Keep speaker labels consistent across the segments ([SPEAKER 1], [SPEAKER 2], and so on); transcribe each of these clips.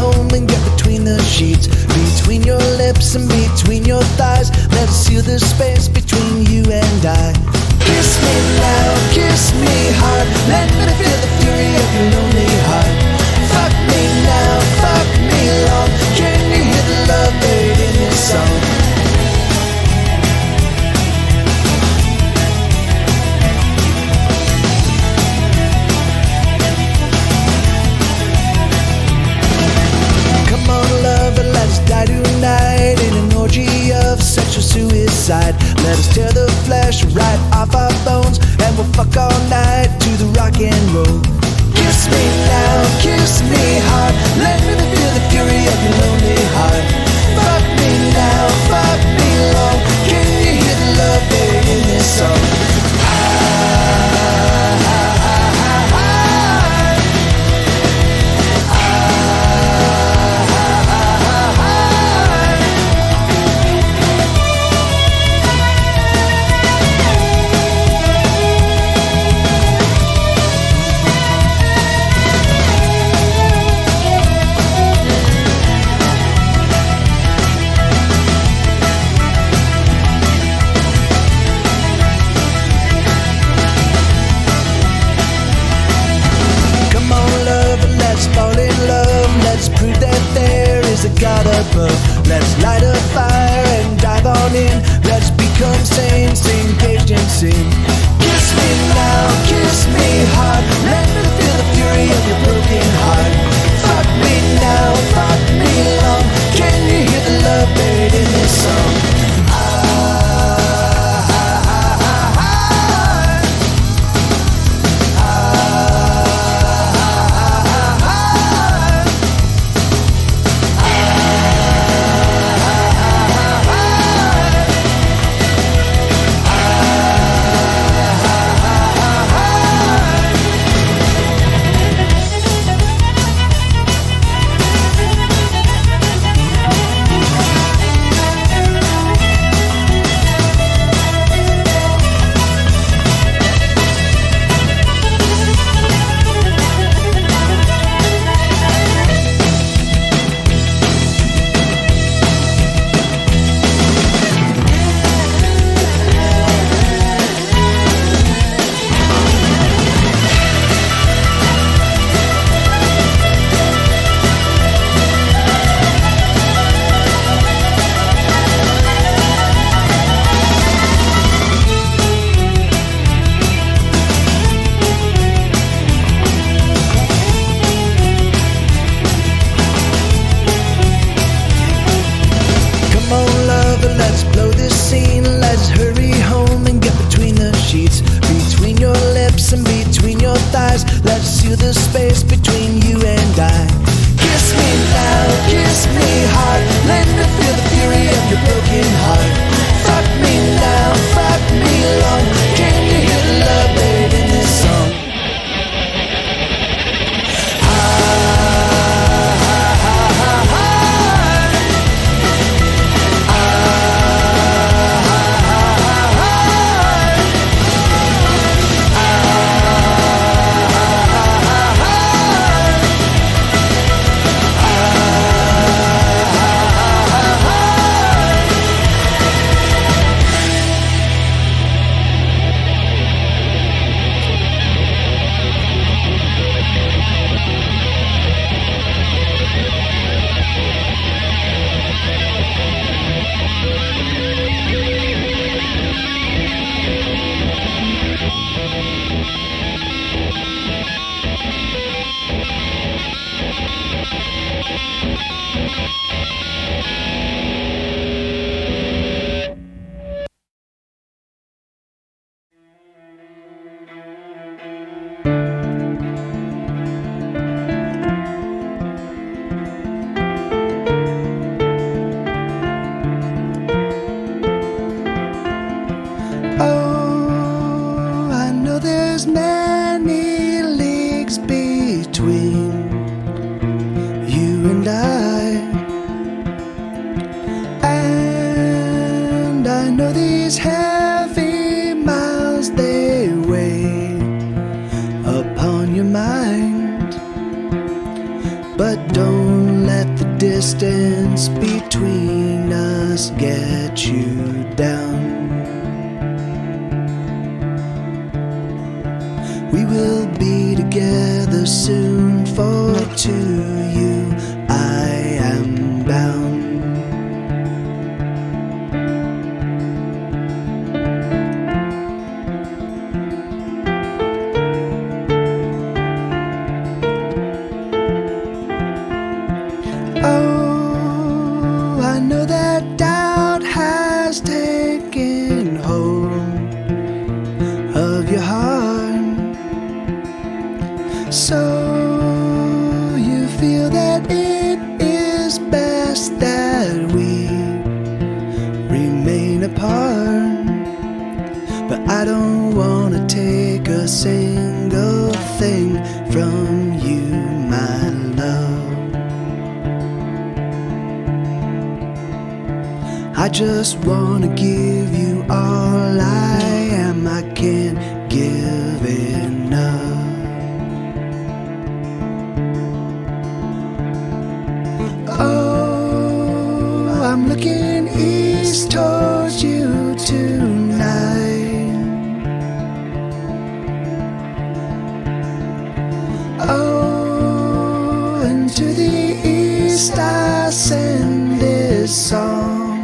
[SPEAKER 1] home and get between the sheets, between your lips and between your thighs. Let's seal the space between you and I. Kiss me now, kiss me hard, let me feel the fury of your lonely heart. Fuck me now, fuck me long, can you hear the love buried in this song? Come on lover, let's die tonight in an orgy of sexual suicide. Let us tear the flesh right off our bones, and we'll fuck all night to the rock and roll. Kiss me now, kiss me hard, let me feel the fury of your lonely heart. Fuck me now, fuck me long, can you hear the love buried in this song? Fall in love, let's prove that there is a God above. Let's light a fire and dive on in. Let's become saints engaged in sin. Kiss me now, kiss me hard, let me feel the fury of your broken heart. Fuck me now, fuck me long, can you hear the love buried in this song? Let's blow this scene, let's hurry home and get between the sheets, between your lips and between your thighs. Let's seal the space between you and I. Kiss me now, kiss me hard, let me feel the fury of your broken heart. Fuck me now, fuck me long, can you hear the love buried in this song? many leagues between you and I. distance between us get you down. We will be together soon, for to you I am bound. Oh, I know that doubt has taken hold of your heart, so you feel that it is best that we remain apart. But I don't want to take a single thing from you, my love. I just want to give you all I am. I can't give enough. Oh, I'm looking east towards you tonight. Oh, and to the east I send this song,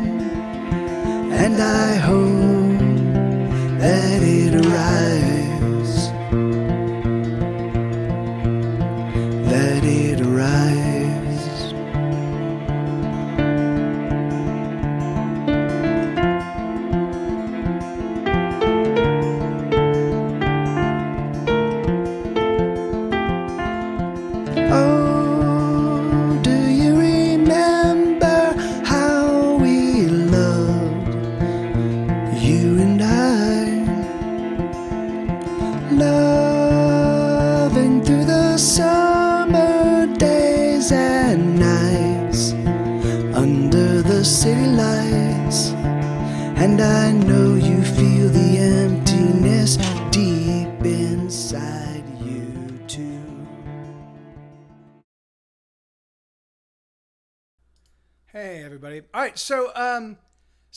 [SPEAKER 1] and I hope that it arrives, that it arrives. Oh, do you remember how we loved, you and I, loving through the summer days and nights under the city lights? And I know you feel the emptiness deep inside you too.
[SPEAKER 2] Hey everybody! All right, so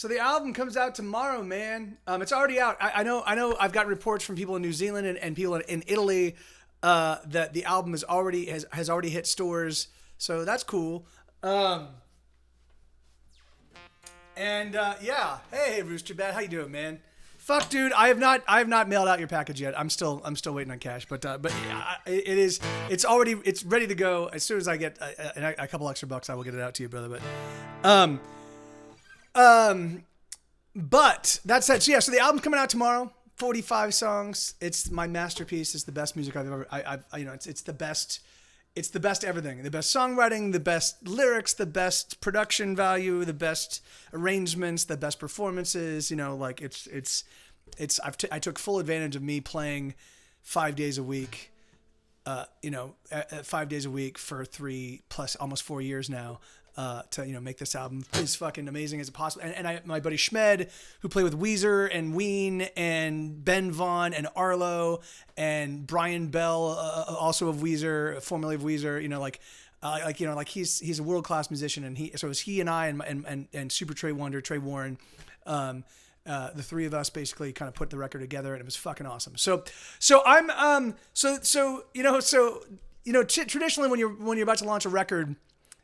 [SPEAKER 2] the album comes out tomorrow, man. It's already out. I know. I've got reports from people in New Zealand and people in Italy that the album has already hit stores. So that's cool. Yeah. Hey, Rooster Bat, how you doing, man? Fuck, dude. I have not mailed out your package yet. I'm still waiting on cash. But it's ready to go. As soon as I get a couple extra bucks, I will get it out to you, brother. But that said, so the album's coming out tomorrow. 45 songs. It's my masterpiece. It's the best music I've ever. It's the best. It's the best everything. The best songwriting, the best lyrics, the best production value, the best arrangements, the best performances. I took full advantage of me playing 5 days a week. 5 days a week for 3 plus almost 4 years now. To make this album as fucking amazing as possible. And my buddy Schmed, who played with Weezer and Ween and Ben Vaughn and Arlo and Brian Bell, also of Weezer, formerly of Weezer, he's a world class musician, and it was he and I and Super Trey Wonder, Trey Warren, the three of us basically kind of put the record together, and it was fucking awesome. Traditionally when you're about to launch a record,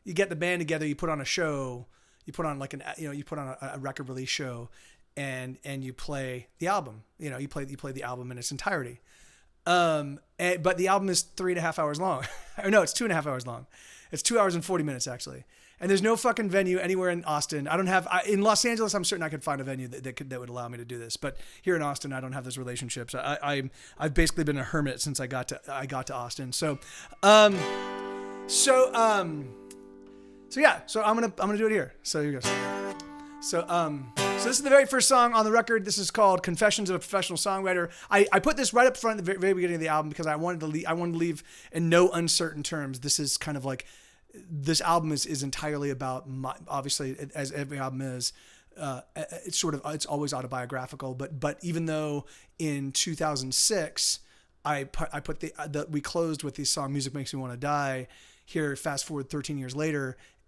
[SPEAKER 2] you get the band together, you put on a show, you put on a record release show, and you play the album. You play the album in its entirety. But the album is 3.5 hours long. Or no, it's 2.5 hours long. It's 2 hours and 40 minutes actually. And there's no fucking venue anywhere in Austin. In Los Angeles, I'm certain I could find a venue that would allow me to do this. But here in Austin, I don't have those relationships. I've basically been a hermit since I got to Austin. So I'm gonna do it here. So here goes. So this is the very first song on the record. This is called "Confessions of a Professional Songwriter." I put this right up front at the very beginning of the album because I wanted to leave in no uncertain terms. This is kind of like, this album is entirely about obviously, as every album is. It's always autobiographical. But even though in 2006 we closed with the song "Music Makes Me Want to Die." Here, fast forward 13 years later,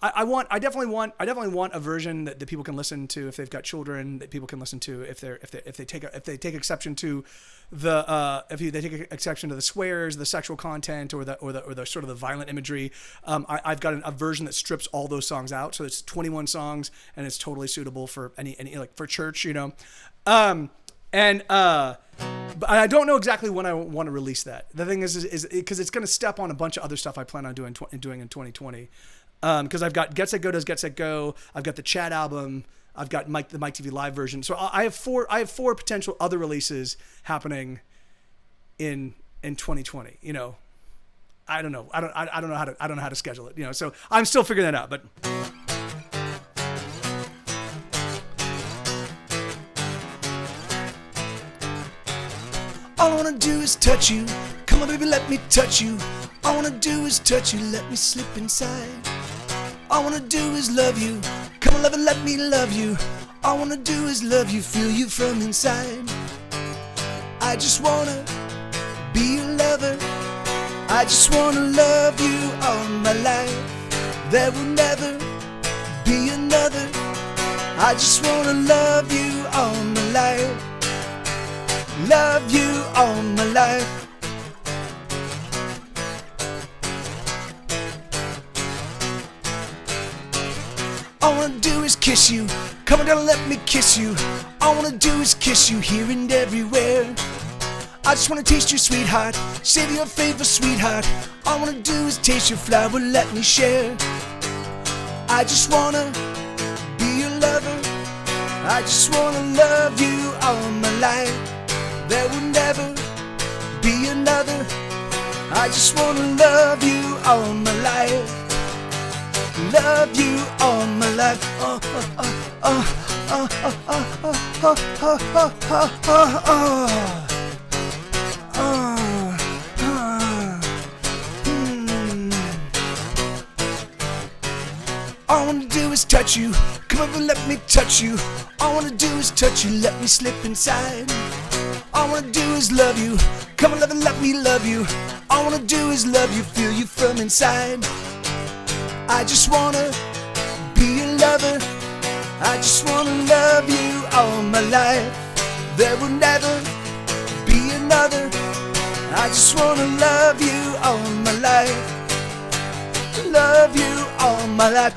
[SPEAKER 2] I definitely want a version that people can listen to if they've got children, that people can listen to if they take exception to they take exception to the swears, the sexual content, or the sort of the violent imagery. I've got a version that strips all those songs out, so it's 21 songs and it's totally suitable for any like for church, you know. But I don't know exactly when I want to release that. The thing is because it's going to step on a bunch of other stuff I plan on doing in 2020. Because I've got Get Set Go Does Get Set Go. I've got the Chat album. I've got the Mike TV Live version. So I have four potential other releases happening in 2020. You know, I don't know. I don't know how to schedule it. You know, so I'm still figuring that out. But
[SPEAKER 1] all I wanna do is touch you. Come on, baby, let me touch you. All I wanna do is touch you. Let me slip inside. All I wanna do is love you. Come on, love and let me love you. All I wanna do is love you, feel you from inside. I just wanna be your lover. I just wanna love you all my life. There will never be another. I just wanna love you all my life. Love you all my life. All I wanna do is kiss you. Come on down and let me kiss you. All I wanna do is kiss you here and everywhere. I just wanna taste your sweetheart, savor your favorite sweetheart. All I wanna do is taste your flower, let me share. I just wanna be your lover. I just wanna love you all my life. There will never be another. I just wanna love you all my life. Love you all my life. Oh, oh, oh, oh, oh, oh, oh, oh, oh, oh, oh, oh. All I wanna do is touch you. Come over, let me touch you. All I wanna do is touch you. Let me slip inside. All I wanna do is love you. Come on, love and let me love you. All I wanna do is love you, feel you from inside. I just wanna be your lover. I just wanna love you all my life. There will never be another. I just wanna love you all my life. Love you all my life.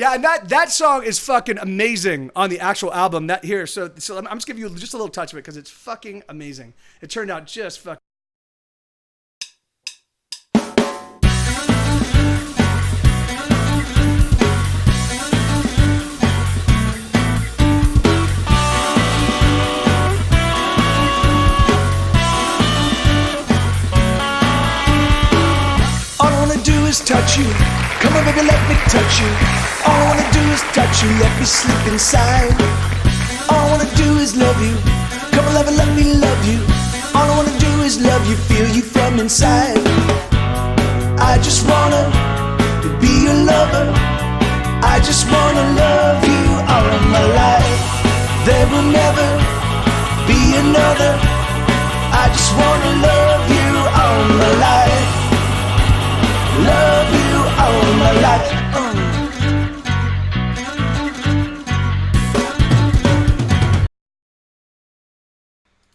[SPEAKER 2] yeah, and that song is fucking amazing on the actual album. That here, so I'm just giving you just a little touch of it because it's fucking amazing. It turned out just fucking.
[SPEAKER 1] Touch you. Come on, baby, let me touch you. All I wanna do is touch you. Let me slip inside. All I wanna do is love you. Come on, love and let me love you. All I wanna do is love you, feel you from inside. I just wanna be your lover. I just wanna love you all my life. There will never be another. I just wanna love you all my life. Love you all my life.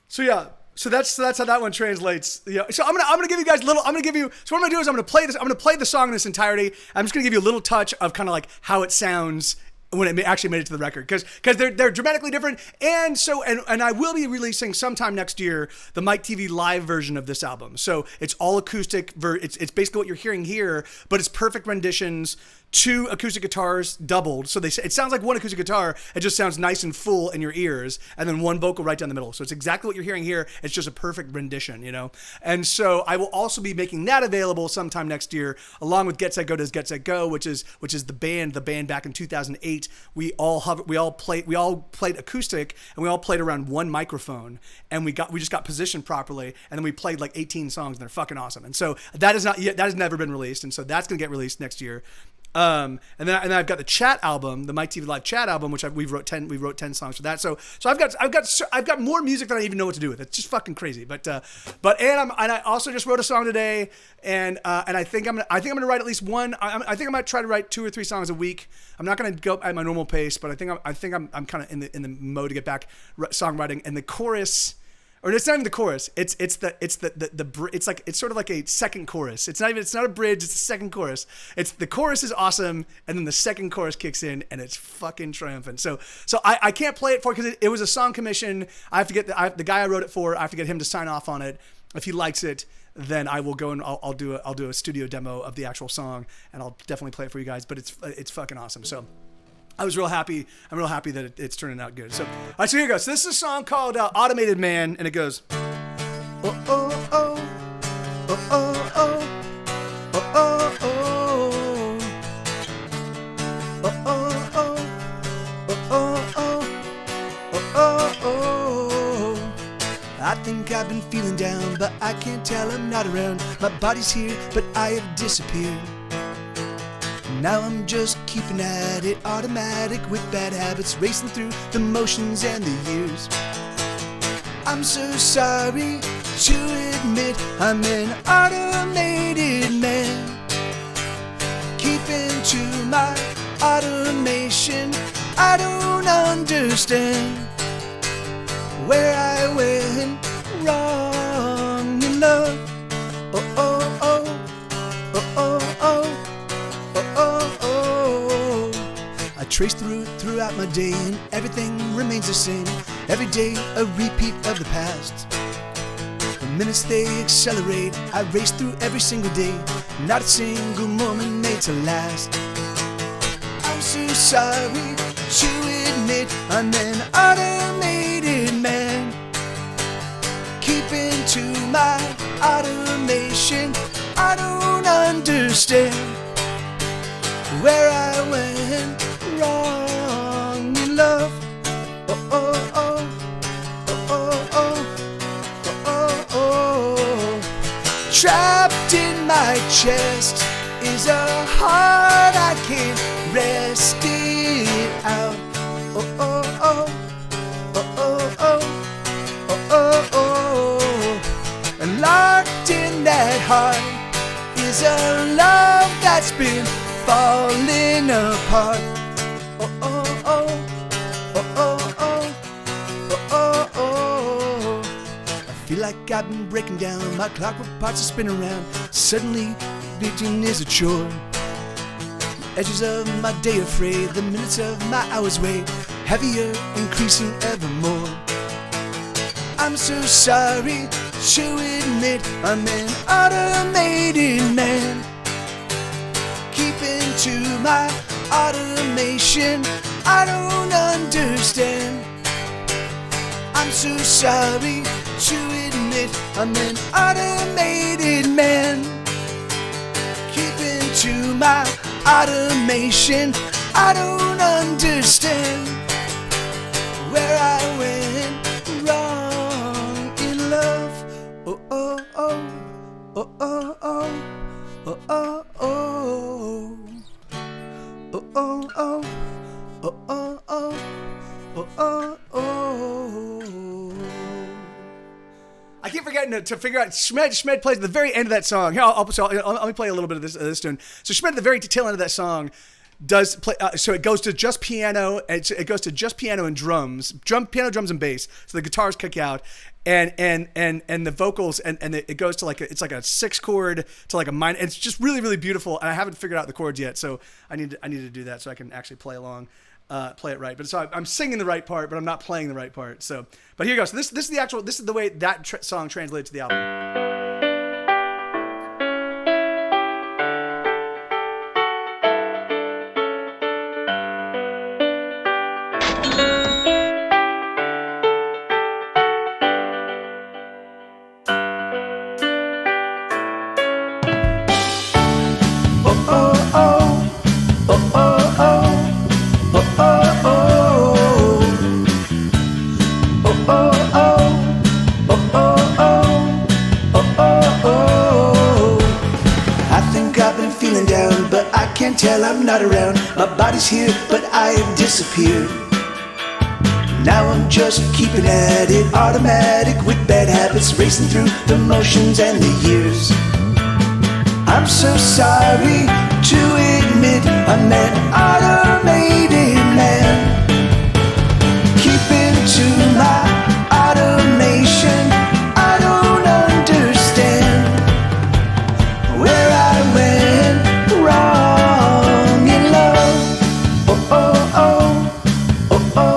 [SPEAKER 2] So yeah, so that's how that one translates. Yeah. So I'm gonna give you guys a little. So what I'm gonna do is I'm gonna play this. I'm gonna play the song in its entirety. I'm just gonna give you a little touch of kind of like how it sounds when it actually made it to the record, because they're dramatically different. And so and I will be releasing sometime next year the Mike TV Live version of this album. So it's all acoustic. It's basically what you're hearing here, but it's perfect renditions. 2 acoustic guitars doubled, so it sounds like one acoustic guitar. It just sounds nice and full in your ears, and then one vocal right down the middle. So it's exactly what you're hearing here. It's just a perfect rendition, you know. And so I will also be making that available sometime next year, along with Get Set Go Does Get Set Go, which is the band back in 2008. We all played acoustic, and we all played around one microphone, and we just got positioned properly, and then we played like 18 songs, and they're fucking awesome. And so that has never been released, and so that's gonna get released next year. then I've got the chat album, the Mike TV Live chat album, which we wrote 10 songs for that. So I've got more music than I even know what to do with. It's just fucking crazy. But I also just wrote a song today, and I think I'm gonna write at least one. I think I might try to write 2 or 3 songs a week. I'm not gonna go at my normal pace, but I think I'm kind of in the mode to get back songwriting. And the chorus. Or it's not even the chorus. It's sort of like a second chorus. It's not a bridge. It's a second chorus. The chorus is awesome, and then the second chorus kicks in, and it's fucking triumphant. So I can't play it for because it was a song commission. I have to get the guy I wrote it for. I have to get him to sign off on it. If he likes it, then I will go and I'll do a studio demo of the actual song, and I'll definitely play it for you guys. But it's fucking awesome. So. I was real happy. I'm real happy that it's turning out good. So, all right, so here goes. So this is a song called Automated Man, and it goes. Oh, oh, oh. Oh, oh, oh. Oh, oh, oh. Oh, oh, oh. Oh, oh, oh. Oh, oh, oh. I think I've been feeling down, but I can't tell I'm not around. My body's here, but I have disappeared. Now I'm just keeping at it, automatic with bad habits, racing through the motions and the years. I'm so sorry to admit I'm an automated man. Keeping to my automation, I don't understand where I went wrong in love. Oh, oh, oh, oh, oh, oh. Trace throughout my day, and everything remains the same. Every day a repeat of the past. The minutes they accelerate, I race through every single day. Not a single moment made to last. I'm so sorry to admit I'm an automated man. Keeping to my automation, I don't understand where I went wrong in love. Oh, oh, oh. Oh, oh, oh. Oh, oh. Trapped in my chest is a heart I can't rest it out. Oh, oh, oh. Oh, oh, oh. Oh, oh, oh. And locked in that heart is a love that's been falling apart. Oh, oh, oh, oh, oh, oh, oh, oh, oh. I feel like I've been breaking down, my clockwork parts are spinning around. Suddenly, victim is a chore. The edges of my day are frayed, the minutes of my hours weigh heavier, increasing evermore. I'm so sorry to admit I'm an automated man. Keeping to my automation, I don't understand. I'm so sorry to admit I'm an automated man. Keeping to my automation, I don't understand where I went wrong in love. Oh, oh, oh, oh, oh, oh, oh, oh, oh. Oh, oh, oh, oh, oh, oh, oh, oh, oh. I keep forgetting to figure out. Schmed plays at the very end of that song. Here, let me play a little bit of this tune. So Schmed at the very tail end of that song does play. So it goes to just piano. It goes to just piano and drums, piano, drums, and bass. So the guitars kick out, and the vocals, and it goes to it's like a 6 chord to like a minor. It's just really, really beautiful. And I haven't figured out the chords yet, so I need to do that so I can actually play along. Play it right. But so I'm singing the right part, but I'm not playing the right part. So, but here goes. So this is the way that song translated to the album. Oh,
[SPEAKER 1] not around. My body's here, but I have disappeared. Now I'm just keeping at it, automatic with bad habits, racing through the motions and the years. I'm so sorry to admit I'm an automated man. Keeping to my automation, I don't understand where I went wrong in love. Oh, oh, oh, oh,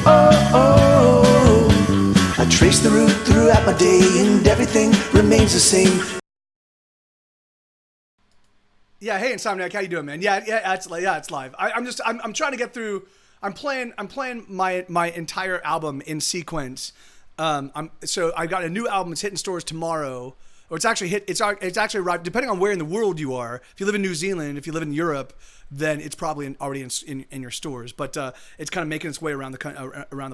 [SPEAKER 1] oh, oh. I trace the route throughout my day and everything remains the same.
[SPEAKER 2] Yeah, hey Insomniac, how you doing, man? Yeah, it's live. I'm trying to get through. I'm playing my entire album in sequence. So I got a new album. It's hitting stores tomorrow, or it's actually hit. It's actually arrived. Depending on where in the world you are. If you live in New Zealand, if you live in Europe, then it's probably already in your stores. But it's kind of making its way around the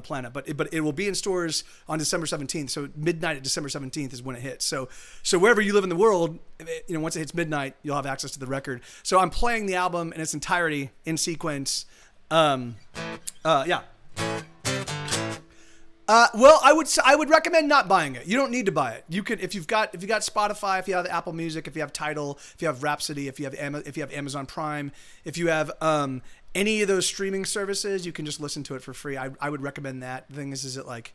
[SPEAKER 2] planet. But it will be in stores on December 17th. So midnight at December 17th is when it hits. So wherever you live in the world, once it hits midnight, you'll have access to the record. So I'm playing the album in its entirety in sequence. Yeah. Well, I would recommend not buying it. You don't need to buy it. You could if you've got Spotify, if you have Apple Music, if you have Tidal, if you have Rhapsody, if you have Amazon Prime, if you have any of those streaming services, you can just listen to it for free. I would recommend that. The thing is it like,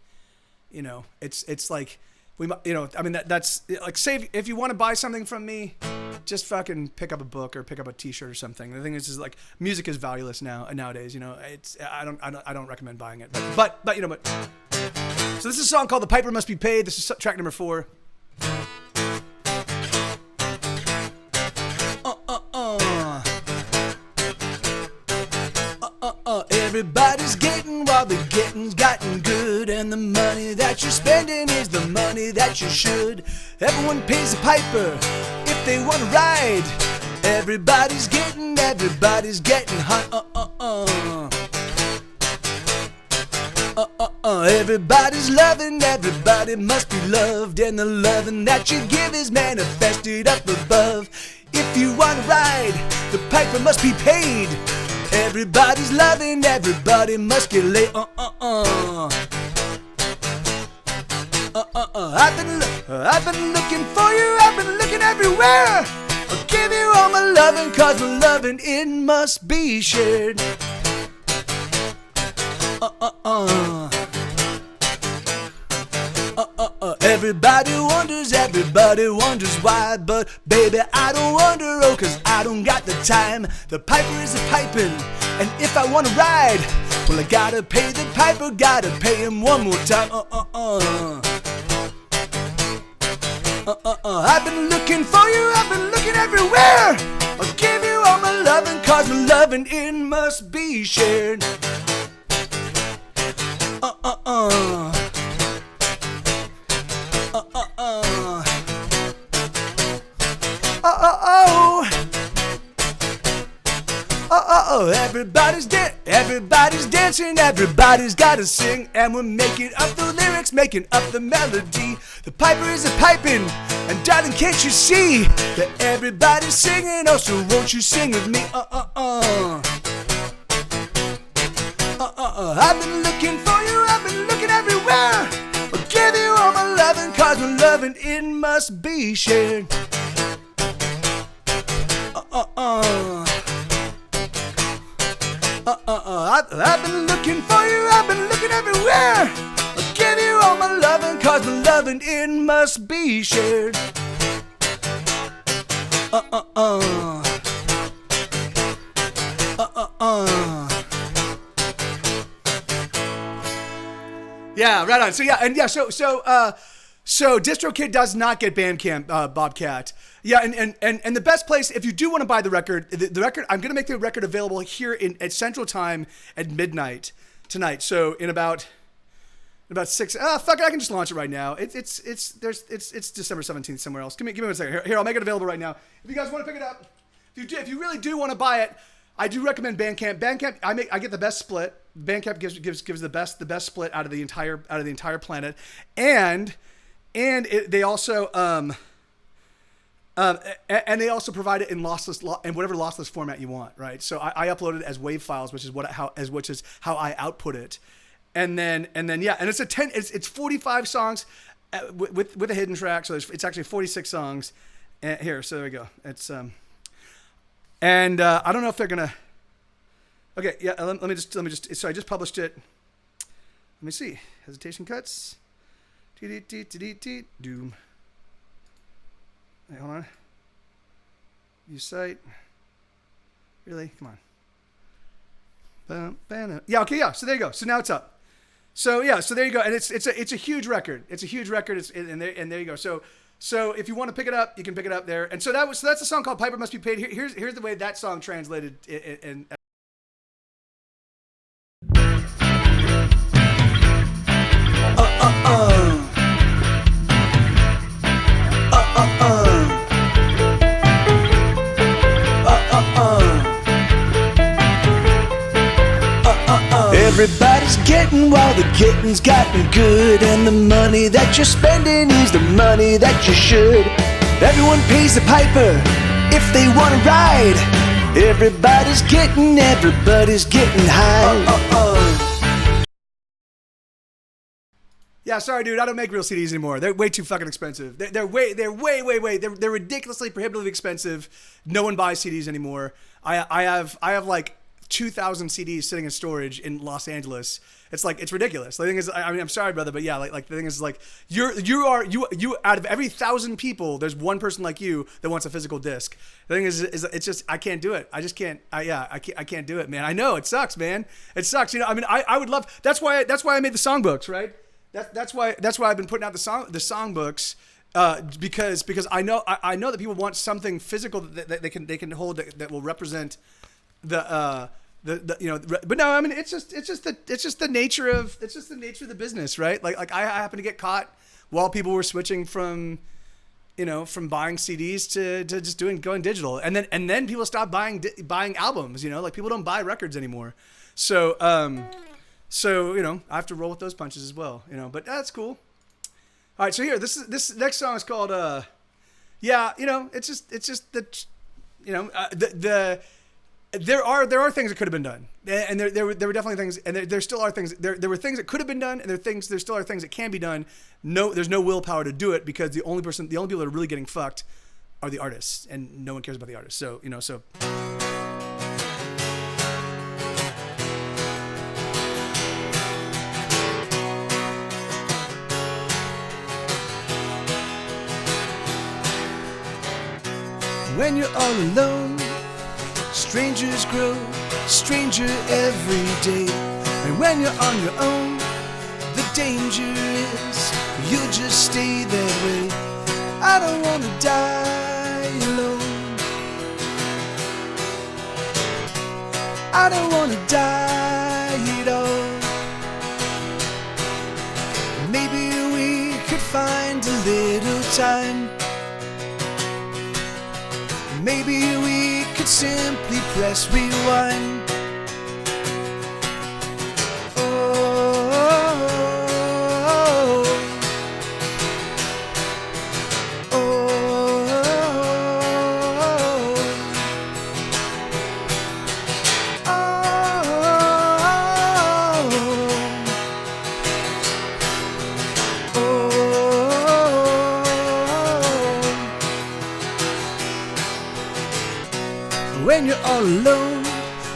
[SPEAKER 2] it's like that's like, say if you want to buy something from me, just fucking pick up a book or pick up a T-shirt or something. The thing is like, music is valueless nowadays. I don't recommend buying it. But. So this is a song called "The Piper Must Be Paid." This is track number 4. Everybody's getting while the getting's gotten good, and the money that you're spending is the money that you should. Everyone pays a piper if they want to ride. Everybody's getting high. Everybody's loving, everybody must be loved, and the loving that you give is manifested up above. If you want to ride, the piper must be paid. Everybody's loving, everybody must get laid. I've been looking for you, I've been looking everywhere. I'll give you all my loving, cause my loving, it must be shared. Everybody wonders why, but baby, I don't wonder, oh, cause I don't got the time. The piper is a piping, and if I wanna ride, well, I gotta pay the piper, gotta pay him one more time. I've been looking for you, I've been looking everywhere. I'll give you all my loving, cause my loving, it must be shared. Everybody's dancing, everybody's gotta sing, and we're making up the lyrics, making up the melody. The piper is a piping, and darling, can't you see that everybody's singing? Oh, so won't you sing with me? I've been looking for you, I've been looking everywhere. I'll give you all my loving, cause my loving, it must be shared. I've been looking for you, I've been looking everywhere. I'll give you all my loving, cause my loving, it must be shared. Yeah, right on. So DistroKid does not get Bandcamp, Bobcat. Yeah, and the best place, if you do want to buy the record, the record, I'm gonna make the record available here at Central Time at midnight tonight. So in about 6. Fuck it, I can just launch it right now. It's December 17th somewhere else. Give me 1 second. Here, I'll make it available right now. If you guys want to pick it up, if you really do want to buy it, I do recommend Bandcamp. Bandcamp, I get the best split. Bandcamp gives the best split out of the entire planet, and they also And they also provide it in lossless in whatever lossless format you want, right? So I upload it as WAV files, which is how I output it, and then yeah, and it's 45 songs with a hidden track, so it's actually 46 songs. And here, so there we go. It's and I don't know if they're gonna. Okay, yeah. Let me just. So I just published it. Let me see. Hesitation cuts. Doom. Wait, hold on. Use site. Really? Come on. Yeah. Okay. Yeah. So there you go. So now it's up. So yeah. So there you go. And it's a huge record. It's a huge record. And there you go. So if you want to pick it up, you can pick it up there. And so that's a song called "Piper Must Be Paid." Here's the way that song translated in
[SPEAKER 1] Everybody's getting while the getting's gotten good, and the money that you're spending is the money that you should. Everyone pays the piper if they want to ride. Everybody's getting high.
[SPEAKER 2] Yeah, sorry, dude. I don't make real CDs anymore. They're way too fucking expensive. They're ridiculously prohibitively expensive. No one buys CDs anymore. I have like 2,000 CDs sitting in storage in Los Angeles. It's ridiculous. The thing is, I mean, I'm sorry, brother, but yeah, like the thing is, like you out of every 1,000 people, there's one person like you that wants a physical disc. The thing is it's just I can't do it. I just can't. I can't do it, man. I know it sucks, man. It sucks. You know, I mean, I would love. That's why I made the songbooks, right? That's why I've been putting out the songbooks. Because I know that people want something physical that they can hold that will represent the you know, but no, I mean it's just the nature of the business, right? Like I happened to get caught while people were switching from buying CDs to just going digital, and then people stopped buying albums, you know, like people don't buy records anymore, so you know, I have to roll with those punches as well, you know, but that's cool. All right, so here, this next song is called yeah, you know, it's just the, you know, there are things that could have been done, and there were definitely things, and there still are things. There were things that could have been done, and there still are things that can be done. No, there's no willpower to do it because the only people that are really getting fucked are the artists, and no one cares about the artists. So, you know, so.
[SPEAKER 1] When you're all alone, strangers grow stranger every day. And when you're on your own, the danger is you'll just stay that way. I don't wanna die alone. I don't wanna die at all. Maybe we could find a little time. Maybe we could simply press rewind. When you're all alone,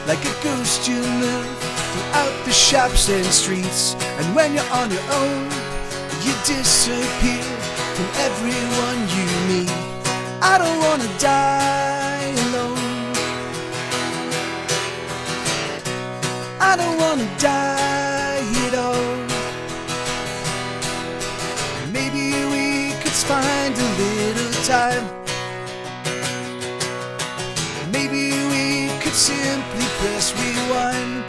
[SPEAKER 1] like a ghost you move throughout the shops and streets. And when you're on your own, you disappear from everyone you meet. I don't wanna die alone. I don't wanna die at all. Maybe we could find a little time. Maybe we could simply press rewind.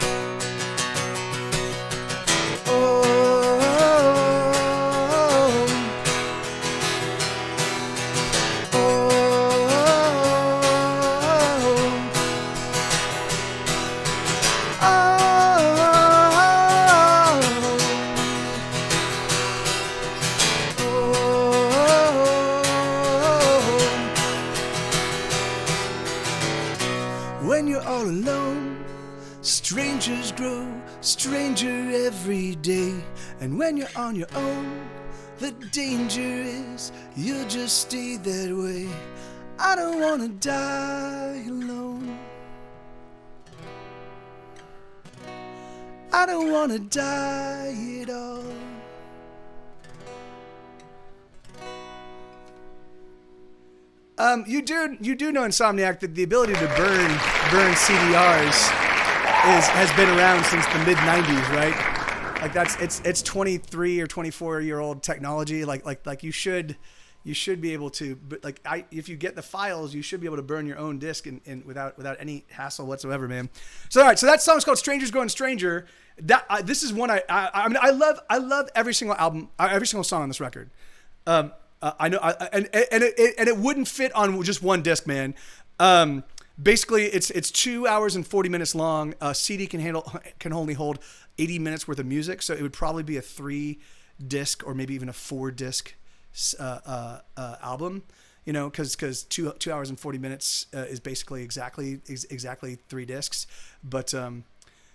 [SPEAKER 1] strangers grow stranger every day. And when you're on your own, the danger is you'll just stay that way. I don't wanna die alone. I don't wanna die at all.
[SPEAKER 2] You do know, Insomniac, that the ability to burn CDRs has been around since the mid '90s, right? Like it's 23 or 24-year-old technology. Like you should be able to, but if you get the files, you should be able to burn your own disc and without any hassle whatsoever, man. So all right, so that song's called "Strangers Going Stranger." This is one I mean I love every single album, every single song on this record. I know, and it wouldn't fit on just one disc, man. Basically, it's 2 hours and 40 minutes long. A CD can only hold 80 minutes worth of music, so it would probably be a 3-disc or maybe even a 4-disc album. You know, because 2 hours and 40 minutes is basically exactly 3 discs. But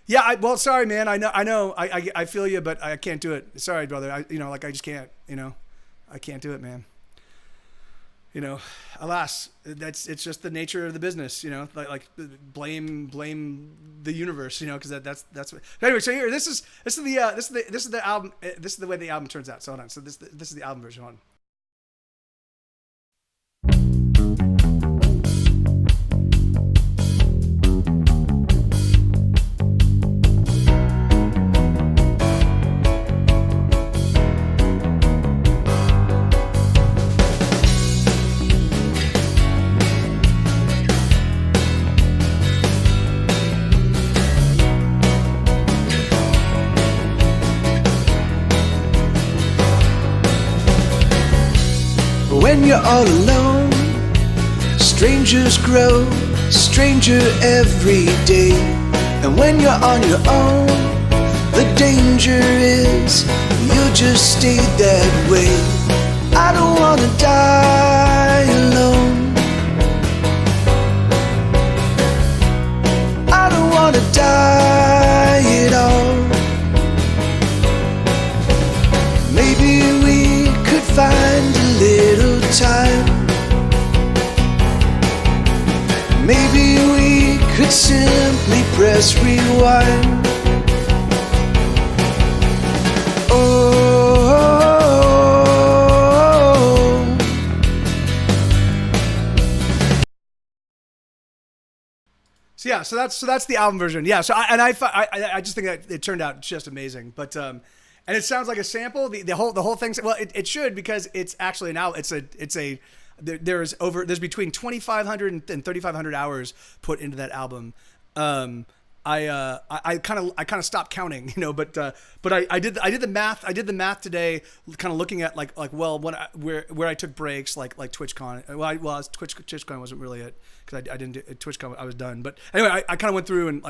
[SPEAKER 2] yeah, well, sorry, man. I know, I feel you, but I can't do it. Sorry, brother. I just can't. I can't do it, man. Alas, it's just the nature of the business. Like blame the universe. Because that's. What, anyway, so here, this is the album. This is the way the album turns out. So hold on. So this is the album version. Hold on.
[SPEAKER 1] When you're all alone, strangers grow stranger every day. And when you're on your own, the danger is you'll just stay that way. I don't wanna die alone. I don't wanna die at all. Maybe we could find a little time. Maybe we could simply press rewind. Oh,
[SPEAKER 2] so that's the album version. Yeah. So I just think that it turned out just amazing. But and it sounds like a sample. The whole thing. Well, it should, because it's actually now there's between 2,500 and 3,500 hours put into that album. I kind of stopped counting, but I did the math. I did the math today, kind of looking at where I took breaks, like TwitchCon. TwitchCon wasn't really it, because I didn't do TwitchCon. I was done. But anyway, I kind of went through and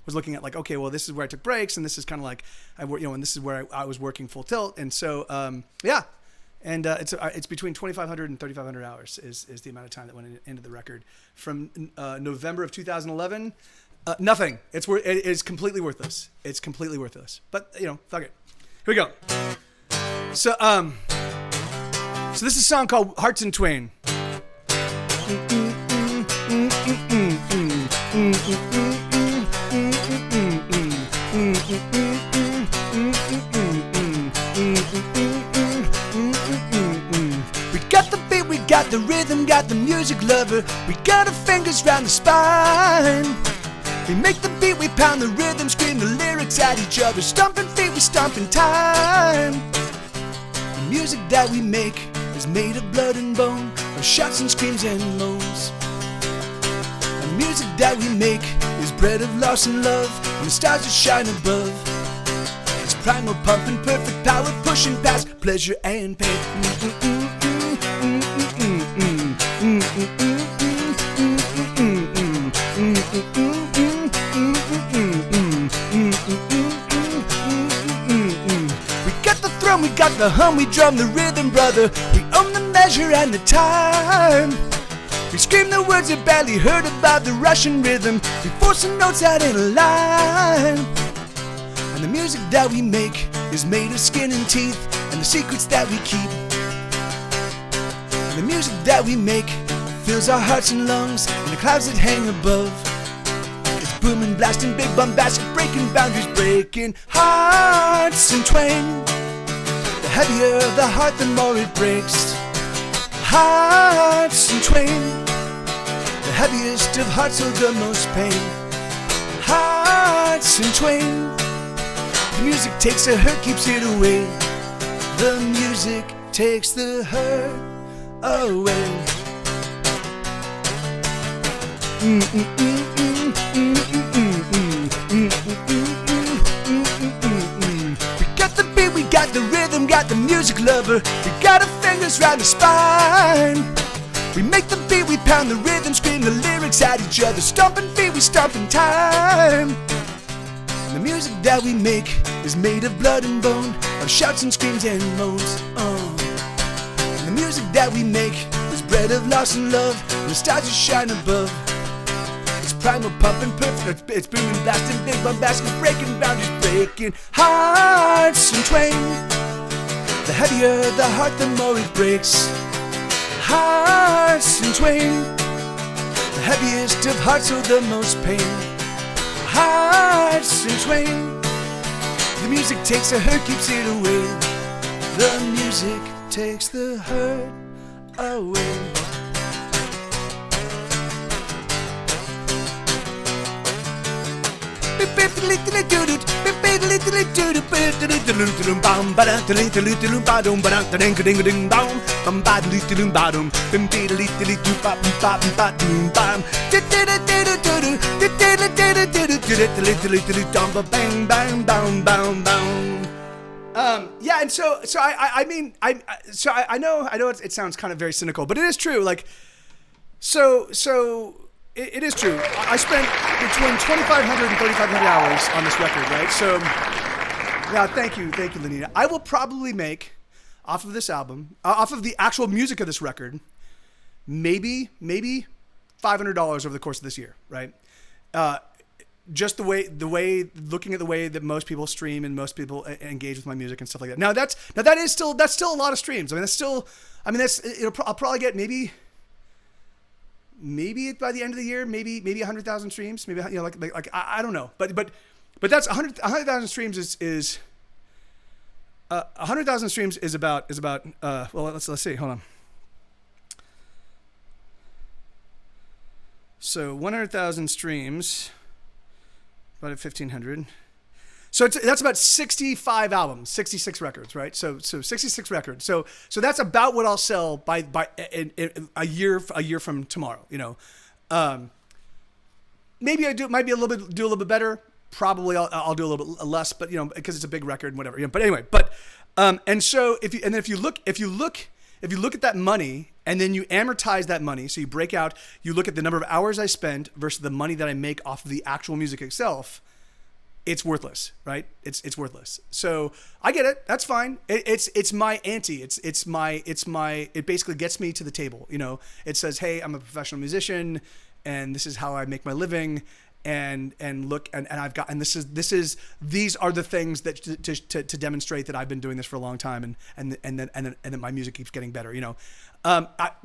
[SPEAKER 2] was looking at okay, well, this is where I took breaks, and this is kind of and this is where I was working full tilt, and so yeah. And it's between 2,500 and 3,500 hours is the amount of time that went into the record from November of 2011. Nothing. It is completely worthless. It's completely worthless. But fuck it. Here we go. So this is a song called Hearts in Twain.
[SPEAKER 1] we got the beat, we got the rhythm, got the music lover. We got our fingers round the spine. We make the beat, we pound the rhythm, scream the lyrics at each other. Stomping feet, we stomp in time. The music that we make is made of blood and bone, of shots and screams and moans. The music that we make is bred of loss and love, and the stars that shine above. It's primal pumping, perfect power, pushing past pleasure and pain. We got the hum, we drum the rhythm, brother. We own the measure and the time. We scream the words you barely heard about the Russian rhythm. We force the notes out in a line. And the music that we make is made of skin and teeth, and the secrets that we keep. And the music that we make fills our hearts and lungs, and the clouds that hang above. It's booming, blasting, big bombastic, breaking boundaries, breaking hearts in twain. The heavier the heart, the more it breaks. Hearts in twain. The heaviest of hearts hold the most pain. Hearts in twain. The music takes the hurt, keeps it away. The music takes the hurt away. We got the beat, we got the rhythm, got the music lover. We got our fingers round the spine. We make the beat, we pound the rhythm, scream the lyrics at each other. Stomping feet, we stomp in time. And the music that we make is made of blood and bone, of shouts and screams and moans. And the music that we make is bred of loss and love, and the stars that shine above. It's primal, pumping, perfect. It's booming, blasting, big bombastic, breaking boundaries, breaking hearts in twain. The heavier the heart, the more it breaks. Hearts in twain. The heaviest of hearts hold the most pain. Hearts in twain. The music takes the hurt, keeps it away. The music takes the hurt away. Yeah, and so I mean I know it sounds kind of very cynical, but it is true. Like, so it is true. I spent between 2,500 and 3,500 hours on this record, right? So, yeah, thank you, Lenita. I will probably make off of this album, off of the actual music of this record, maybe $500 over the course of this year, right? Just the way looking at the way that most people stream and most people engage with my music and stuff like that. Now that's still a lot of streams. I'll probably get maybe by the end of the year, maybe 100,000 streams, maybe, you know, like I don't know, but that's 100,000 streams is 100,000 streams is about well, let's see, hold on. So 100,000 streams, about 1,500. So that's about 65 albums, 66 records, right? So 66 records. So that's about what I'll sell by in a year from tomorrow. You know, maybe might be do a little bit better. Probably I'll do a little bit less, but you know, because it's a big record and whatever. You know, but anyway, and so if you look at that money and then you amortize that money, so you break out, you look at the number of hours I spend versus the money that I make off of the actual music itself. It's worthless, right? It's worthless. So I get it. That's fine. It's my ante. It basically gets me to the table. You know, it says, hey, I'm a professional musician, and this is how I make my living. And look, and I've got, and these are the things that to demonstrate that I've been doing this for a long time, and then my music keeps getting better. You know,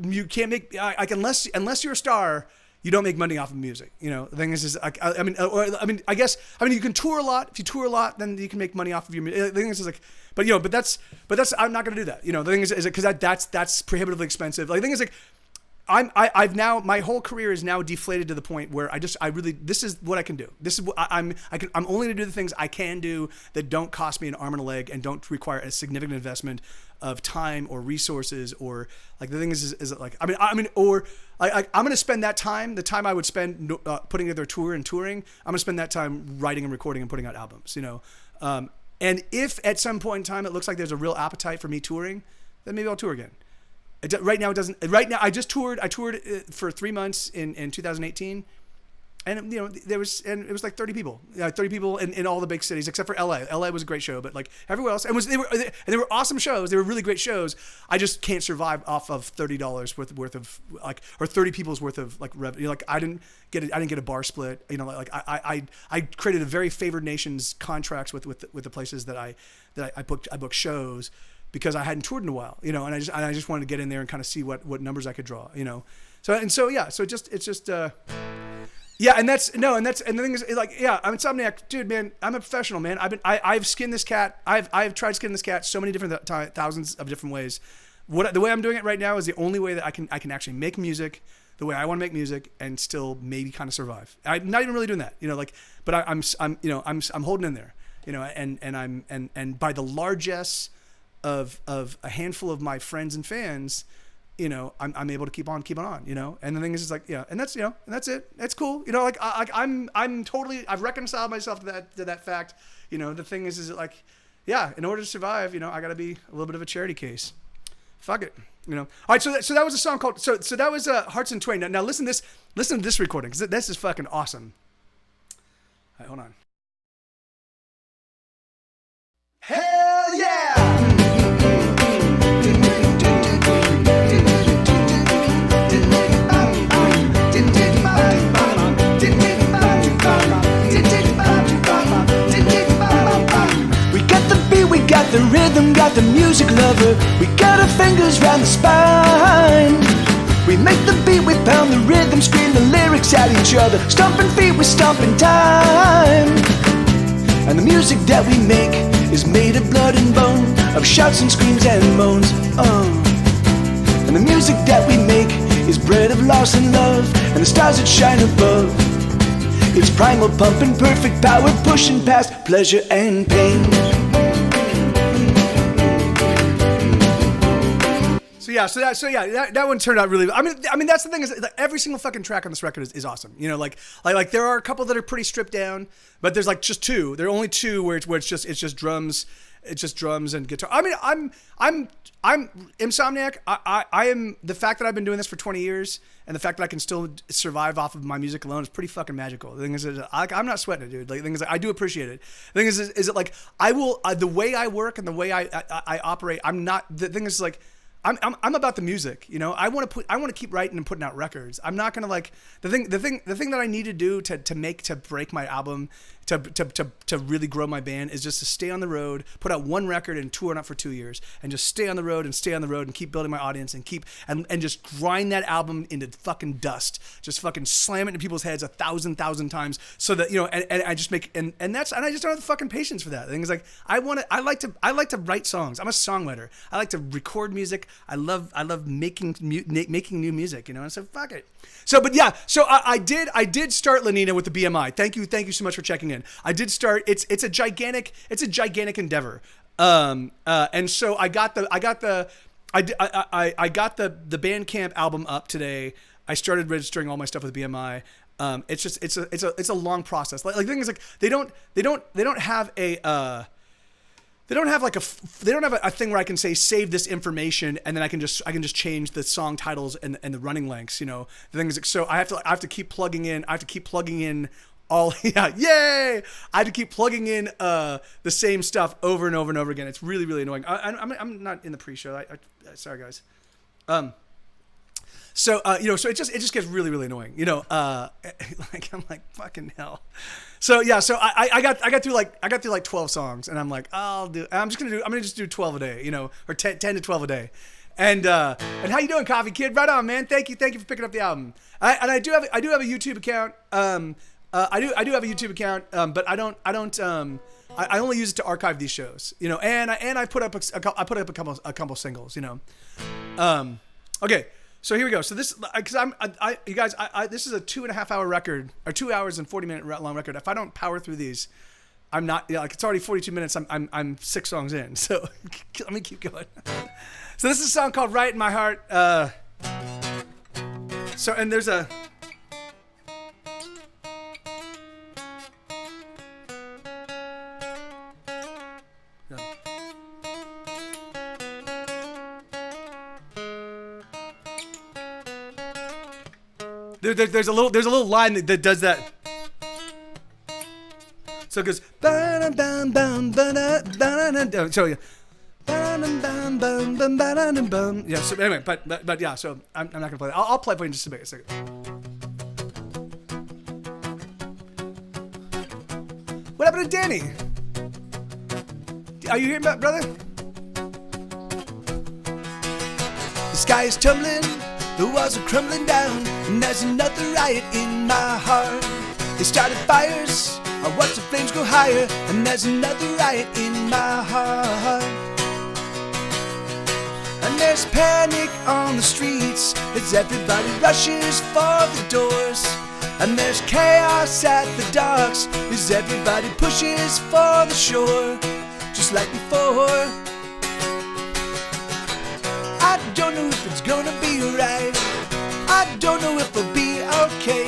[SPEAKER 1] you can't make unless you're a star. You don't make money off of music. You know, the thing is I guess you can tour a lot. If you tour a lot, then you can make money off of your music. The thing is like, but that's I'm not going to do that. You know, the thing is because that's prohibitively expensive. Like, the thing is like, I've now, my whole career is now deflated to the point where this is what I can do. This is what I'm only going to do the things I can do that don't cost me an arm and a leg and don't require a significant investment of time or resources, or like, the thing is like, I'm going to spend that time, the time I would spend putting together a tour and touring, I'm going to spend that time writing and recording and putting out albums, you know? And if at some point in time it looks like there's a real appetite for me touring, then maybe I'll tour again. Right now it doesn't. Right now I toured for 3 months in 2018,
[SPEAKER 2] and it was like 30 people, 30 people in all the big cities except for LA. LA was a great show, but like everywhere else, they were awesome shows. They were really great shows. I just can't survive off of $30 worth of like, or 30 people's worth of like revenue. Like I didn't get a bar split. Like I created a very favored nation's contracts with the places that I booked shows because I hadn't toured in a while, and I just wanted to get in there and kind of see what numbers I could draw, So it's just. Yeah, and the thing is, like, yeah, I'm Insomniac, dude, man. I'm a professional, man. I've skinned this cat. I've tried skinning this cat so many different thousands of different ways. The way I'm doing it right now is the only way that I can actually make music the way I want to make music and still maybe kind of survive. I'm not even really doing that, but I'm holding in there, and by the largesse of a handful of my friends and fans, I'm able to keep on, and the thing is like, and that's, and that's it. It's cool. I'm totally, I've reconciled myself to that fact. The thing is like, yeah, in order to survive, I gotta be a little bit of a charity case. Fuck it. All right. So that was a song called, so that was Hearts in Twain. Now listen to this recording, because this is fucking awesome. All right, hold on. Hell yeah!
[SPEAKER 1] Got the rhythm, got the music lover. We got our fingers round the spine. We make the beat, we pound the rhythm, scream the lyrics at each other. Stomping feet, we stomp in time. And the music that we make is made of blood and bone, of shouts and screams and moans. And the music that we make is bred of loss and love, and the stars that shine above. It's primal pumping, perfect power, pushing past pleasure and pain.
[SPEAKER 2] So that one turned out really. I mean that's the thing, is that every single fucking track on this record is awesome. Like there are a couple that are pretty stripped down, but there's like just two. There are only two where it's just drums. It's just drums and guitar. I mean, I'm Insomniac. I am, the fact that I've been doing this for 20 years and the fact that I can still survive off of my music alone is pretty fucking magical. The thing is, I'm not sweating it, dude. Like, the thing is, I do appreciate it. The thing is it like I will the way I work and the way I operate. I'm not. The thing is like. I'm about the music, I want to keep writing and putting out records. I'm not gonna like the thing that I need to do to break my album, to really grow my band, is just to stay on the road, put out one record and tour it out for 2 years, and just stay on the road and keep building my audience and and just grind that album into fucking dust, just fucking slam it into people's heads 1,000 times, so that and I just make and I just don't have the fucking patience for that. The thing is like I like to write songs. I'm a songwriter. I like to record music. I love making new music, and so fuck it. So I did start La Nina with the BMI. Thank you so much for checking in. I did start. It's a gigantic endeavor. And so I got the Bandcamp album up today. I started registering all my stuff with BMI. It's a long process. Like the thing is like they don't have a thing where I can say save this information and then I can just change the song titles and the running lengths. The thing is, so I have to keep plugging in all yay! I have to keep plugging in the same stuff over and over and over again. It's really, really annoying. I'm not in the pre-show. Sorry guys. So it just gets really, really annoying. Like I'm like fucking hell. So I got through like 12 songs, and I'm like, I'm gonna just do 12 a day, or 10 to 12 a day. And how you doing, Coffee Kid? Right on, man. Thank you for picking up the album. I do have a YouTube account. I do have a YouTube account, but I only use it to archive these shows, and I put up a couple singles, Okay. So here we go. So this, because you guys, this is a 2.5 hour record, or 2 hours and 40 minute long record. If I don't power through these, I'm not, it's already 42 minutes. I'm 6 songs in. So let me keep going. So this is a song called Right in My Heart. And there's a, There's a little line that does that. So it goes. So yeah. Yeah. So anyway, but yeah. So I'm not gonna play that. I'll play for you in just a second. What happened to Danny? Are you here, brother?
[SPEAKER 1] The sky is tumbling, the walls are crumbling down, and there's another riot in my heart. They started fires, I watched the flames go higher, and there's another riot in my heart. And there's panic on the streets as everybody rushes for the doors. And there's chaos at the docks as everybody pushes for the shore. Just like before, I don't know if it's gonna be right. I don't know if I'll be okay.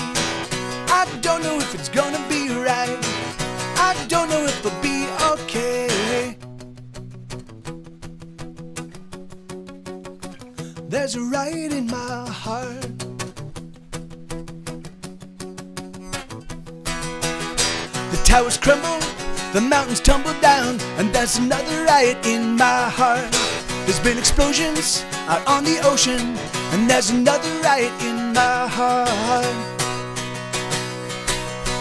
[SPEAKER 1] I don't know if it's gonna be right. I don't know if I'll be okay. There's a riot in my heart. The towers crumble, the mountains tumble down, and there's another riot in my heart. There's been explosions out on the ocean, and there's another riot in my heart.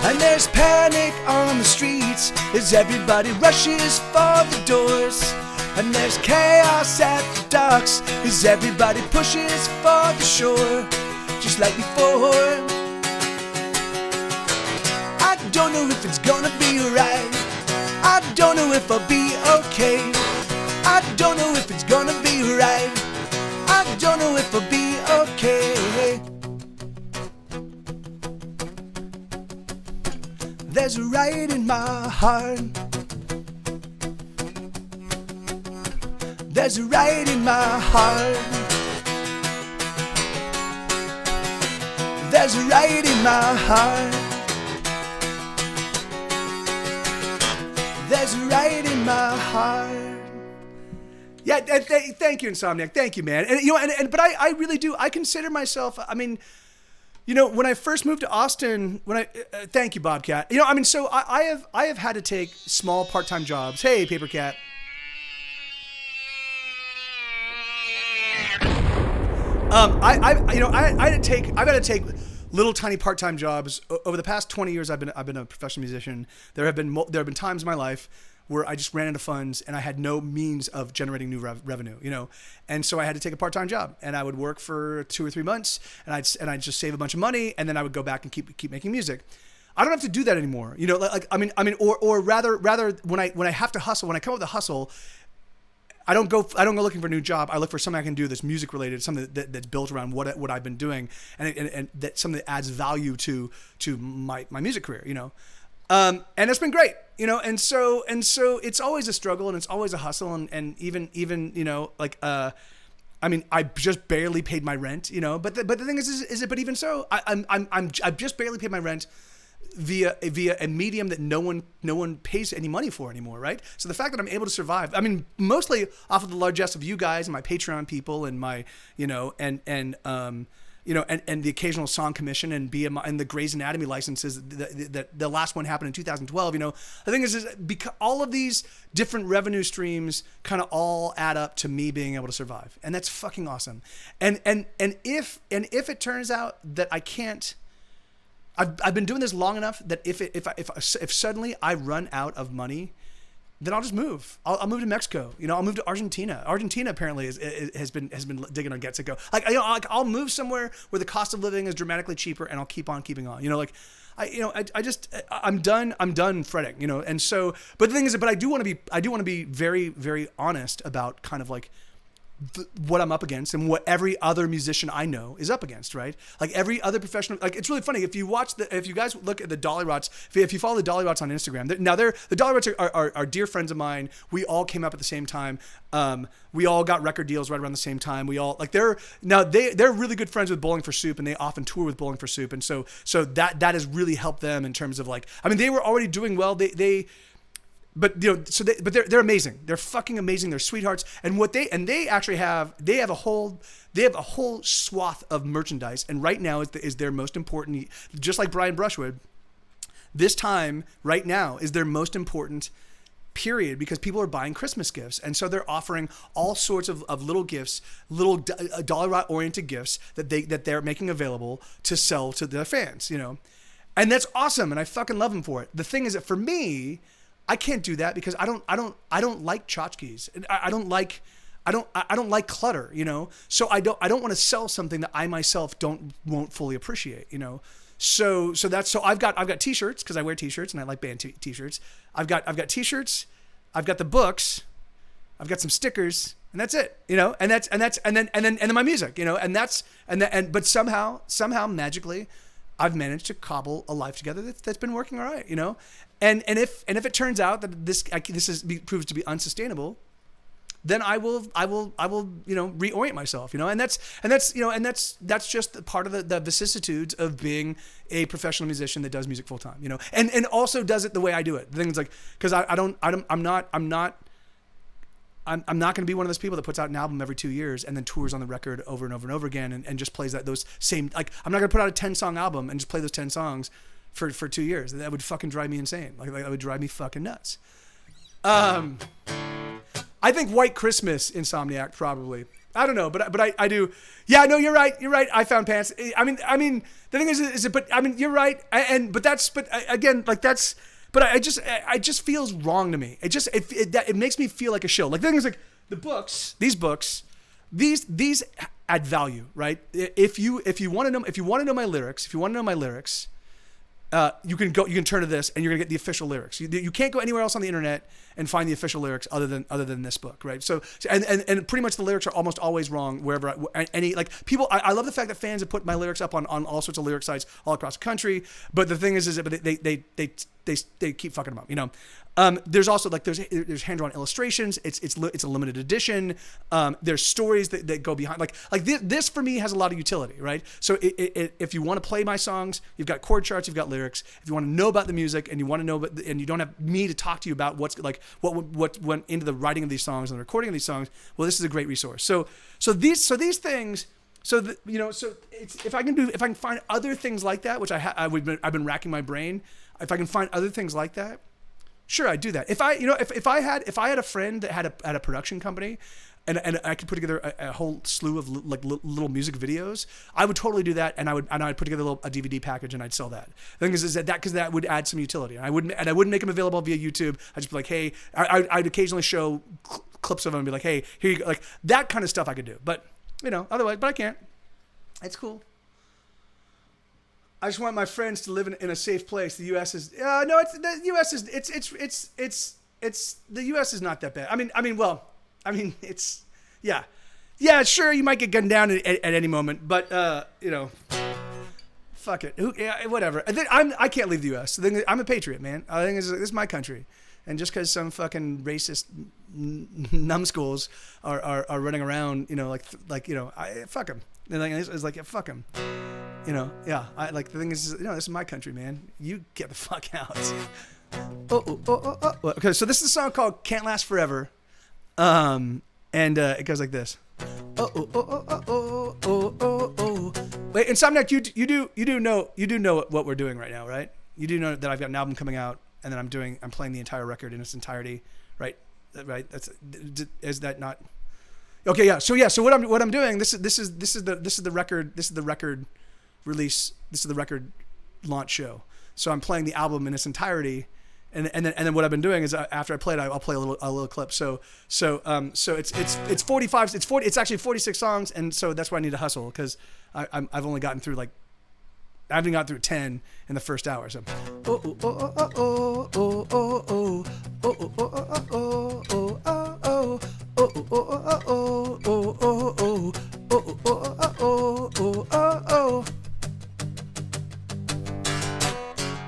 [SPEAKER 1] And there's panic on the streets as everybody rushes for the doors. And there's chaos at the docks as everybody pushes for the shore. Just like before, I don't know if it's gonna be right. I don't know if I'll be okay. I don't know if it's gonna be right. I don't know if I'll be okay. There's a riot in my heart. There's a riot in my heart. There's a riot in my heart. There's a riot in my heart.
[SPEAKER 2] Yeah, thank you, Insomniac. Thank you, man. And you know, but I really do. I consider myself. I mean, you know, when I first moved to Austin, thank you, Bobcat. You know, I mean, so I have had to take small part-time jobs. Hey, Paper Cat. I've had to take little tiny part-time jobs over the past 20 years. I've been a professional musician. There have been times in my life where I just ran into funds and I had no means of generating new revenue, you know, and so I had to take a part-time job, and I would work for 2 or 3 months, and I'd just save a bunch of money, and then I would go back and keep making music. I don't have to do that anymore, you know. Or rather when I have to hustle, when I come up with a hustle, I don't go looking for a new job. I look for something I can do that's music related, something that's built around what I've been doing, and that something that adds value to my music career, you know. And it's been great, you know. And so it's always a struggle, and it's always a hustle, and even you know, like I mean, I just barely paid my rent, you know. But the thing is but even so, I've just barely paid my rent via a medium that no one pays any money for anymore, right? So the fact that I'm able to survive, I mean, mostly off of the largesse of you guys and my Patreon people and my, you know, and the occasional song commission and BMI and the Grey's Anatomy licenses that the last one happened in 2012, you know. The thing is because all of these different revenue streams kind of all add up to me being able to survive, and that's fucking awesome. And if it turns out that I can't, I've been doing this long enough that if suddenly I run out of money, then I'll just move. I'll move to Mexico. You know, I'll move to Argentina. Argentina apparently has been digging on Get Go. Like, you know, I'll move somewhere where the cost of living is dramatically cheaper, and I'll keep on keeping on. You know, like I'm done fretting. You know, and so, but the thing is, but I do want to be very, very honest about kind of like what I'm up against and what every other musician I know is up against, right? Like every other professional, like it's really funny if you guys look at the Dolly Rots, if you follow the Dolly Rots on Instagram, the Dolly Rots are dear friends of mine. We all came up at the same time. We all got record deals right around the same time. We all they're really good friends with Bowling for Soup, and they often tour with Bowling for Soup, and so that has really helped them in terms of like, I mean, they were already doing well. But you know, so they're amazing. They're fucking amazing. They're sweethearts. And they actually have a whole swath of merchandise. And right now is their most important. Just like Brian Brushwood, This time right now is their most important period because people are buying Christmas gifts. And so they're offering all sorts of little gifts, little dollar oriented gifts that they're making available to sell to their fans, you know. And that's awesome. And I fucking love them for it. The thing is that for me, I can't do that because I don't like tchotchkes. I don't like clutter, you know. So I don't want to sell something that I myself won't fully appreciate, you know. So I've got t-shirts because I wear t-shirts and I like band t-shirts. I've got t-shirts, I've got the books, I've got some stickers, and that's it, you know. And then my music, you know. But somehow magically, I've managed to cobble a life together that's been working all right, you know. And if it turns out that this proves to be unsustainable, then I will, you know, reorient myself, you know, and that's just part of the vicissitudes of being a professional musician that does music full time, you know, and also does it the way I do it. The thing is like, cause I'm not going to be one of those people that puts out an album every 2 years and then tours on the record over and over and over again and just plays those same, like, I'm not going to put out a 10-song album and just play those 10 songs for 2 years. That would fucking drive me insane. Like that would drive me fucking nuts. I think White Christmas, Insomniac, probably. I don't know, but I do. Yeah, no, you're right. I found pants. I mean, the thing is, but I mean, you're right. But it just feels wrong to me. It makes me feel like a show. Like the thing is, like these books, these add value, right? If you want to know my lyrics, you can turn to this and you're gonna get the official lyrics. You can't go anywhere else on the internet and find the official lyrics other than this book, right? So and pretty much the lyrics are almost always wrong wherever people. I love the fact that fans have put my lyrics up on all sorts of lyric sites all across the country. But the thing is that they keep fucking them up, you know. There's also like there's hand-drawn illustrations. It's a limited edition. There's stories that go behind. Like this for me has a lot of utility, right? So if you want to play my songs, you've got chord charts, you've got lyrics. If you want to know about the music and you want to know, and you don't have me to talk to you about what went into the writing of these songs and the recording of these songs, well, this is a great resource. So these things. If I can find other things like that, which I've been racking my brain. If I can find other things like that, sure, I'd do that. If I had a friend that had a production company, and I could put together a whole slew of little music videos, I would totally do that, and I'd put together a DVD package and I'd sell that. The thing is that because that would add some utility, and I wouldn't make them available via YouTube. I'd just be like, hey, I'd occasionally show clips of them and be like, hey, here you go, like that kind of stuff I could do, but you know, otherwise, but I can't. It's cool. I just want my friends to live in a safe place. The U.S. is the U.S. is the U.S. is not that bad. It's sure, you might get gunned down at any moment, but you know, fuck it. Whatever. I can't leave the U.S. I'm a patriot, man. I think this is my country, and just because some fucking racist numbskulls are running around, you know, fuck them. It's like, yeah, fuck them. You know, yeah. The thing is, you know, this is my country, man. You get the fuck out. Okay, so this is a song called "Can't Last Forever," and it goes like this. Wait, Insomniac, you do know what we're doing right now, right? You do know that I've got an album coming out, and then I'm playing the entire record in its entirety, right? Right? Is that not? Okay, yeah. So what I'm doing, this is the record release. This is the record launch show. So I'm playing the album in its entirety, and then what I've been doing is after I play it, I'll play a little clip. So it's 45. It's actually 46 songs, and so that's why I need to hustle because I've only gotten through I haven't got through 10 in the first hour. So.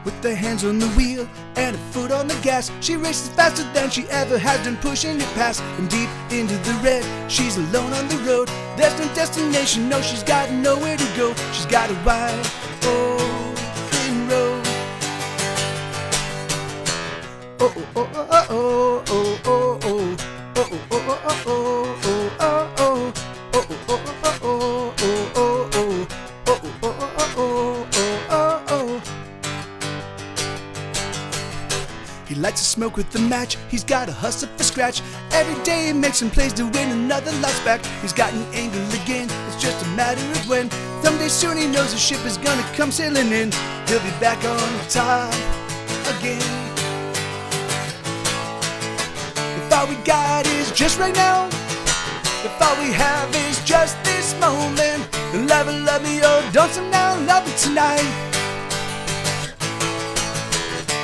[SPEAKER 1] With her hands on the wheel and a foot on the gas, she races faster than she ever has done, pushing it past and deep into the red. She's alone on the road, there's no destination, no, she's got nowhere to go. She's got a wide open road. lights a smoke with the match. He's got a hustle for scratch. Every day he makes some plays to win another loss back. He's got an angle again, it's just a matter of when. Someday soon he knows the ship is gonna come sailing in. He'll be back on top again. If all we got is just right now, if all we have is just this moment, love it, love me, oh, don't stop now, love it tonight.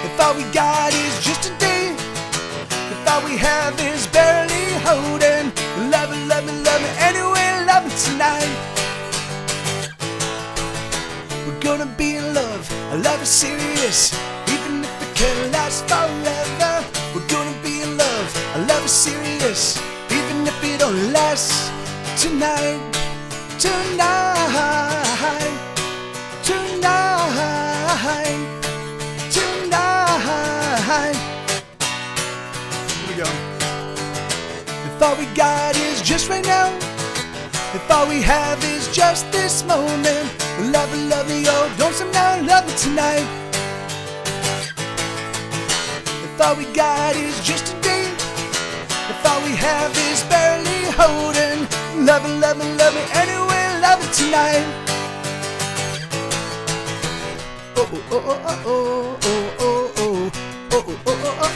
[SPEAKER 1] If all we got is just today, if all we have is barely holding, love it, love me, anyway, love it tonight. We're gonna be in love, love is serious, even if it can't last forever. We're gonna be in love, love is serious, even if it don't last tonight, tonight, tonight, tonight. Here we go. If all we got is just right now, if all we have is just this moment, love it, love me, oh, don't stop now, love it tonight. If all we got is just today, if all we have is barely holding, love it, love me, anyway, love it tonight. Oh, oh, oh, oh, oh, oh, oh, oh, oh, oh, oh,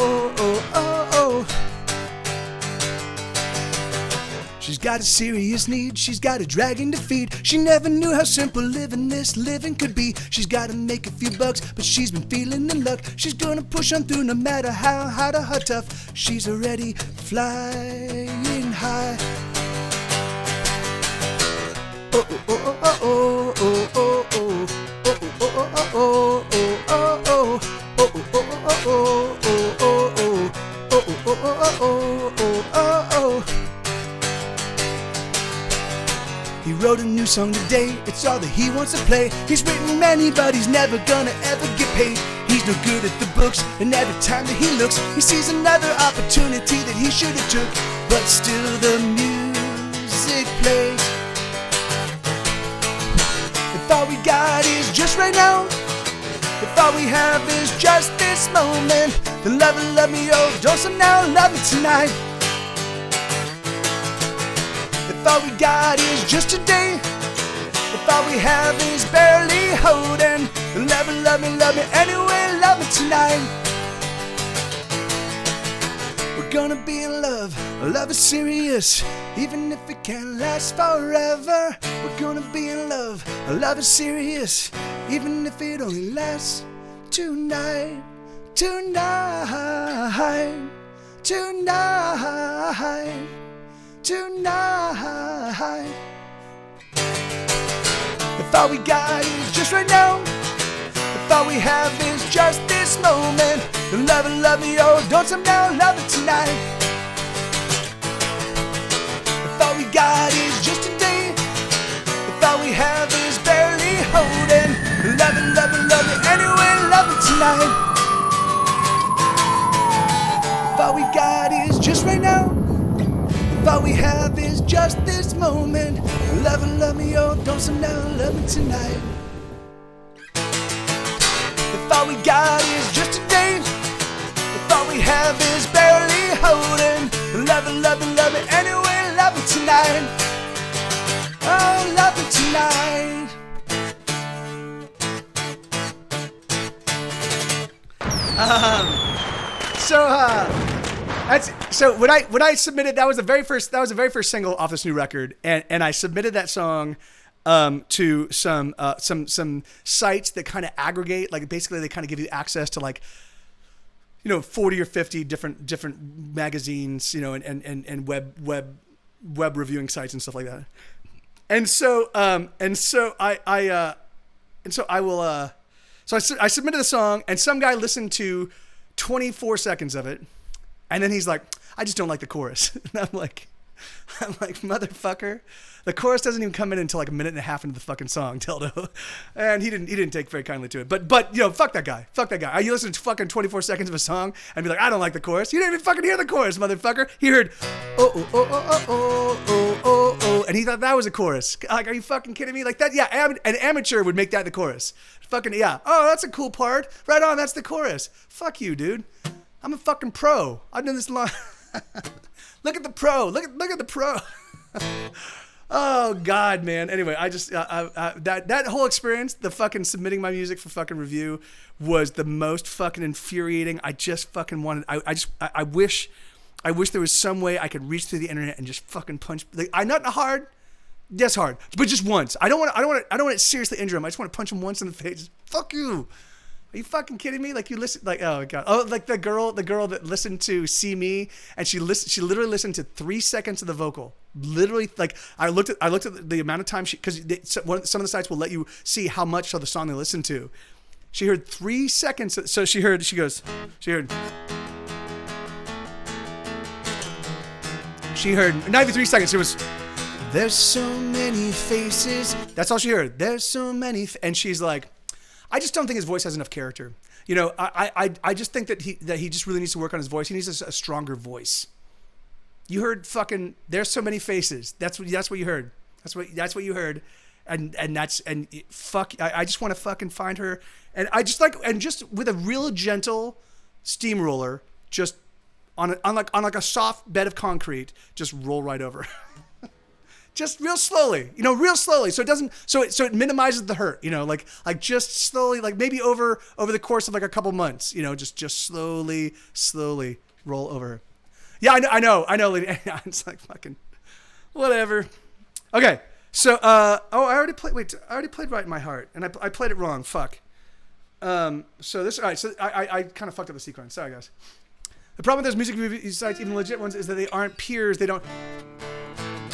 [SPEAKER 1] oh, oh, oh. She's got a serious need, she's got a dragon to feed. She never knew how simple living this living could be. She's gotta make a few bucks, but she's been feeling in luck. She's gonna push on through no matter how hard or how tough. She's already flying high. Oh, oh, oh, oh, oh, oh, oh, oh, oh, oh, oh, oh, oh, oh. He wrote a new song today, it's all that he wants to play. He's written many, but he's never gonna ever get paid. He's no good at the books, and every time that he looks, he sees another opportunity that he should have took. But still the music plays. If all we got is just right now, if all we have is just this moment, then love it, love me, oh, don't stop now, love it tonight. If all we got is just today, if all we have is barely holding, love it, love me, anyway, love it tonight. We're gonna be in love, love is serious, even if it can't last forever. We're gonna be in love, love is serious, even if it only lasts tonight, tonight, tonight, tonight. If all we got is just right now, if all we have is just this moment, love it, love me, oh, don't stop now, love it tonight. If all we got is just today, if all we have is barely holding, love it, anyway, love it tonight. If all we got is just right now, if all we have is just this moment, love me, oh, don't stop now, love me tonight. If all we got is just today, if all we have is barely holding, love it, anyway, love it tonight. Oh, love it tonight. So when I submitted, that was the very first single off this new record, and I submitted that song to some sites that kind of aggregate, like basically they kind of give you access to, like, 40 or 50 different magazines, and web reviewing sites and stuff like that. And so I submitted the song, and some guy listened to 24 seconds of it, and then he's like, I just don't like the chorus. And I'm like,
[SPEAKER 2] I'm like, motherfucker. The chorus doesn't even come in until like a minute and a half into the fucking song, Teldo. And he didn't take very kindly to it. But you know, fuck that guy. Fuck that guy. You listen to fucking 24 seconds of a song and be like, I don't like the chorus. You didn't even fucking hear the chorus, motherfucker. He heard, oh, oh, oh, oh, oh, oh, oh, oh, and he thought that was a chorus. Like, are you fucking kidding me? Like that, yeah, an amateur would make that the chorus. Fucking, yeah. Oh, that's a cool part. Right on, that's the chorus. Fuck you, dude. I'm a fucking pro. I've done this long. Look at the pro. Look at the pro. Oh God, man. Anyway, I just that whole experience, the fucking submitting my music for fucking review, was the most fucking infuriating. I just fucking wanted. I wish there was some way I could reach through the internet and just fucking punch. Like, I not hard. Yes, hard, but just once. I don't want to seriously injure him. I just want to punch him once in the face. Fuck you. Are you fucking kidding me? Like, you listen, like, oh God, oh, like the girl that listened to "See Me" and she literally listened to 3 seconds of the vocal. Literally, like, I looked at the amount of time because some of the sites will let you see how much of the song they listen to. She heard 3 seconds, so she heard not even 3 seconds. It was, there's so many faces. That's all she heard. There's so many, and she's like, I just don't think his voice has enough character. You know, I just think that he just really needs to work on his voice. He needs a stronger voice. You heard fucking, there's so many faces. That's what you heard. That's what you heard. And fuck, I just want to fucking find her. And I just just with a real gentle steamroller, just on like a soft bed of concrete, just roll right over. Just real slowly, real slowly. So it doesn't, so it minimizes the hurt, like just slowly, like maybe over the course of like a couple months, just slowly roll over. Yeah, I know. Lady. It's like fucking whatever. Okay. So, I already played Right in My Heart, and I played it wrong. Fuck. So this, all right. So I kind of fucked up the sequence. Sorry, guys. The problem with those music review sites, even legit ones, is that they aren't peers. They don't.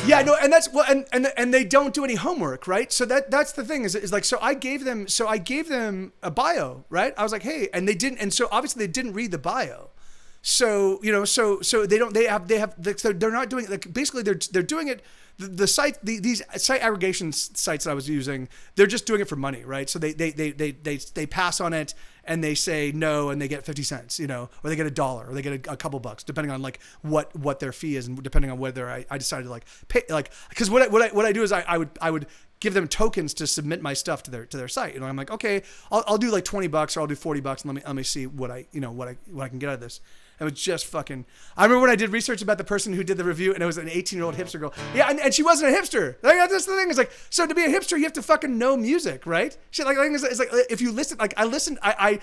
[SPEAKER 2] Yeah, no, and that's well, and they don't do any homework, right? So that's the thing is like, so I gave them a bio, right? I was like, hey, and they didn't, and so obviously they didn't read the bio. So so they're not doing, like, basically they're doing it. The site, these site aggregation sites that I was using, they're just doing it for money, right? So they pass on it and they say no, and they get 50 cents, or they get $1, or they get a couple bucks, depending on like what their fee is, and depending on whether I decided to like pay, like, because what I do is I would give them tokens to submit my stuff to their site. I'm like, okay, I'll do like $20 or I'll do $40, and let me see what I can get out of this. It was just fucking. I remember when I did research about the person who did the review, and it was an 18-year-old hipster girl. Yeah, and she wasn't a hipster. Like, that's the thing. It's like, so to be a hipster, you have to fucking know music, right? Shit, like, it's like if you listen, like I listened, I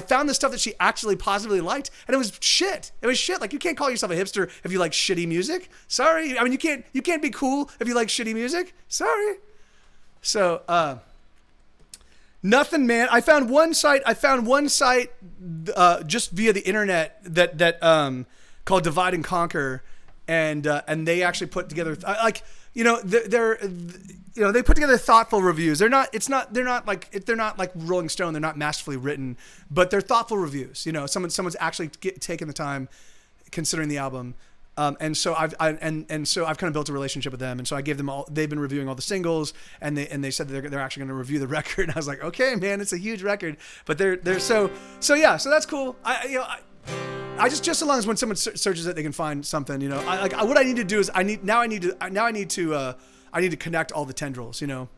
[SPEAKER 2] found the stuff that she actually positively liked, and it was shit. It was shit. Like, you can't call yourself a hipster if you like shitty music. Sorry. I mean, you can't be cool if you like shitty music. Sorry. So, nothing, man. I found one site just via the internet that called Divide and Conquer, and they actually put together they put together thoughtful reviews. They're not like Rolling Stone. They're not masterfully written, but they're thoughtful reviews. Someone's actually taken the time considering the album. And so I've kind of built a relationship with them, and so I gave them all. They've been reviewing all the singles, and they said that they're actually going to review the record. And I was like, okay, man, it's a huge record, but they're so yeah. So that's cool. I just as long as when someone searches it, they can find something. What I need to do is I need to connect all the tendrils. So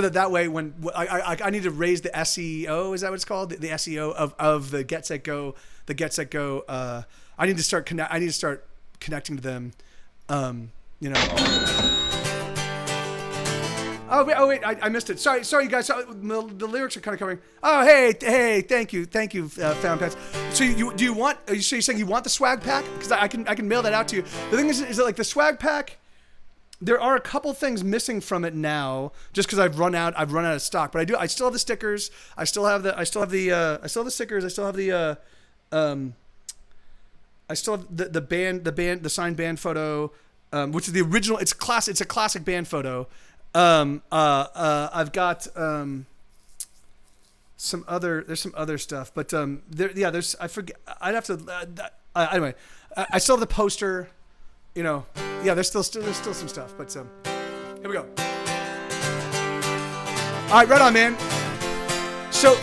[SPEAKER 2] that way when I need to raise the SEO, is that what it's called? The SEO of the Get Set Go. The Get Set Go. I need to start connecting to them. Oh wait, I missed it. Sorry, you guys. The lyrics are kind of covering. Oh, hey, thank you, Found Pets. So you're saying you want the swag pack? Because I can mail that out to you. The thing is that like the swag pack, there are a couple things missing from it now, just because I've run out of stock. But I still have the stickers. I still have the stickers. I still have the signed band photo, which is the original. It's a classic band photo. I've got some other stuff, but there's I forget. I'd have to anyway. I still have the poster. you know, yeah, there's still some stuff, but here we go. All right, right on, man. So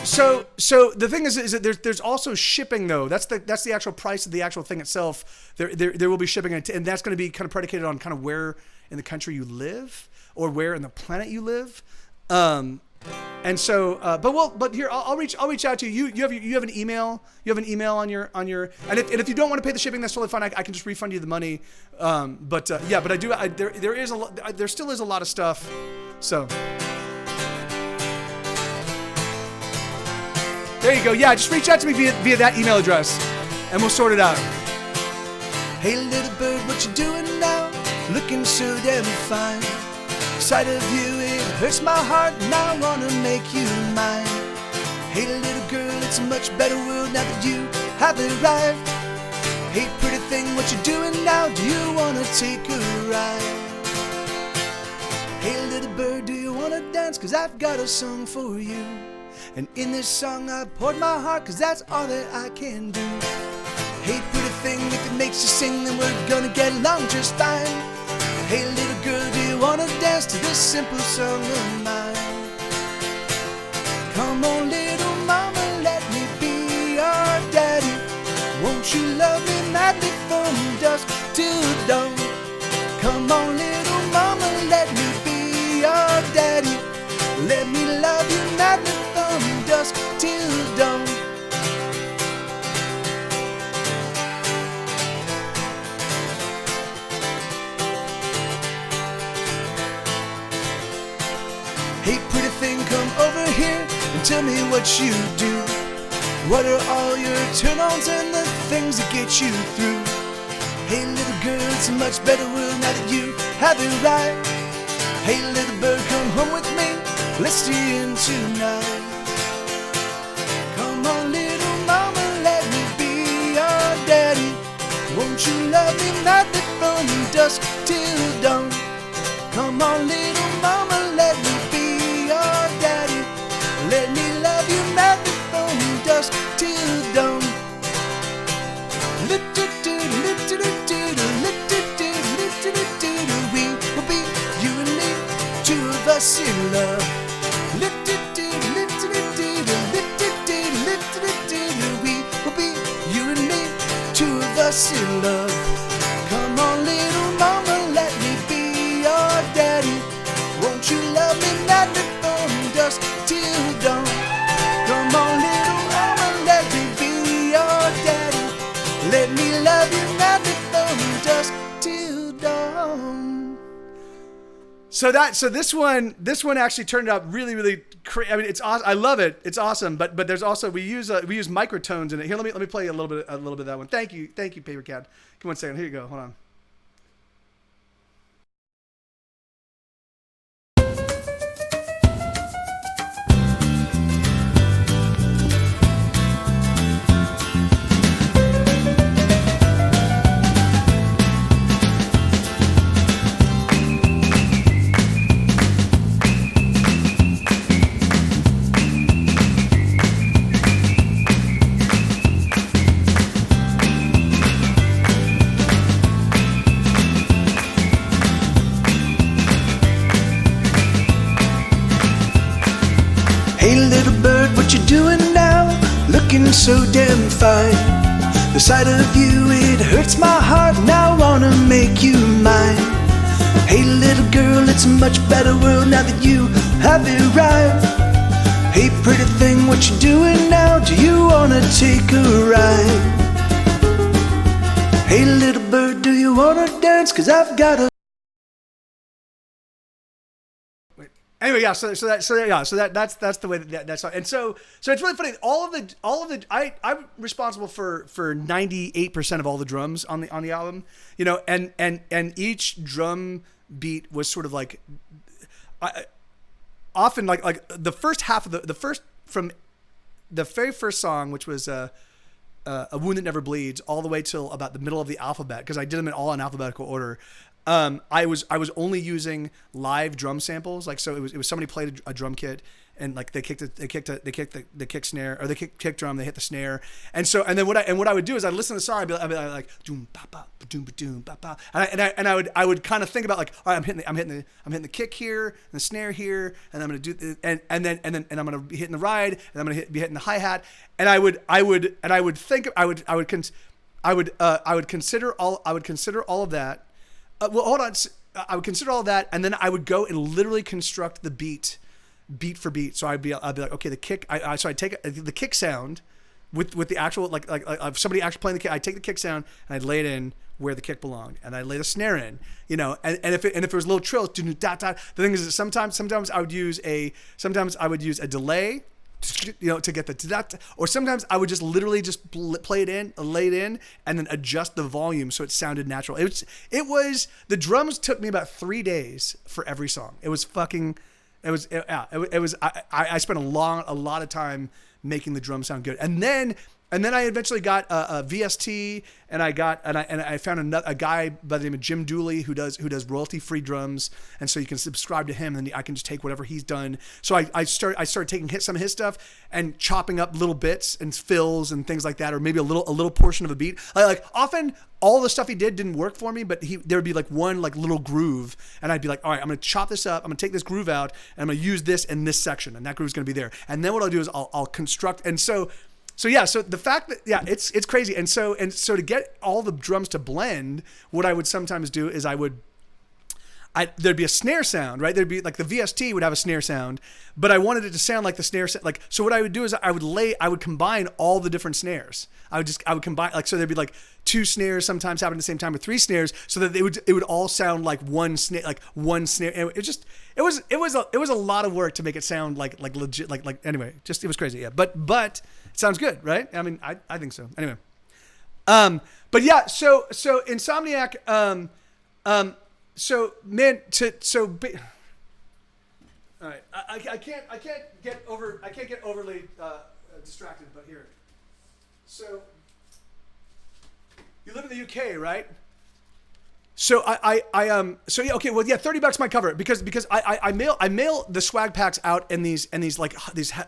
[SPEAKER 2] the thing is that there's also shipping though. That's the actual price of the actual thing itself. There will be shipping, and that's going to be kind of predicated on kind of where in the country you live or where in the planet you live. And so, but here I'll reach out to you. You have an email. You have an email on your, and if you don't want to pay the shipping, that's totally fine. I can just refund you the money. But I do. There still is a lot of stuff. So there you go. Yeah, just reach out to me via that email address, and we'll sort it out.
[SPEAKER 1] Hey little bird, what you doing now? Looking so damn fine. Sight of you, it hurts my heart, and I wanna make you mine. Hey little girl, it's a much better world now that you have arrived. Hey pretty thing, what you doing now? Do you wanna take a ride? Hey little bird, do you wanna dance? 'Cause I've got a song for you. And in this song I poured my heart, 'cause that's all that I can do. Hey pretty thing, if it makes you sing, then we're gonna get along just fine. Hey little girl, do you wanna dance to this simple song of mine? Come on little mama, let me be your daddy. Won't you love me madly from dusk till dawn? Come on little mama, let me be your daddy. Let me love you madly from dusk till dawn. Hey pretty thing, come over here and tell me what you do. What are all your turn-ons and the things that get you through? Hey little girl, it's a much better world now that you have it right. Hey little bird, come home with me, let's stay in tonight. Come on little mama, let me be your daddy. Won't you love me madly from dusk till dawn? Come on little mama, let me be your daddy. Let me love you madly from dusk till dawn. We will be you and me, two of us in love. We will be you and me, two of us in love. Come on little mama, let me be your daddy. Won't you love me madly from dusk till dawn? Come on little mama, let me be your daddy. Let me love you madly from dusk till dawn.
[SPEAKER 2] So this one actually turned out really I mean, it's awesome. I love it. It's awesome. But there's also we use microtones in it. Here, let me play a little bit of that one. Thank you, Paper Cat. Come on, second. Here you go. Hold on.
[SPEAKER 1] Hey little bird, what you doing now? Looking so damn fine. The sight of you, it hurts my heart, and I wanna make you mine. Hey little girl, it's a much better world now that you have arrived. Hey pretty thing, what you doing now? Do you wanna take a ride? Hey little bird, do you wanna dance? 'Cause I've got a
[SPEAKER 2] Anyway, yeah. So that's the way that's and so it's really funny. All of the I'm responsible for 98% of all the drums on the album, you know, and each drum beat was sort of like, often like the first half of the first from the very first song, which was a wound that never bleeds, all the way till about the middle of the alphabet, because I did them in all in alphabetical order. I was only using live drum samples, like, so it was somebody played a drum kit and like they kick the kick snare, or the kick drum, they hit the snare, and then what I would do is I'd listen to the song, I'd be like doom ba ba doom ba doom ba ba, and I would kind of think about like, all right, I'm hitting the kick here and the snare here, and I'm gonna do and then I'm gonna be hitting the ride, and I'm gonna be hitting the hi hat, and I would consider all of that. Well, hold on. I would consider all that, and then I would go and literally construct the beat for beat. So I'd be like, okay, the kick. So I take the kick sound with the actual like somebody actually playing the kick. I take the kick sound and I'd lay it in where the kick belonged, and I lay the snare in, and if it was a little trill, the thing is that sometimes I would use a delay, to get the, or sometimes I would just literally just play it in, lay it in, and then adjust the volume so it sounded natural. It was the drums took me about 3 days for every song. I spent a lot of time making the drum sound good, and then I eventually got a VST, and I found a guy by the name of Jim Dooley who does royalty-free drums, and so you can subscribe to him, and I can just take whatever he's done. So I started taking some of his stuff and chopping up little bits and fills and things like that, or maybe a little portion of a beat. Like often all the stuff he didn't work for me, but there would be like one like little groove, and I'd be like, all right, I'm gonna chop this up, I'm gonna take this groove out, and I'm gonna use this in this section, and that groove's gonna be there. And then what I'll do is I'll construct, and so the fact that, it's crazy. And so to get all the drums to blend, what I would sometimes do is there'd be a snare sound, right? There'd be like the VST would have a snare sound, but I wanted it to sound like the snare like, so what I would do is I would combine all the different snares. I would combine, like, so there'd be like 2 snares sometimes happening at the same time, or 3 snares, so that it would all sound like one snare, And it was a lot of work to make it sound like legit, anyway, just, it was crazy. Yeah. But it sounds good, right? I mean, I think so. Anyway. But yeah, so Insomniac, all right, I can't get overly distracted, but here. So you live in the UK, right? So $30 might cover it because I mail the swag packs out in these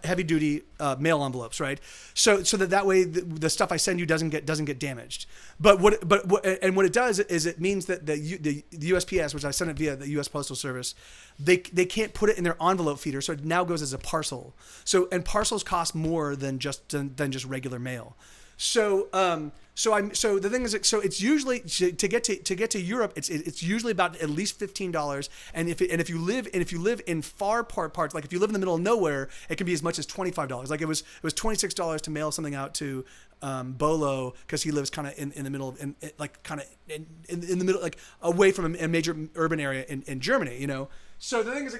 [SPEAKER 2] heavy duty mail envelopes, right? So that way the stuff I send you doesn't get damaged. But what it does is it means that the USPS, which I send it via the US Postal Service, they can't put it in their envelope feeder, so it now goes as a parcel. And parcels cost more than just regular mail. So the thing is, so it's usually to get to Europe, it's usually about at least $15. And if you live in far parts, like if you live in the middle of nowhere, it can be as much as $25. Like it was $26 to mail something out to Bolo, because he lives kind of in the middle in the middle, like away from a major urban area in Germany, So the thing is,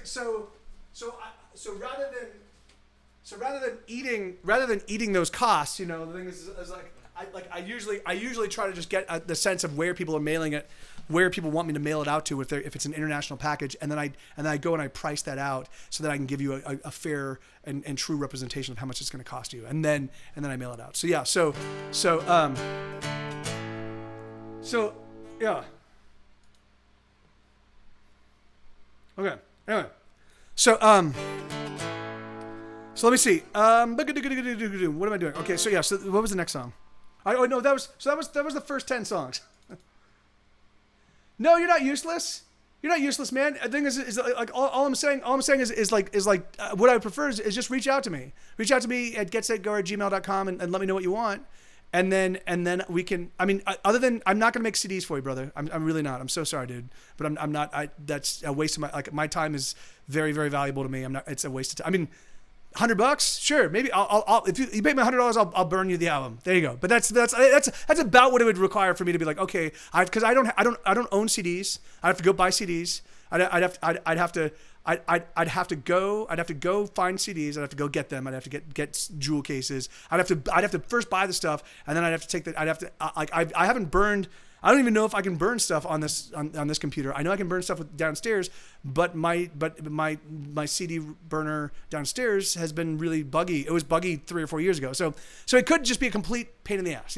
[SPEAKER 2] rather than eating those costs, the thing is like I usually try to just get the sense of where people are mailing it, where people want me to mail it out to, if it's an international package, and then I go and I price that out so that I can give you a fair and true representation of how much it's going to cost you, and then I mail it out. So yeah, so yeah. Okay. Anyway, so let me see. What am I doing? Okay, so yeah. So what was the next song? That was the first 10 songs. No, you're not useless. You're not useless, man. The thing is like all I'm saying is what I would prefer is just reach out to me. Reach out to me at getsetgo@gmail.com and let me know what you want. And then we can, other than, I'm not going to make CDs for you, brother. I'm really not. I'm so sorry, dude. But I'm not, that's a waste of my time is very, very valuable to me. It's a waste of time. $100, sure, maybe I'll if you pay me $100, I'll burn you the album. There you go. But that's about what it would require for me to be like, okay, because I don't own CDs. I'd have to go buy CDs. I'd have to go find CDs. I'd have to go get them. I'd have to get jewel cases. I'd have to first buy the stuff, and then I'd have to take I haven't burned. I don't even know if I can burn stuff on this computer. I know I can burn stuff downstairs, but my CD burner downstairs has been really buggy. It was buggy 3 or 4 years ago. So it could just be a complete pain in the ass,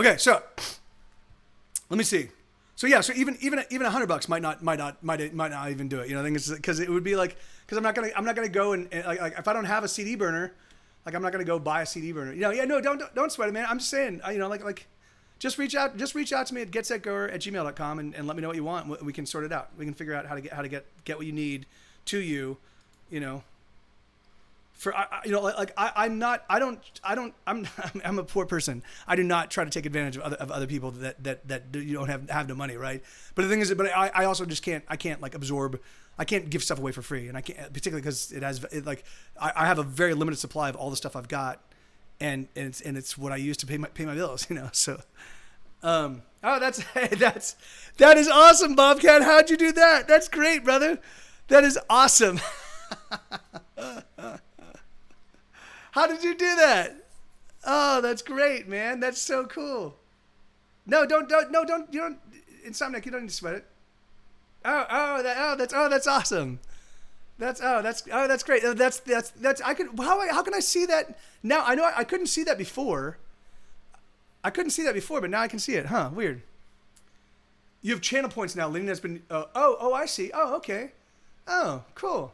[SPEAKER 2] Okay, so let me see. So yeah, so even $100 might not even do it. You know, I think it's because it would be like, because I'm not gonna go and like if I don't have a CD burner, like I'm not gonna go buy a CD burner. You know, yeah, no, don't sweat it, man. I'm just saying, you know, like just reach out to me at getsetgoer@gmail.com and let me know what you want. We can sort it out. We can figure out how to get what you need to you. You know. For you know, I'm a poor person. I do not try to take advantage of other people that you don't have no money, right? But the thing is, I also just can't. I can't like absorb. I can't give stuff away for free, and I can't, particularly because I have a very limited supply of all the stuff I've got, and it's what I use to pay my bills, you know. So, that is awesome, Bobcat. How'd you do that? That's great, brother. That is awesome. How did you do that? Oh, that's great, man. That's so cool. No, don't. You don't. Insomniac, you don't need to sweat it. That's awesome. That's great. How can I see that now? I know I couldn't see that before. But now I can see it. Huh? Weird. You have channel points now. Lenny has been. I see. Oh, okay. Oh, cool.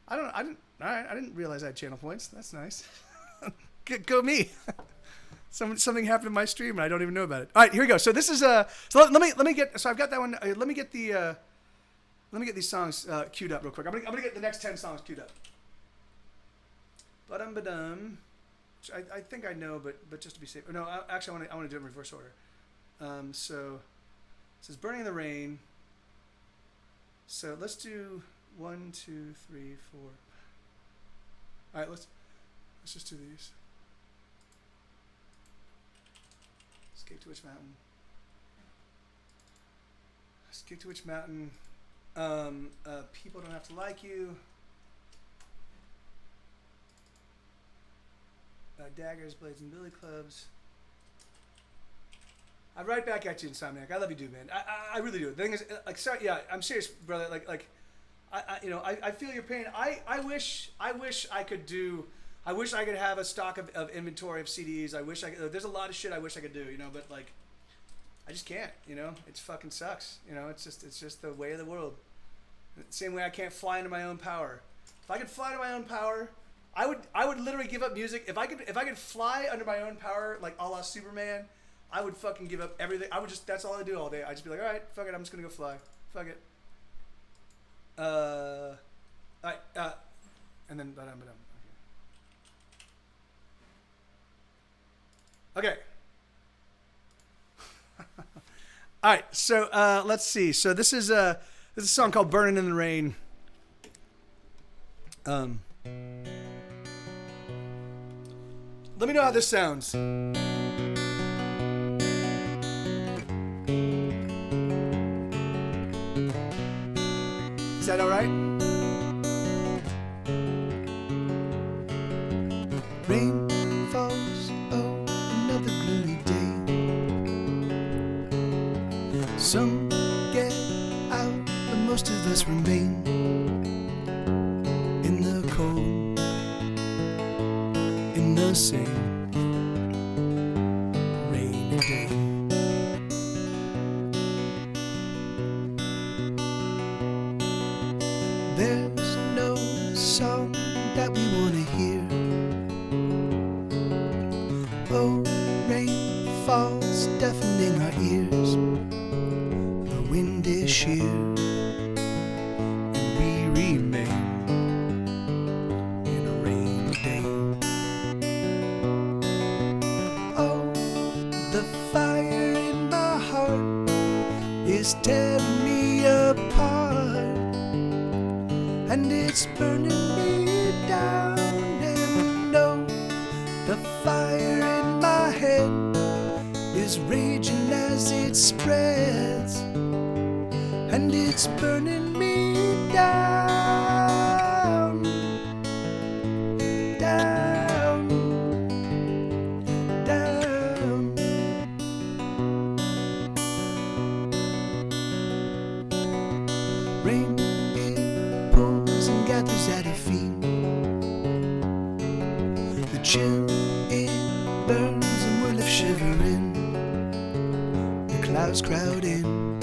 [SPEAKER 2] I didn't realize I had channel points. That's nice. Go me. Something happened in my stream and I don't even know about it. All right, here we go. So this is so let me get. So I've got that one. Let me get these songs queued up real quick. I'm gonna get the next 10 songs queued up. Ba-dum. I think I know, but just to be safe. No, actually I want to do it in reverse order. So this is Burning in the Rain. So let's do 1, 2, 3, 4. All right, let's just do these. Escape to Witch Mountain. Escape to Witch Mountain. People Don't Have to Like You. Daggers, Blades, and Billy Clubs. I write back at you, Insomniac. I love you, dude, man. I really do. The thing is, like, sorry, yeah, I'm serious, brother. Like. I feel your pain. I wish I could do. I wish I could have a stock of inventory of CDs. I wish I could. There's a lot of shit I wish I could do, you know, but like, I just can't, you know. It fucking sucks, you know. It's just the way of the world. Same way I can't fly under my own power. If I could fly under my own power, I would literally give up music. If I could fly under my own power, like a la Superman, I would fucking give up everything. That's all I do all day. I'd just be like, all right, fuck it, I'm just gonna go fly. Fuck it. And then okay. All right, so let's see. So this is a song called "Burning in the Rain." Let me know how this sounds. Is that all right? Rain falls, oh, another gloomy day. Some get out, but most of us remain in the cold, in the same rainy day. There's no song that we want to hear. Oh, rain falls, deafening our ears. The wind is sheer, and we remain in a rainy day. Oh, the fire in my heart is tearing me apart, and it's burning me down. And no, the fire in my head is raging as it spreads, and it's burning me down, down, down. Rain, it pulls and gathers at her feet. The chill, it burns and we're left shivering
[SPEAKER 1] cars crowd in,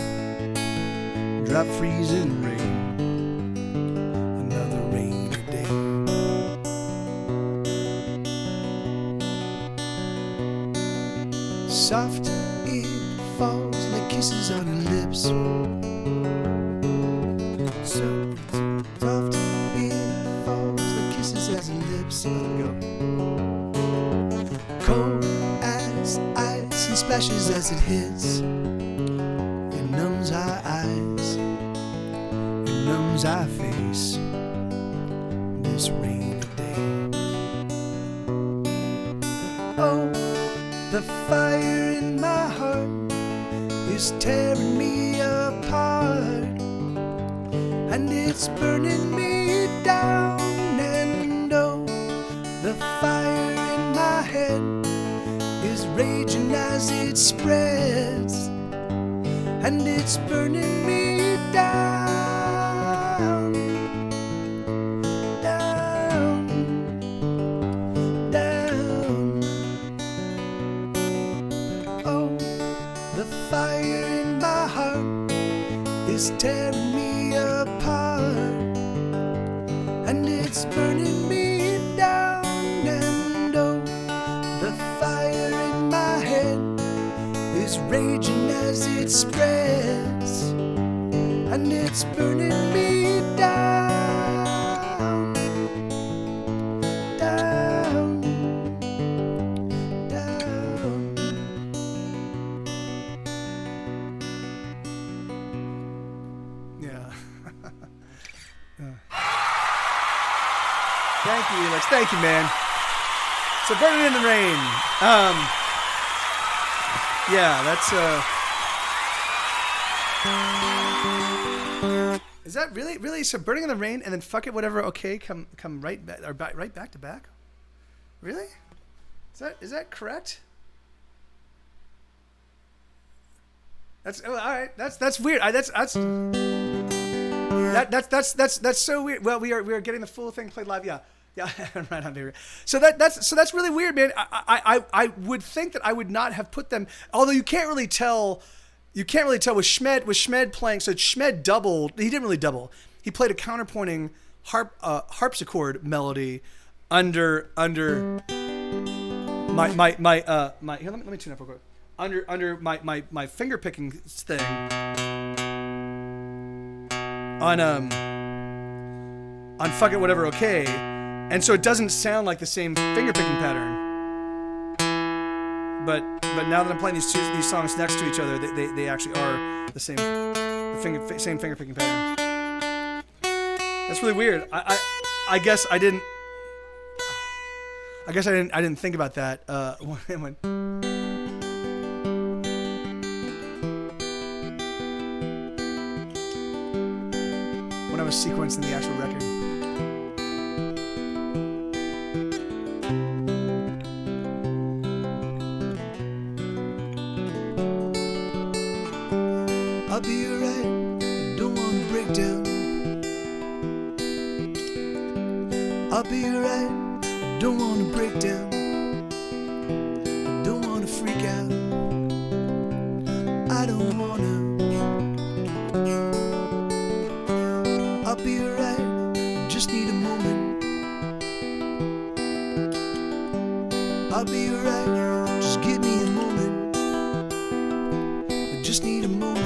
[SPEAKER 1] drop freezing rain, another rainy day. Soft it falls like kisses on her lips. So soft it falls like kisses as her lips. Let it go. Cold as ice and splashes as it hits. It numbs our eyes, it numbs our face. This rainy day. Oh, the fire in my heart is tearing me apart, and it's burning me down. And oh, the fire in my head is raging as it spreads, and it's burning me down, down, down. Oh, the fire in my heart is tearing me apart, and it's burning me down. And oh, the fire in my head is raging as it spreads, and it's burning me down, down, down. Yeah. Thank you, Elix. Thank you, man. So Burning in the Rain. Yeah, that's is that really? So Burning in the Rain and then Fuck It Whatever Okay come right back, or right back to back? Really? Is that correct? That's all right. That's weird. That's so weird. Well, we are getting the full thing played live. Yeah, right on, baby. So that's really weird, man. I would think that I would not have put them. Although you can't really tell. You can't really tell with Schmed playing. So Schmed doubled. He didn't really double. He played a counterpointing harpsichord melody under my here. Let me tune up real quick. Under my finger picking thing on Fuck It Whatever Okay, and so it doesn't sound like the same finger picking pattern. But now that I'm playing these songs next to each other, they actually are the same same finger picking pattern. That's really weird. I guess I didn't think about that when I was sequencing the actual record. I'll be alright, don't wanna break down. I'll be alright, don't wanna break down. I don't wanna freak out. I don't wanna. I'll be alright, just need a moment. I'll be alright, just give me a moment. I just need a moment.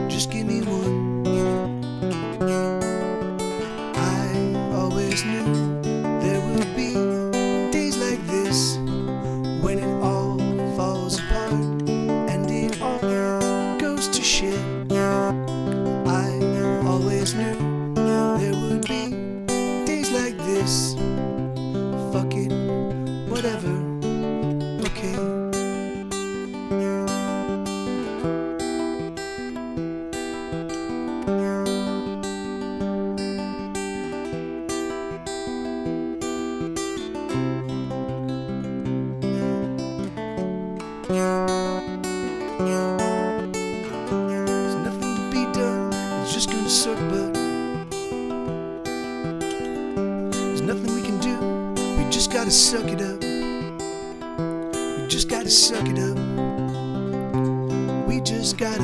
[SPEAKER 1] Just give me one. I always knew there would be days like this when it all falls apart and it all goes to shit. I always knew there would be days like this. Fuck it, whatever, okay. There's nothing to be done, it's just gonna suck, but there's nothing we can do, we just gotta suck it up. We just gotta suck it up. just gotta.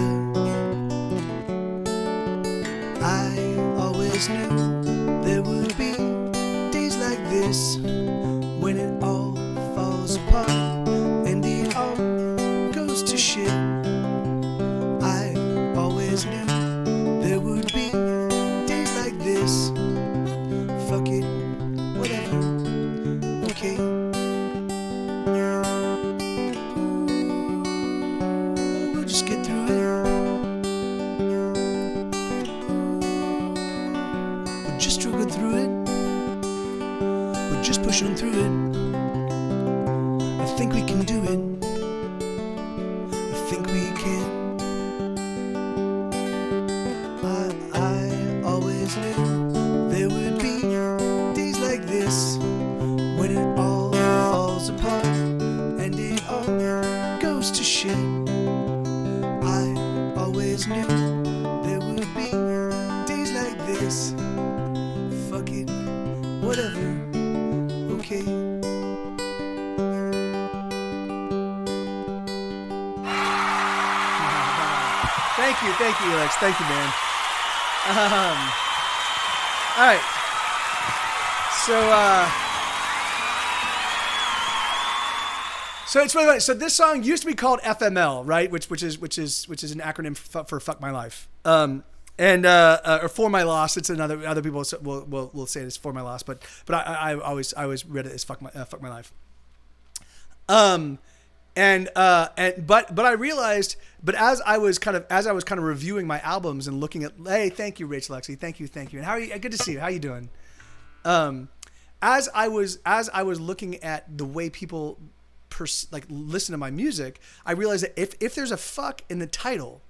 [SPEAKER 1] I always knew there would be days like this when it all falls apart and it all goes to shit. I always knew there would be days like this. Fuck it, whatever, okay. We'll just get through it. We'll just struggle through it. We'll just push on through it. I think we can do it. I think we can. I always knew there would be days like this when it all falls apart and it all goes to shit. I always knew there would be days like this. Fuck it, whatever, okay.
[SPEAKER 2] Thank you, Alex. Thank you, man. All right. So it's really funny. So this song used to be called FML, right? Which is an acronym for Fuck My Life. Or For My Loss. It's another. Other people will say it's For My Loss, but I always read it as Fuck My Life. But I realized, but as I was kind of reviewing my albums and looking at, hey, thank you, Rachel Lexi, thank you, and how are you? Good to see you. How you doing? As I was looking at the way people listen to my music, I realized that if there's a fuck in the title,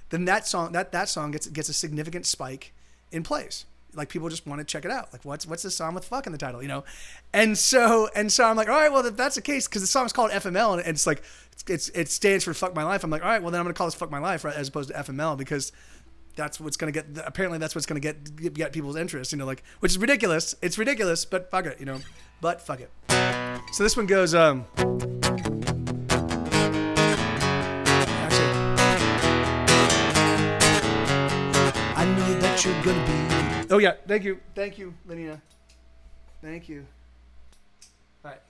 [SPEAKER 2] then that song gets a significant spike in plays. Like people just want to check it out. Like what's this song with fuck in the title, you know? And so I'm like, all right, well if that's the case, because the song's called FML and it's like it stands for Fuck My Life. I'm like, all right, well then I'm gonna call this Fuck My Life, right, as opposed to FML, because that's what's gonna get. Apparently that's what's gonna get people's interest, you know, like, which is ridiculous. It's ridiculous, but fuck it, you know. But fuck it. So this one goes. Actually, I know that you're gonna be. Oh yeah, thank you, Lenina. Thank you. All right.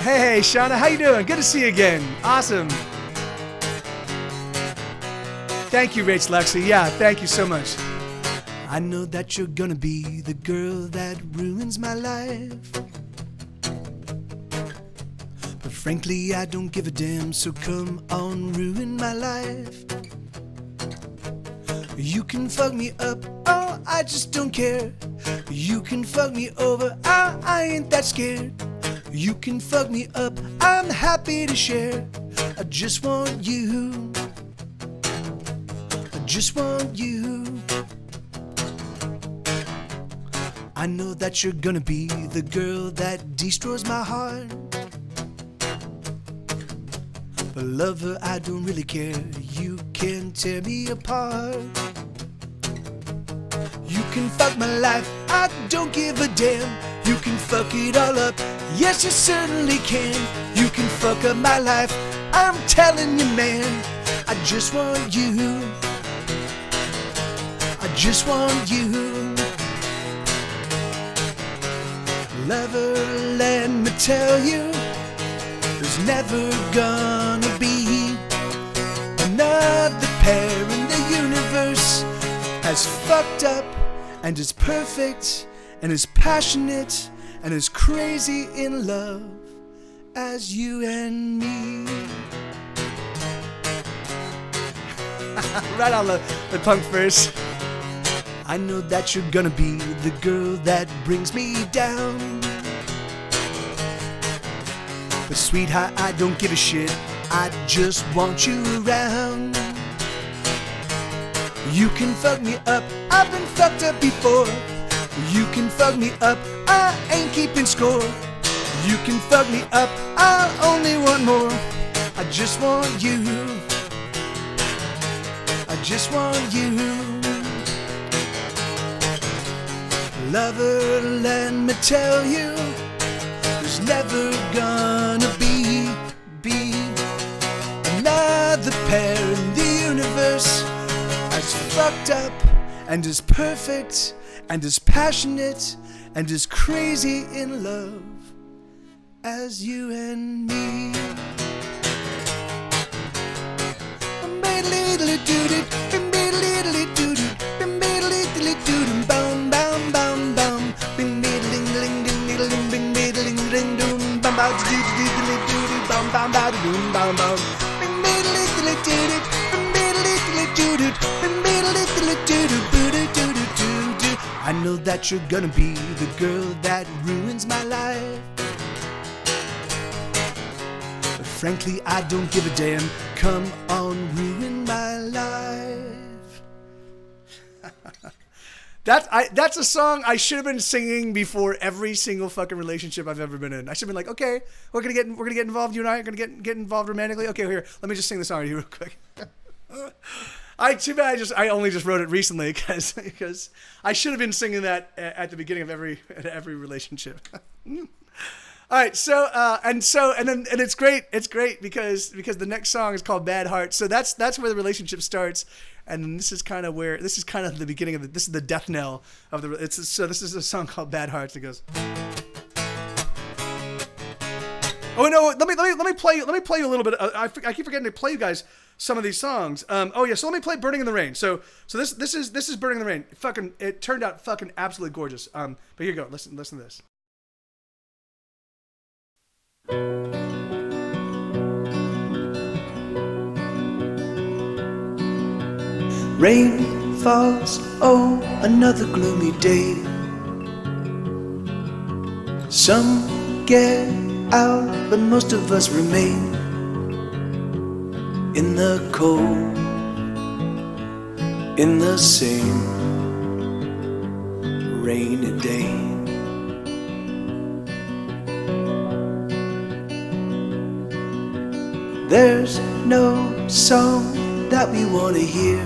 [SPEAKER 2] Hey, Shauna, how you doing? Good to see you again. Awesome. Thank you, Rach Lexi. Yeah, thank you so much. I know that you're gonna be the girl that ruins my life. But frankly, I don't give a damn, so come on, ruin my life. You can fuck me up, oh, I just don't care. You can fuck me over, oh, I ain't that scared. You can fuck me up, I'm happy to share. I just want you. I just want you. I know that you're gonna be the girl that destroys my heart. But lover, I don't really care. You can tear me apart. You can fuck my life, I don't give a damn. You can fuck it all up, yes you certainly can. You can fuck up my life, I'm telling you, man. I just want you. I just want you. Lover, let me tell you, there's never gonna be another pair in the universe as fucked up and as perfect and as passionate and as crazy in love as you and me. Right on the punk verse. I know that you're gonna be the girl that brings me down. But sweetheart, I don't give a shit, I just want you around. You can fuck me up, I've been fucked up before. You can fuck me up, I ain't keeping score. You can fuck me up, I'll only want more. I just want you. I just want you.
[SPEAKER 1] Lover, let me tell you, there's never gonna be another pair in the universe as fucked up and as perfect and as passionate and as crazy in love as you and me. I know that you're gonna be the girl that ruins my life. But frankly, I don't give a damn. Come on, ruin my life. That's a song I should have been singing before every single fucking relationship I've ever been in. I should have been like, okay, we're gonna get involved. You and I are gonna get involved romantically. Okay, here, let me just sing the song to you real quick. Too bad I only just wrote it recently because I should have been singing that at the beginning of every relationship. All right, and it's great. It's great because the next song is called Bad Heart. So that's where the relationship starts, and this is kind of the beginning of this is the death knell of the. So this is a song called Bad Hearts. It goes. Oh no! Let me play you a little bit. I keep forgetting to play you guys some of these songs. So let me play "Burning in the Rain." So this is "Burning in the Rain." Fucking, it turned out fucking absolutely gorgeous. But here you go. Listen to this. Rain falls, oh, another gloomy day. Some get out, but most of us remain in the cold, in the same rainy day. There's no song that we want to hear.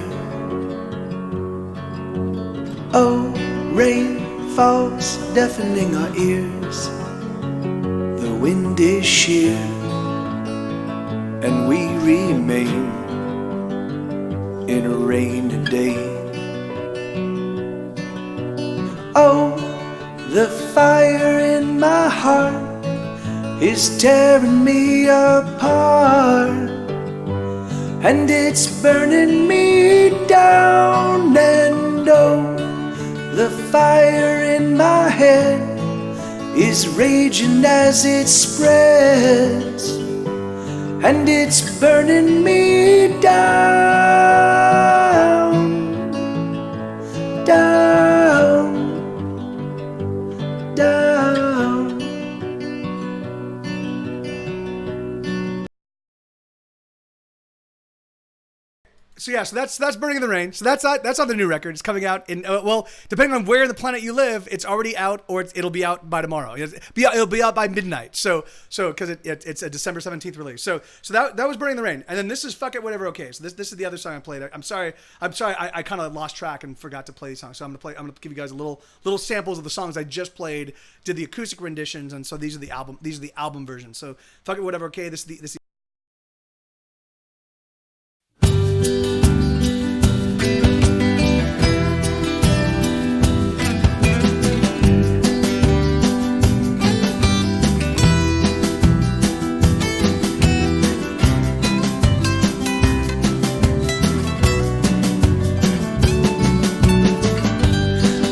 [SPEAKER 1] Oh, rain falls, deafening our ears. The wind is sheer, and we remain in a rainy day. Oh, the fire in my heart is tearing me apart, and it's burning me down. And oh, the fire in my head is raging as it spreads, and it's burning me down, down, down.
[SPEAKER 2] So yeah, so that's Burning in the Rain. So that's on the new record. It's coming out in depending on where on the planet you live, it's already out or it'll be out by tomorrow. It'll be out by midnight. So because it's a December 17th release. So that was Burning in the Rain, and then this is Fuck It Whatever Okay. So this is the other song I played. I'm sorry. I kind of lost track and forgot to play these songs. So I'm gonna give you guys a little samples of the songs I just played. Did the acoustic renditions, and so these are the album versions. So Fuck It Whatever Okay. This is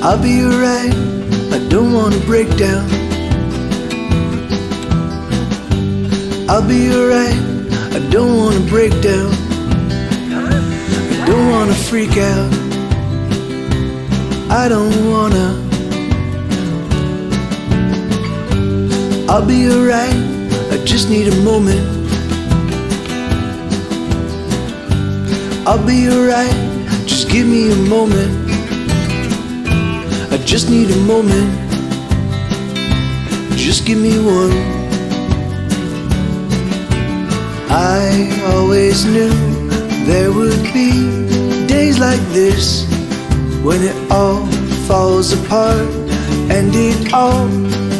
[SPEAKER 1] I'll be alright, I don't wanna break down. I'll be alright, I don't wanna break down. I don't wanna freak out, I don't wanna. I'll be alright, I just need a moment. I'll be alright, just give me a moment. I just need a moment, just give me one. I always knew there would be days like this, when it all falls apart and it all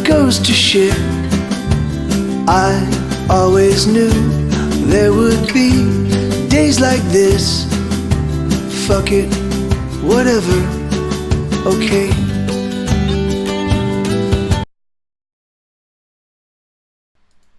[SPEAKER 1] goes to shit. I always knew there would be days like this. Fuck it, whatever, okay.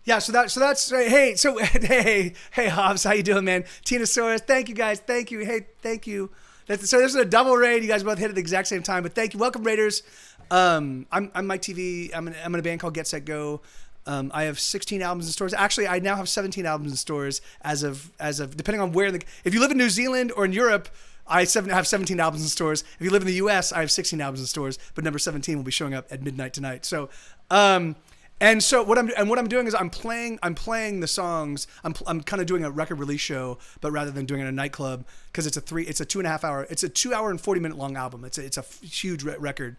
[SPEAKER 2] Yeah, so that's hey, so hey Hobbs, how you doing, man? Tinosaurus, thank you guys, thank you, hey, thank you. So this is a double raid. You guys both hit at the exact same time, but thank you. Welcome, Raiders. I'm Mike TV. I'm in a band called Get Set Go. I have 16 albums in stores. Actually, I now have 17 albums in stores as of depending on where. If you live in New Zealand or in Europe, I have 17 albums in stores. If you live in the U.S., I have 16 albums in stores. But number 17 will be showing up at midnight tonight. So, and so what I'm doing is I'm playing the songs. I'm kind of doing a record release show, but rather than doing it in a nightclub, because it's a 2.5 hour. It's a 2 hour and 40 minute long album. It's a huge record.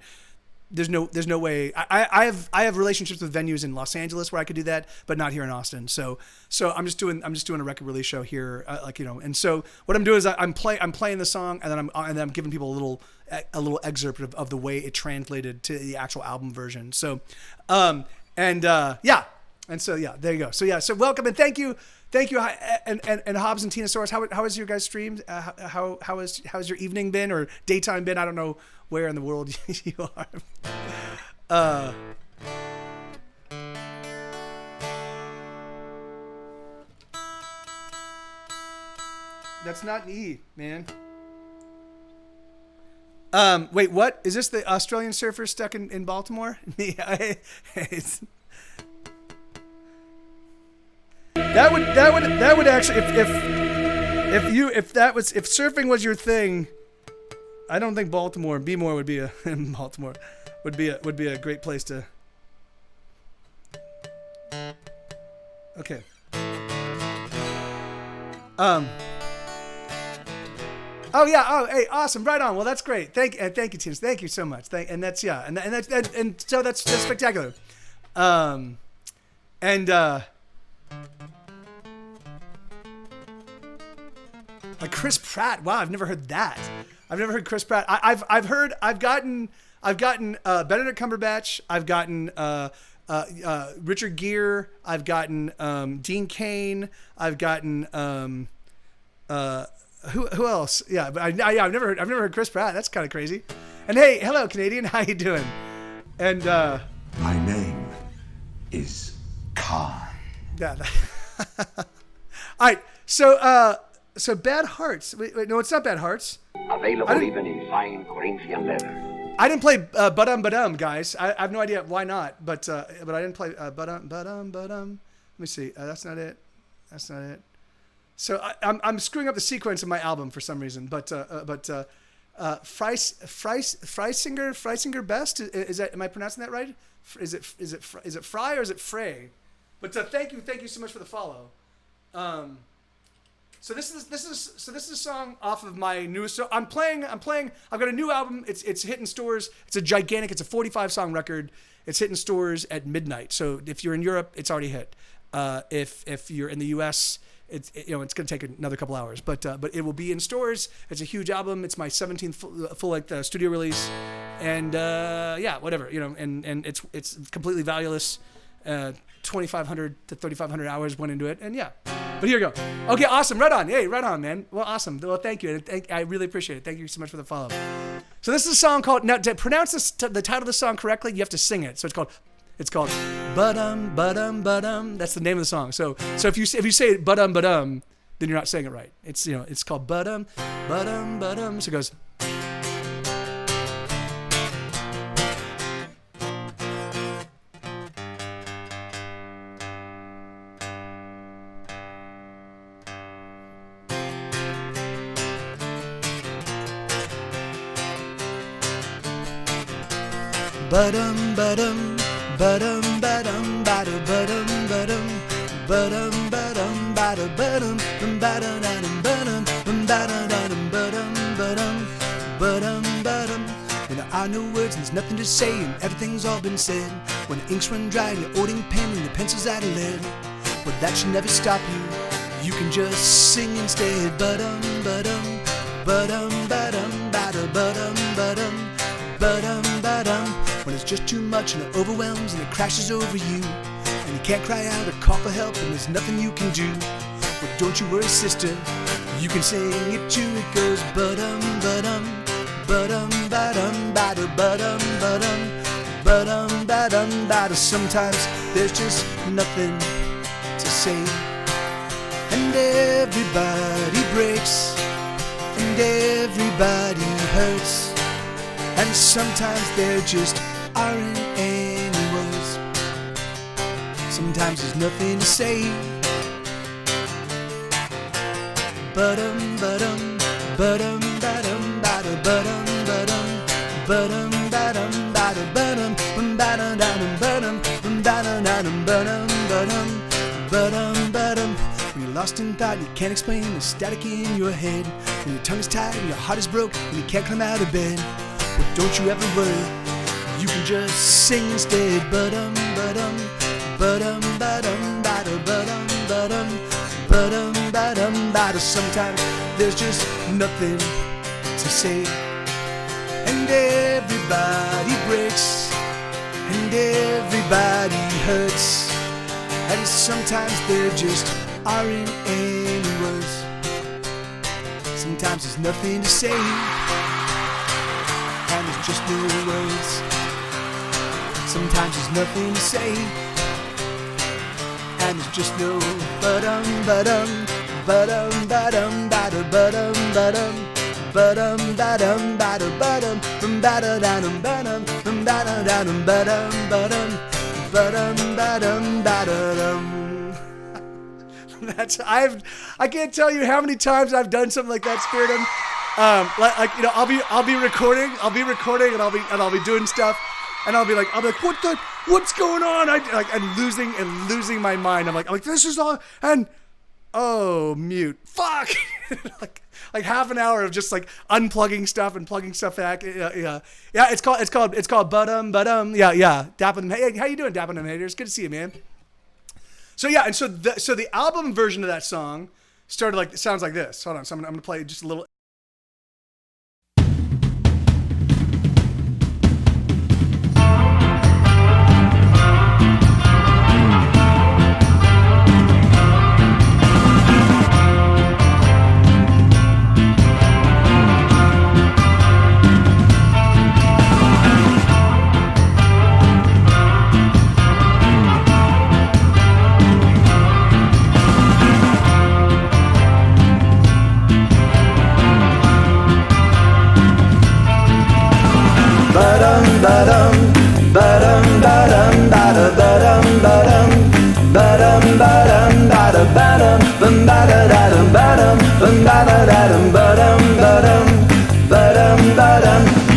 [SPEAKER 2] There's no way. I have relationships with venues in Los Angeles where I could do that, but not here in Austin. So I'm just doing a record release show here, And so what I'm doing is I'm playing the song, and then I'm giving people a little excerpt of the way it translated to the actual album version. So, there you go. So welcome and thank you. And Hobbs and Tinosaurus, how is your guys' stream? How's your evening been or daytime been? I don't know where in the world you are. That's not an E, man. Wait, what? Is this the Australian surfer stuck in Baltimore? Yeah, That would actually if surfing was your thing, I don't think Baltimore would be a great place to. Okay. Oh yeah. Oh hey, awesome. Right on. Well, that's great. Thank you, Tina. Thank you so much. So that's spectacular. Like Chris Pratt. Wow, I've never heard that. I've never heard Chris Pratt. I've gotten Benedict Cumberbatch. I've gotten Richard Gere. I've gotten Dean Cain. I've gotten who else? Yeah, but I've never heard Chris Pratt. That's kind of crazy. And hey, hello Canadian. How you doing? And
[SPEAKER 3] my name is Khan.
[SPEAKER 2] Yeah. All right. So Bad Hearts. Wait, no, it's not Bad Hearts.
[SPEAKER 4] Available even in fine Corinthian leather.
[SPEAKER 2] I didn't play Ba-Dum, guys. I have no idea why not, but I didn't play Ba-Dum. Let me see. That's not it. So I'm screwing up the sequence of my album for some reason, but Freisinger Best, is that, am I pronouncing that right? Is it Fry or is it Frey? But thank you so much for the follow. So this is a song off of my newest. So I'm playing. I've got a new album. It's hitting stores. It's a 45-song record. It's hitting stores at midnight. So if you're in Europe, it's already hit. If you're in the U.S., it's going to take another couple hours. But it will be in stores. It's a huge album. It's my 17th full length studio release. And whatever, and it's completely valueless. 2,500 to 3,500 hours went into it, and yeah. But here we go. Okay, awesome. Right on. Hey, right on, man. Well, awesome. Well, thank you. I really appreciate it. Thank you so much for the follow. So this is a song called. Now, to pronounce the title of the song correctly, you have to sing it. So it's called Ba-Dum Ba-Dum Ba-Dum. That's the name of the song. So if you say Ba-Dum Ba-Dum, then you're not saying it right. It's called Ba-Dum Ba-Dum Ba-Dum. So it goes. Ba-dum ba-dum ba-dum ba-dum ba-dum ba-dum ba-dum ba-dum ba-dum ba-dum ba-dum ba-dum ba-dum ba-dum ba-dum ba-dum. When there are no words and there's nothing to say and everything's all been said. When the ink's run dry and you're holding pen and the pencil's out of lead. But that should never stop you. You can just sing instead. Ba-dum ba-dum ba-dum ba-dum ba-dum ba-dum ba-dum ba-dum ba-dum. When it's just too much and it overwhelms and it crashes over you. And you can't cry out or call for help and there's nothing you can do. But don't you worry, sister, you can sing it too. It goes ba-dum, ba-dum, ba-dum, ba-dum, ba-dum, ba-dum, ba-dum, ba-dum, ba-dum, ba-dum. Sometimes there's just nothing to say. And everybody breaks and everybody hurts. And sometimes there just aren't any words. Sometimes there's nothing to say. Ba-dum, ba-dum, ba-dum, ba-dum, ba-dum, ba-dum, ba-dum, ba-dum, ba-dum, ba-dum, ba-dum, ba-dum, ba-dum, ba-dum, ba-dum, ba-dum, ba-dum, ba-dum. When you're lost in thought and you can't explain the static in your head. When your tongue is tied and your heart is broke and you can't climb out of bed. But don't you ever worry, you can just sing instead. Ba-dum, ba-dum, ba-dum, ba-dum, ba-dum, ba-dum, ba-dum, ba-dum, ba-dum, ba-dum. Sometimes there's just nothing to say. And everybody breaks and everybody hurts. And sometimes there just aren't any words. Sometimes there's nothing to say. And there's just no words. Sometimes there's nothing to say. And there's just no ba-dum, ba-dum, ba-dum, ba-dum, ba-dum, ba-dum, ba-dum, ba-dum, ba-dum, ba-dum, ba-dum, ba-da-da-dum, ba-dum, ba-da-da-dum, ba-dum, ba-dum, ba-dum, ba-dum, ba-da-dum. I can't tell you how many times I've done something like that, Spiritum. Like you know, I'll be recording and I'll be doing stuff, and I'll be like what's going on? I'm losing my mind. I'm like this is all, and oh, mute, fuck. like half an hour of just like unplugging stuff and plugging stuff back. Yeah. It's called Budum. Yeah. Dapping them. Hey, how you doing, Dapping them haters? Good to see you, man. So yeah, and so the album version of that song started like, it sounds like this. Hold on, so I'm gonna play just a little.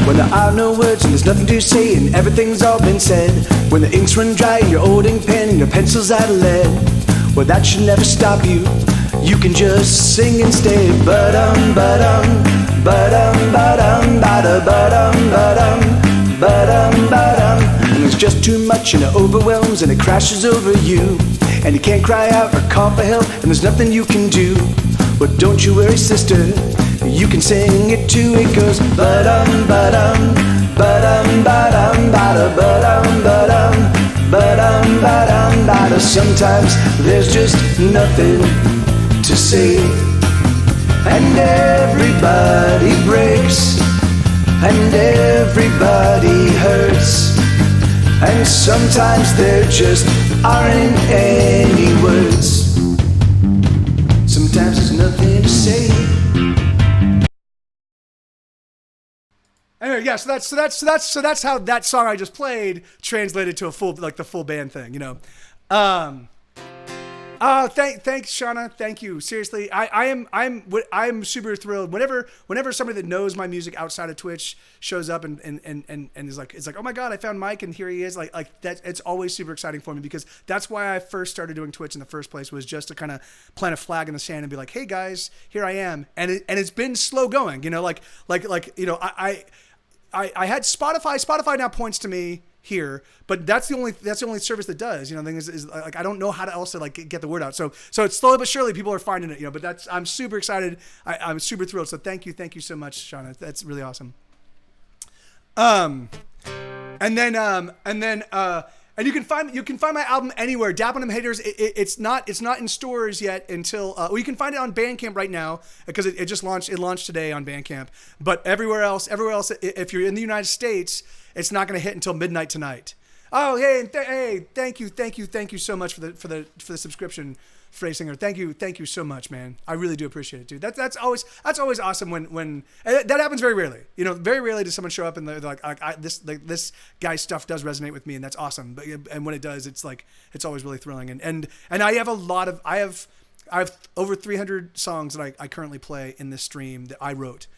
[SPEAKER 2] When there are no words and there's nothing to say and everything's all been said. When the inks run dry and your old ink pen and your pencil's out of lead. Well, that should never stop you. You can just sing instead. Ba-dum, ba-dum, ba-dum, ba-dum, ba-da, ba-dum, ba-dum, ba-dum, ba-dum. And there's just too much and it overwhelms and it crashes over you. And you can't cry out or call for help and there's nothing you can do. But don't you worry, sister, you can sing it too. It goes ba-dum, ba-dum, ba-dum, ba-dum, ba-da, ba-dum, ba-dum, ba-dum, ba-dum, ba-da. Sometimes there's just nothing to say. And everybody breaks and everybody hurts. And sometimes there just aren't any words. Sometimes there's nothing to say. Anyway, yeah. So that's how that song I just played translated to a full, like the full band thing, you know. Thanks, Shauna. Thank you. Seriously, I'm super thrilled whenever somebody that knows my music outside of Twitch shows up and is like, it's like, oh my God, I found Mike and here he is. Like that. It's always super exciting for me because that's why I first started doing Twitch in the first place, was just to kind of plant a flag in the sand and be like, hey guys, here I am. And it's been slow going, you know, like you know, I had Spotify. Spotify now points to me here, but that's the only service that does, you know. The thing is like I don't know how to else to like get the word out. So it's slowly but surely people are finding it, you know. But I'm super excited. I'm super thrilled. So thank you so much, Shauna. That's really awesome. And you can find my album anywhere. Dapping Them Haters. It's not in stores yet until you can find it on Bandcamp right now because it just launched. It launched today on Bandcamp. But everywhere else, if you're in the United States, it's not going to hit until midnight tonight. Oh, hey, thank you so much for the subscription, Freysinger. Thank you so much, man. I really do appreciate it, dude. That's always awesome when that happens very rarely. Very rarely does someone show up and they're like this guy's stuff does resonate with me, and that's awesome. And when it does, it's always really thrilling. And I have over 300 songs that I currently play in this stream that I wrote.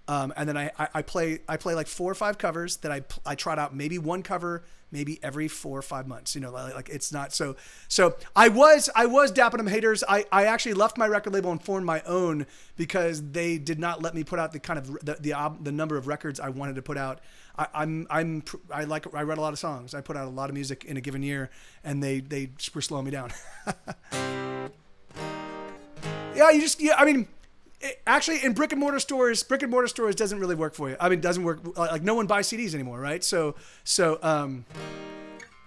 [SPEAKER 2] And then I play like 4 or 5 covers that I trot out maybe one cover maybe every 4 or 5 months. Like it's not so I was Dapping Them Haters. I actually left my record label and formed my own because they did not let me put out the kind of the number of records I wanted to put out. I write a lot of songs. I put out a lot of music in a given year, and they were slowing me down. Actually, in brick and mortar stores doesn't really work for you. It doesn't work. Like no one buys CDs anymore, right? So, oh,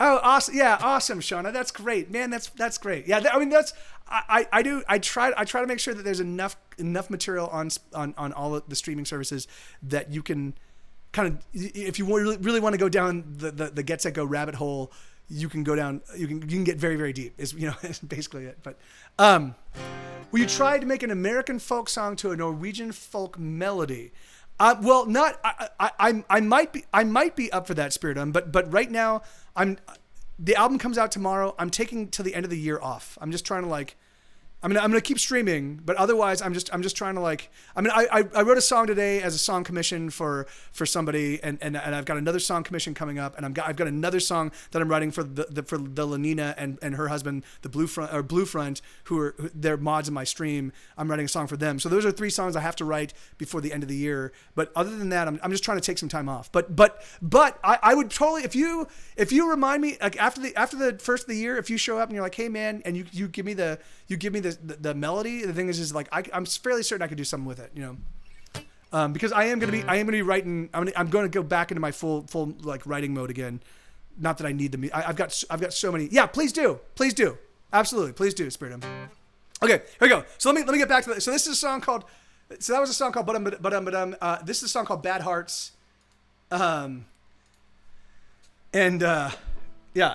[SPEAKER 2] awesome, yeah, awesome, Shauna, that's great, man, that's great. Yeah, I try to make sure that there's enough material on all of the streaming services that you can kind of, if you really want to go down the Get Set Go rabbit hole, you can go down. You can get very, very deep. Is basically it. But will you try to make an American folk song to a Norwegian folk melody? Well, not. I might be up for that, Spiritum. But right now, the album comes out tomorrow. I'm taking till the end of the year off. I'm just trying to I'm gonna keep streaming, but otherwise I'm just trying to I wrote a song today as a song commission for somebody, and I've got another song commission coming up, and I've got another song that I'm writing for the Lenina and her husband, the Blue Front, they're mods in my stream. I'm writing a song for them. So those are 3 songs I have to write before the end of the year. But other than that, I'm just trying to take some time off. But I would totally, if you remind me, like after the first of the year, if you show up and you're like, hey man, and you give me the melody. The thing is like I'm fairly certain I could do something with it, because I am gonna be writing. I'm going to go back into my full like writing mode again. Not that I need the. I've got so many. Yeah, please do, absolutely, please do, Spiritum. Okay, here we go. So let me get back to that. So this is a song called. So that was a song called But this is a song called Bad Hearts. Yeah,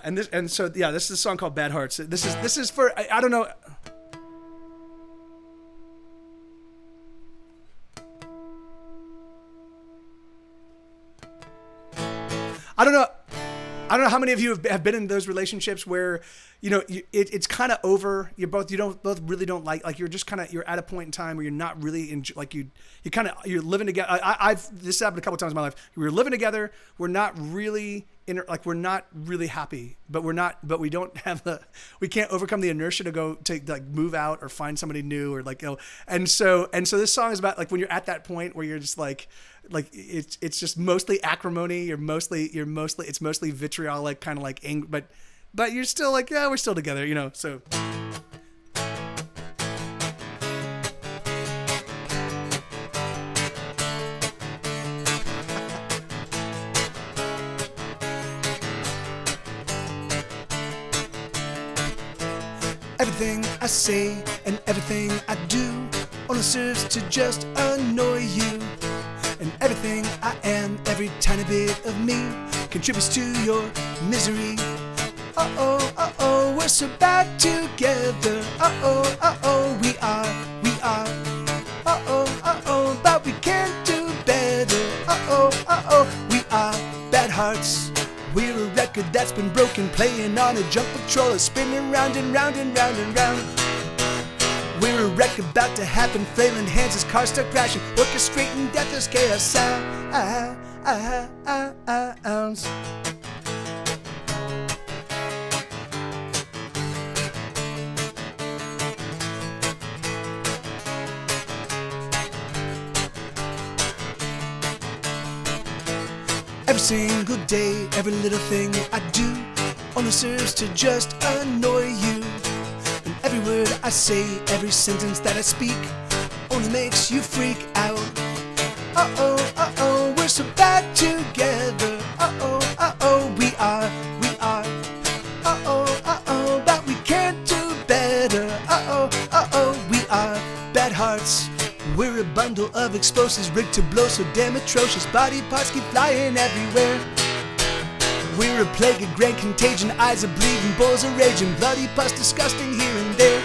[SPEAKER 2] this is a song called Bad Hearts. This is for I don't know. I don't know how many of you have been in those relationships where, it's kind of over. You both really don't like you're just kind of, you're at a point in time where you're not really you're living together. This happened a couple times in my life. We're living together. We're not really we're not really happy, but we don't have we can't overcome the inertia to go to move out or find somebody new or and so this song is about when you're at that point where you're just it's just mostly acrimony. It's mostly vitriolic, kind of angry, but you're still yeah, we're still together, so. Everything I say and everything I do only serves to just annoy you. And everything I am, every tiny bit of me, contributes to your misery. Uh-oh, we're so bad together. Uh-oh, we are. Uh-oh, but we can't do better. Uh-oh, we are bad hearts. We're a record that's been broken, playing on a jump patroller, spinning round and round and round and round. We're a wreck about to happen, flailing hands as cars start crashing, orchestrating death as chaos sounds. Every single day, every little thing I do only serves to just annoy you. And every word I say, every sentence that I speak only makes you freak out. Uh-oh, we're so bad together. Uh-oh, of explosives rigged to blow so damn atrocious. Body parts keep flying everywhere. We're a plague, a grand contagion. Eyes are bleeding, balls are raging. Bloody pus disgusting here and there.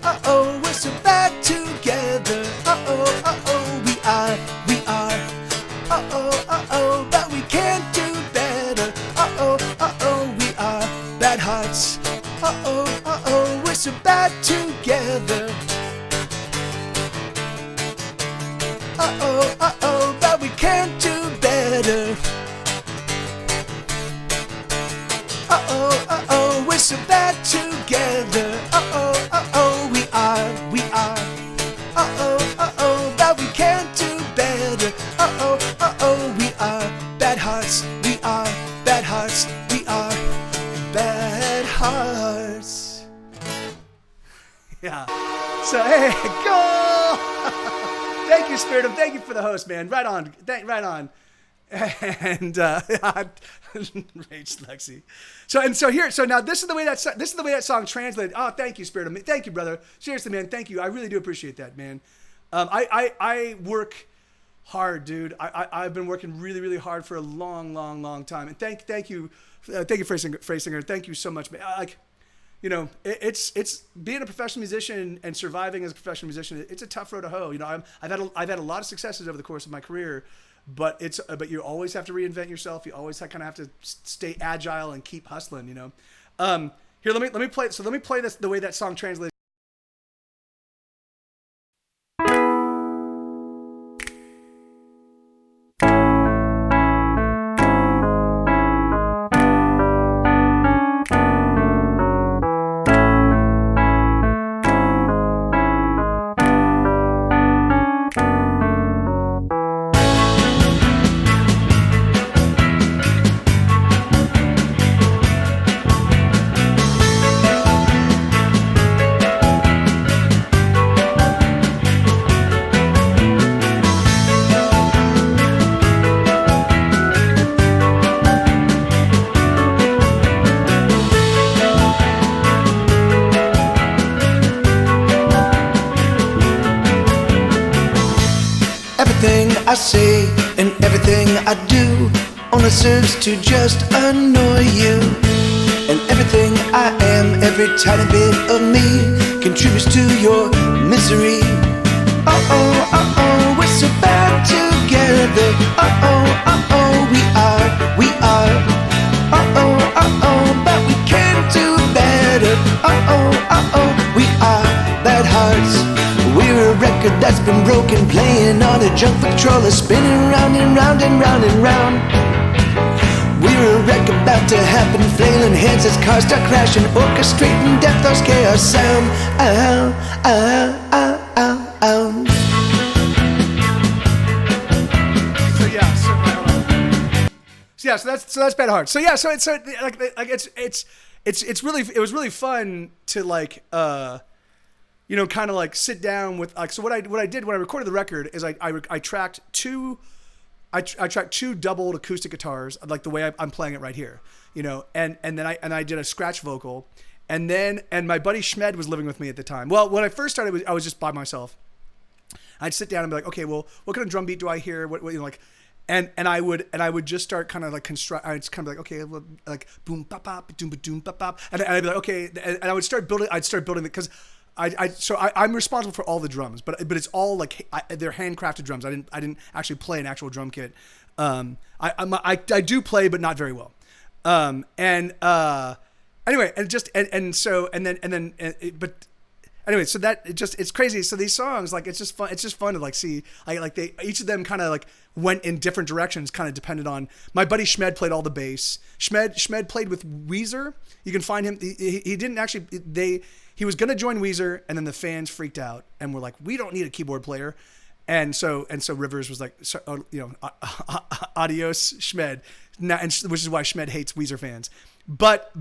[SPEAKER 2] Uh-oh, we're so bad together. Uh-oh, we are. Uh-oh, but we can't do better. Uh-oh, we are bad hearts. Uh-oh, we're so bad together. Uh-oh, but we can't do better. Uh-oh, we're so bad together. Uh-oh, we are. Uh-oh, but we can't do better. Uh-oh, we are bad hearts. We are bad hearts. We are bad hearts. Yeah. So, hey, go! Thank you, Spirit. Thank you for the host, man. Right on. Right on. And rage Lexi. So now this is the way that song translated. Oh, thank you, Spirit of Me. Thank you, brother. Seriously, man. Thank you. I really do appreciate that, man. I work hard, dude. I've been working really, really hard for a long time. And thank you, phrase singer. Thank you so much, man. It's being a professional musician and surviving as a professional musician. It's a tough road to hoe. I've had a lot of successes over the course of my career. But you always have to reinvent yourself. You always kind of have to stay agile and keep hustling. Here, let me play. So let me play this the way that song translates. Everything I say and everything I do only serves to just annoy you. And everything I am, every tiny bit of me contributes to your misery. Uh-oh, we're so bad together. Uh-oh, we are. Uh-oh, but we can't do better. Uh-oh, we are bad hearts. We're a record that's been broken, playing on a junk patroller, spinning round and round and round and round. We're a wreck about to happen, flailing heads as cars start crashing, orchestrating death, those chaos sound. So that's bad heart. It was really fun to kind of like sit down with so what I did when I recorded the record is I tracked two doubled acoustic guitars, like the way I'm playing it right here, and then I did a scratch vocal, and my buddy Schmed was living with me at the time. Well, when I first started, I was just by myself. I'd sit down and be like, okay, well, what kind of drum beat do I hear? And I would just start kind of like construct. I'd kind of be like, okay, well, like boom bop bop doom doom bop bop, and I'd be like, okay, and I would start building. I'd start building it because I'm responsible for all the drums, but it's all like they're handcrafted drums. I didn't actually play an actual drum kit. I do play, but not very well. Anyway, so that it's crazy. So these songs, like, it's just fun. It's just fun to like see, each of them kind of like went in different directions, kind of depended on. My buddy Schmed played all the bass. Schmed played with Weezer. You can find him. He didn't actually. He was gonna join Weezer, and then the fans freaked out and were like, "We don't need a keyboard player." And so Rivers was like, adios, Schmed. Which is why Schmed hates Weezer fans. But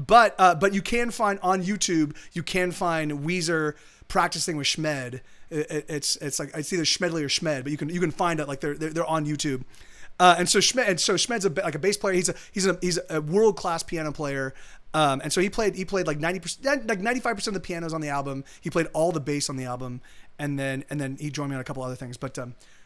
[SPEAKER 2] you can find on YouTube, you can find Weezer practicing with Schmed, It's like it's either Schmedley or Schmed, but you can find it like they're on YouTube. And so Schmed's like a bass player. He's a world class piano player. And so he played like 90%, like 95% of the pianos on the album. He played all the bass on the album, and then he joined me on a couple other things. But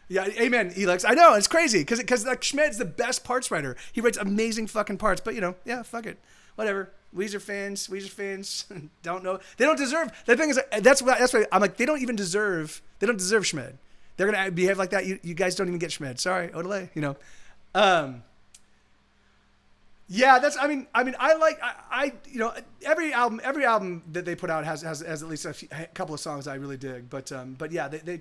[SPEAKER 2] yeah, amen, Elix. I know it's crazy because like Schmed's the best parts writer. He writes amazing fucking parts. But yeah, fuck it, whatever. Weezer fans don't know. They don't deserve. The thing is, that's why I'm like, they don't deserve Schmed. They're gonna behave like that. You guys don't even get Schmed. Sorry, Odelay. Yeah, that's. I mean, I like. Every album that they put out has at least a couple of songs I really dig. But yeah, they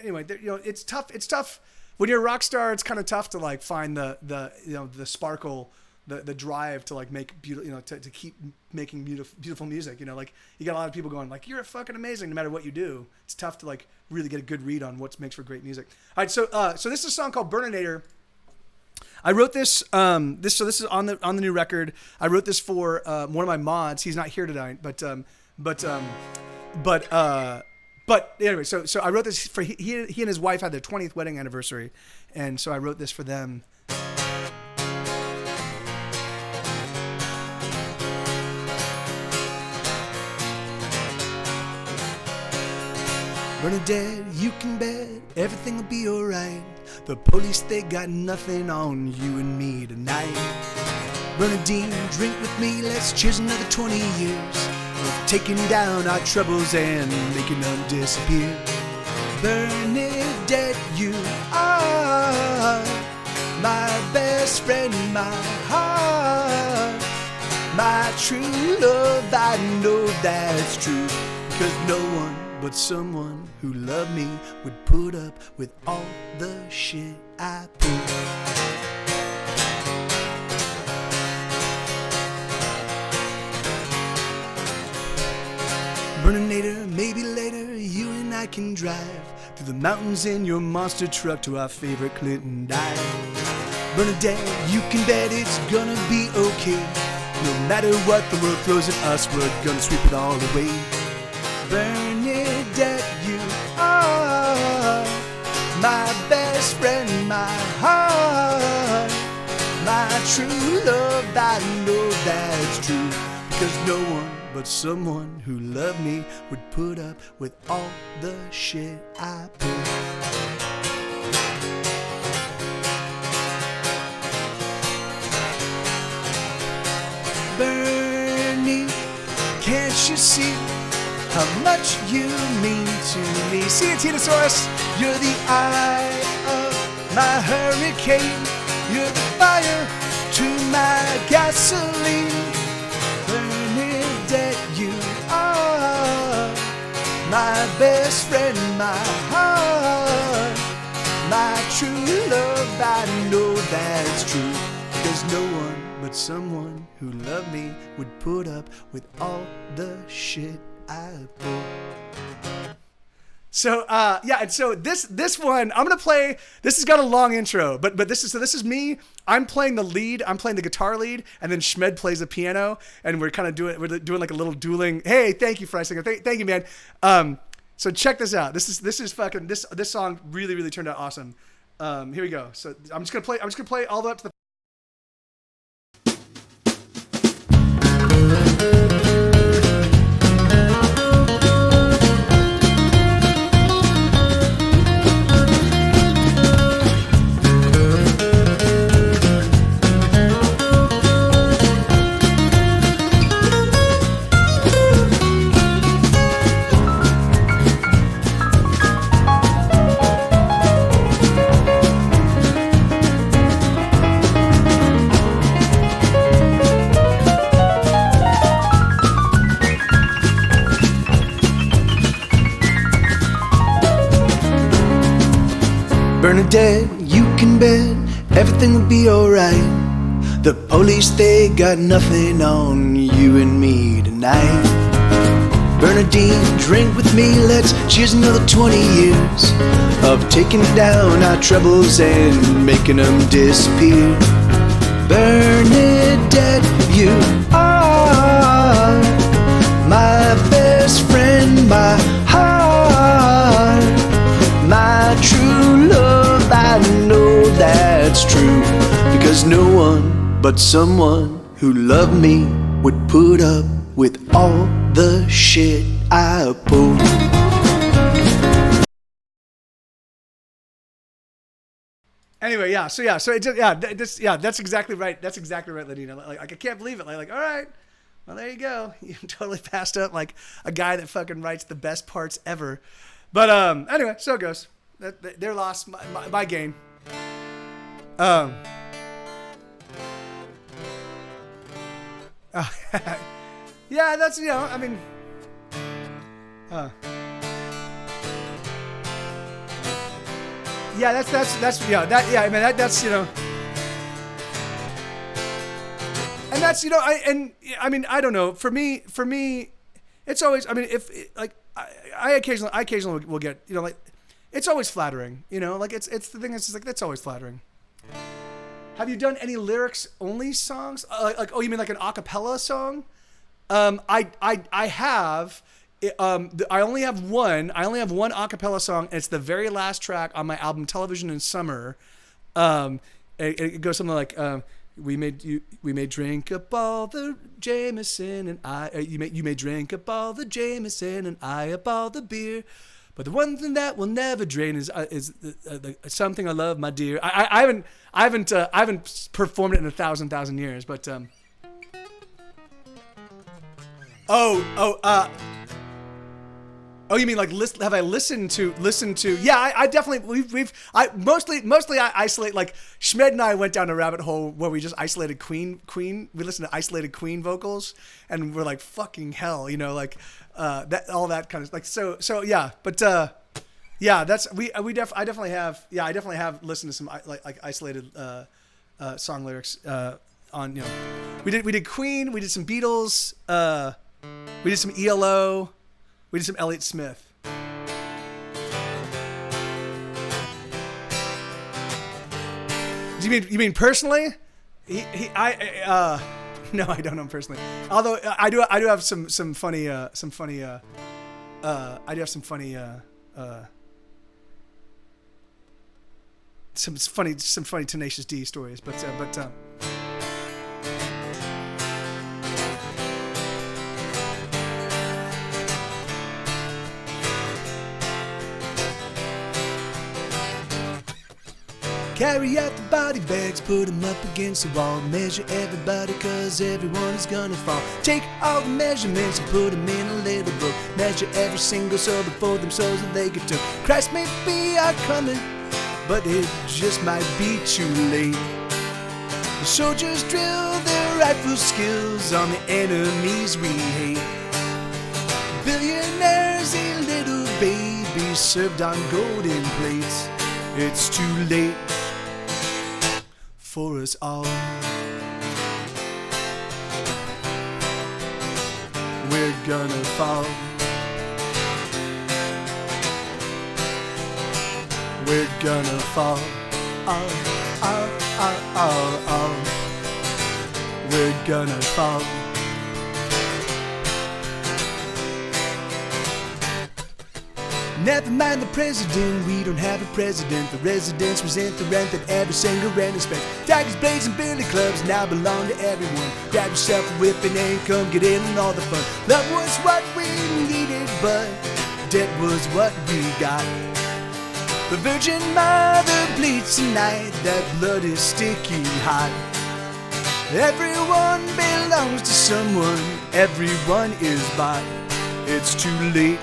[SPEAKER 2] anyway, it's tough. It's tough when you're a rock star. It's kind of tough to like find the sparkle, the drive to like make beautiful, to keep making beautiful music. Like you got a lot of people going like, you're fucking amazing no matter what you do. It's tough to like really get a good read on what makes for great music. All right, so this is a song called Burninator. I wrote this. This is on the new record. I wrote this for one of my mods. He's not here tonight, but anyway. So I wrote this for he and his wife had their 20th wedding anniversary, and so I wrote this for them. Bernadette, you can bet everything will be alright. The police, they got nothing on you and me tonight. Bernadine, drink with me, let's cheers another 20 years of taking down our troubles and making them disappear. Bernadette, you are my best friend, my heart, my true love. I know that's true, because no one but someone who loved me would put up with all the shit I put. Burninator, maybe later you and I can drive through the mountains in your monster truck to our favorite Clinton dive. Bernadette, you can bet it's gonna be okay. No matter what the world throws at us, we're gonna sweep it all away. Bernadette, you are my best friend, my heart, my true love. I know that's true, because no one but someone who loved me would put up with all the shit I put. Bernie, can't you see how much you mean to me? See it, Tinosaurus. You're the eye of my hurricane. You're the fire to my gasoline. Bernadette, you are my best friend, my heart, my true love. I know that's true, because no one but someone who loved me would put up with all the shit I put. So yeah, and so this one I'm gonna play. This has got a long intro, but this is me. I'm playing the lead. I'm playing the guitar lead, and then Schmed plays the piano, and we're doing like a little dueling. Hey, thank you, Freisinger. Thank you, man. So check this out. This is fucking this song really turned out awesome. Here we go. So I'm just gonna play all the way up to the. Bernadette, you can bet everything will be alright. The police, they got nothing on you and me tonight. Bernadine, drink with me, let's cheers another 20 years of taking down our troubles and making them disappear. Bernadette, you are my best friend, my heart,
[SPEAKER 1] no one but someone who loved me would put up with all the shit I pulled.
[SPEAKER 2] Anyway, that's exactly right. That's exactly right, Ladina. Like I can't believe it. Like, all right, well, there you go. You totally passed up like a guy that fucking writes the best parts ever. But anyway, so it goes. Their loss, my gain. Yeah, that's, you know, I mean, yeah, that's, yeah, that, yeah, I mean, that's, you know, and that's, you know, I mean, I don't know, for me, it's always, I mean, if, like, I occasionally will get, you know, like, it's always flattering, you know, like, it's the thing that's just like, that's always flattering. Have you done any lyrics only songs? Like, oh, you mean like an a cappella song? I have. I only have one a cappella song, and it's the very last track on my album Television in Summer. It goes something like, we may drink up all the Jameson, and you may drink up all the Jameson, and I up all the beer. But the one thing that will never drain is something I love, my dear. I haven't performed it in 1,000 years, but oh, you mean like have I listened to? Yeah, I definitely I mostly I isolate, like Schmed and I went down a rabbit hole where we just isolated Queen. We listened to isolated Queen vocals, and we're like, fucking hell, you know, like that, all that kind of like, so yeah, but yeah, that's I definitely have listened to some like isolated song lyrics on, you know, we did Queen, we did some Beatles, we did some ELO. We did some Elliott Smith. Do you mean personally? No, I don't know him personally. Although I do have some funny Tenacious D stories, but
[SPEAKER 1] carry out the body bags, put them up against the wall. Measure everybody, cause everyone is gonna fall. Take all the measurements and put them in a little book. Measure every single soul before themselves and they get took. Christ may be our coming, but it just might be too late. The soldiers drill their rifle skills on the enemies we hate. Billionaires eat little babies served on golden plates. It's too late for us all. We're gonna fall. We're gonna fall. We're gonna fall. Never mind the president, we don't have a president. The residents resent the rent that every single renter spends. Tigers, blades, and billy clubs now belong to everyone. Grab yourself a whip and come get in on all the fun. Love was what we needed, but debt was what we got. The Virgin Mother bleeds tonight, that blood is sticky hot. Everyone belongs to someone, everyone is bought. It's too late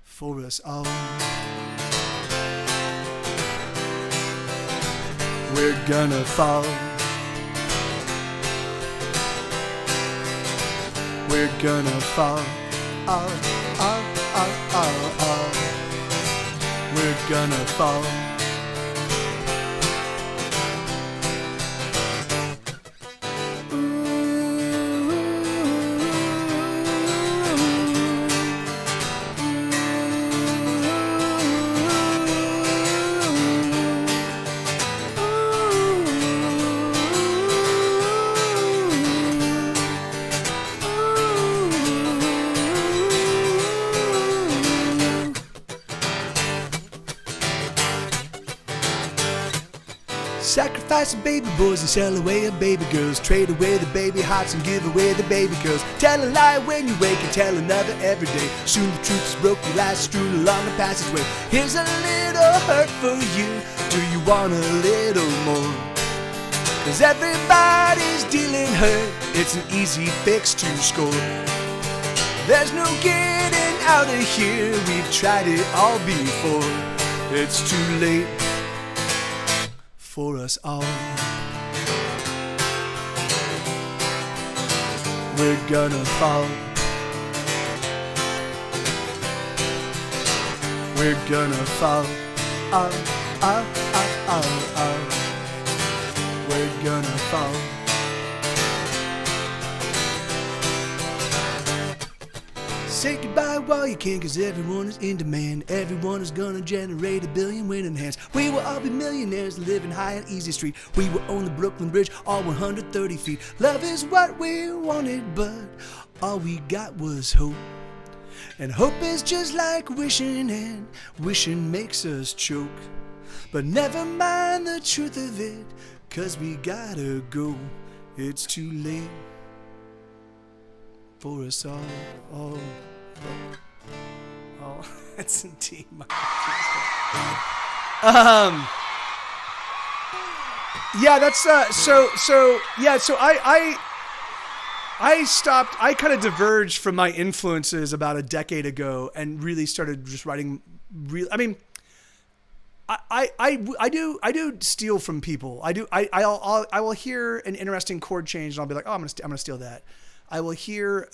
[SPEAKER 1] for us all. We're gonna fall. We're gonna fall. We're gonna fall.
[SPEAKER 2] Sacrifice the baby boys and sell away the baby girls. Trade away the baby hearts and give away the baby girls. Tell a lie when you wake and tell another every day. Soon the truth is broke, your lies strewn along the passageway. Here's a little hurt for you. Do you want a little more? Cause everybody's dealing hurt. It's an easy fix to score. There's no getting out of here. We've tried it all before. It's too late for us all. We're gonna fall. We're gonna fall. We're gonna fall. Say goodbye while you can, cause everyone is in demand. Everyone is gonna generate $1 billion winning hands. We will all be millionaires living high on Easy Street. We will own the Brooklyn Bridge, all 130 feet. Love is what we wanted, but all we got was hope. And hope is just like wishing, and wishing makes us choke. But never mind the truth of it, cause we gotta go. It's too late for us all. Oh, that's indeed my yeah, that's so I stopped. I kind of diverged from my influences about a decade ago and really started just writing. I mean, I do steal from people. I will hear an interesting chord change and I'll be like, oh, I'm gonna steal that. I will hear.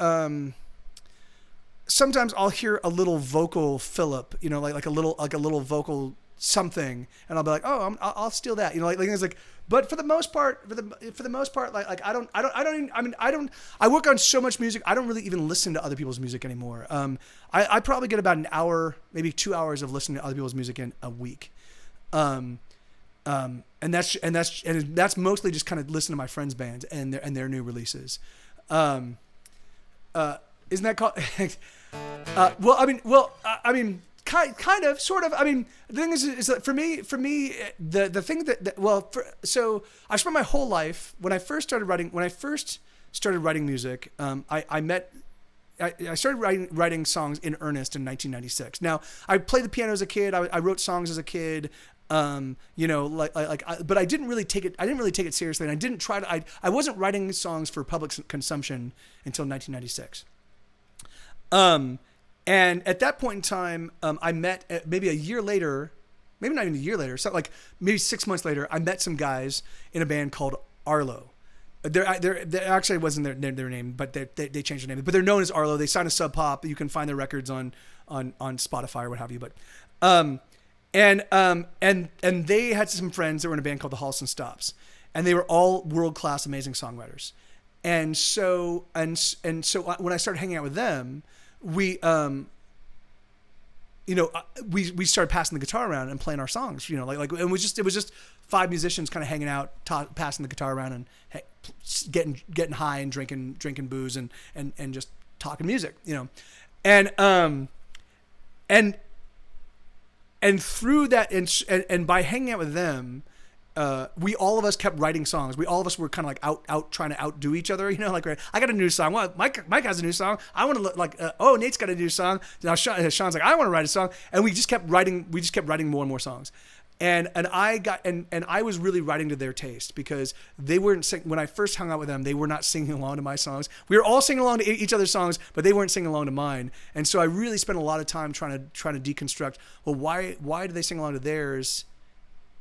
[SPEAKER 2] Sometimes I'll hear a little vocal fill-up, you know, like a little vocal something, and I'll be like, oh, I'll steal that, you know, like it's like. But for the most part, like I work on so much music. I don't really even listen to other people's music anymore. I probably get about an hour, maybe 2 hours of listening to other people's music in a week. And that's mostly just kind of listen to my friends' bands and their new releases. Isn't that called? I mean, kind of, sort of. I mean, the thing is that for me, the thing so I spent my whole life when I first started writing music. I started writing songs in earnest in 1996. Now, I played the piano as a kid. I wrote songs as a kid. You know, but I didn't really take it seriously, and I didn't try to. I wasn't writing songs for public consumption until 1996. And at that point in time, I met maybe a year later, maybe not even a year later, so like maybe 6 months later, I met some guys in a band called Arlo. They actually wasn't their name, but they changed their name. But they're known as Arlo. They signed a Sub Pop. You can find their records on Spotify or what have you. But and they had some friends that were in a band called the Halston Stops, and they were all world class, amazing songwriters. And so when I started hanging out with them, we started passing the guitar around and playing our songs, you know, like it was just 5 musicians kind of hanging out, passing the guitar around and getting high and drinking booze and just talking music, you know, and through that and by hanging out with them, we all of us kept writing songs. We all of us were kind of like out trying to outdo each other. You know, like I got a new song. Well, Mike has a new song. I want to look like Nate's got a new song. Now Sean's like, I want to write a song, and we just kept writing. We just kept writing more and more songs. And I was really writing to their taste because they weren't when I first hung out with them, they were not singing along to my songs. We were all singing along to each other's songs, but they weren't singing along to mine. And so I really spent a lot of time trying to deconstruct. Well, why do they sing along to theirs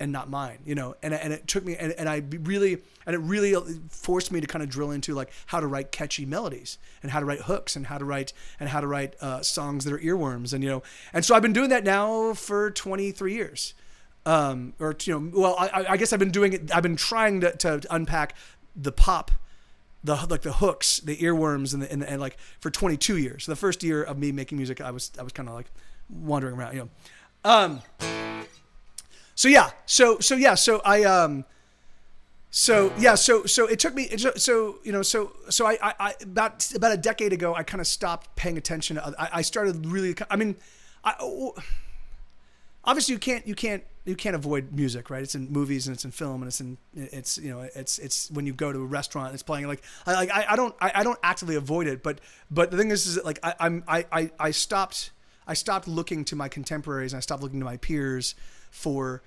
[SPEAKER 2] and not mine, you know? And it took me, and it really forced me to kind of drill into like how to write catchy melodies and how to write hooks and how to write songs that are earworms, and you know. And so I've been doing that now for 23 years. Or you know, well, I guess I've been doing it. I've been trying to unpack the pop, the hooks, the earworms, and like for 22 years. So the first year of me making music, I was kind of like wandering around, you know. So it took me. So I about a decade ago, I kind of stopped paying attention to. I started really. I mean, obviously you can't avoid music, right? It's in movies and it's in film and it's when you go to a restaurant, it's playing. Like I don't actively avoid it, but the thing is like I stopped looking to my contemporaries and I stopped looking to my peers for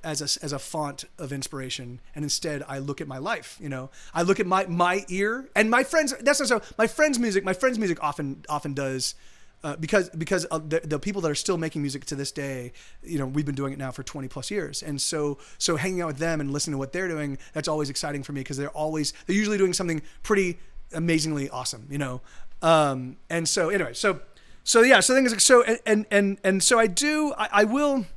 [SPEAKER 2] as a font of inspiration, and instead I look at my life. I look at my ear and my friends. That's not so. My friends' music often does. Because the people that are still making music to this day, we've been doing it now for 20 plus years. And so hanging out with them and listening to what they're doing, that's always exciting for me because they're usually doing something pretty amazingly awesome, and so anyway, so the thing is like, so I will.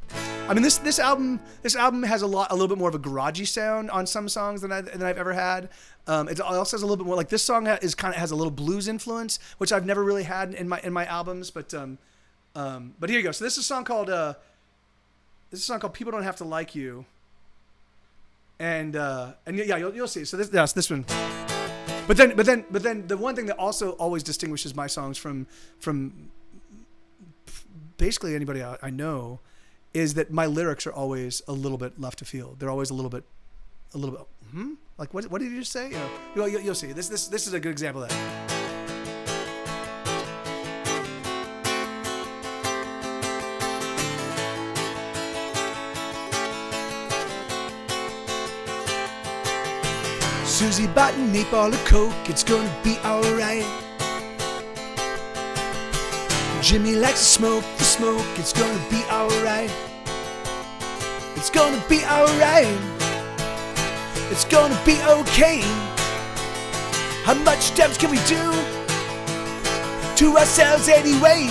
[SPEAKER 2] I mean, this album has a little bit more of a garagey sound on some songs than I've ever had. It also has a little bit more like this song has a little blues influence, which I've never really had in my albums. But here you go. So this is a song called "People Don't Have to Like You," and yeah, you'll see. So this one. But then the one thing that also always distinguishes my songs from basically anybody I know is that my lyrics are always a little bit left to field. They're always a little bit. Like what did you just say? You'll see. This is a good example of that.
[SPEAKER 1] Susie bought an 8-ball of Coke, it's gonna be alright. Jimmy likes to smoke the smoke, it's gonna be alright. It's gonna be alright. It's gonna be okay. How much damage can we do to ourselves anyway?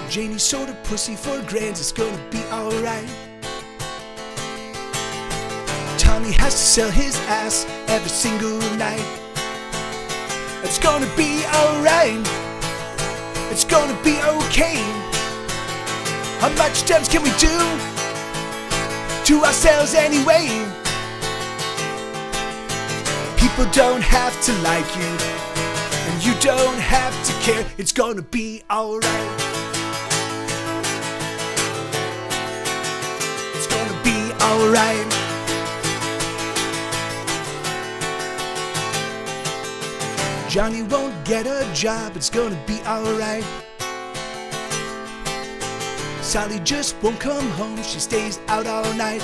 [SPEAKER 1] Janie sold her pussy for $1,000, it's gonna be alright. Tommy has to sell his ass every single night. It's gonna be alright. It's gonna be okay. How much damage can we do to ourselves anyway? People don't have to like you, and you don't have to care. It's gonna be alright. It's gonna be alright. Johnny won't get a job, it's gonna be alright. Sally just won't come home, she stays out all night.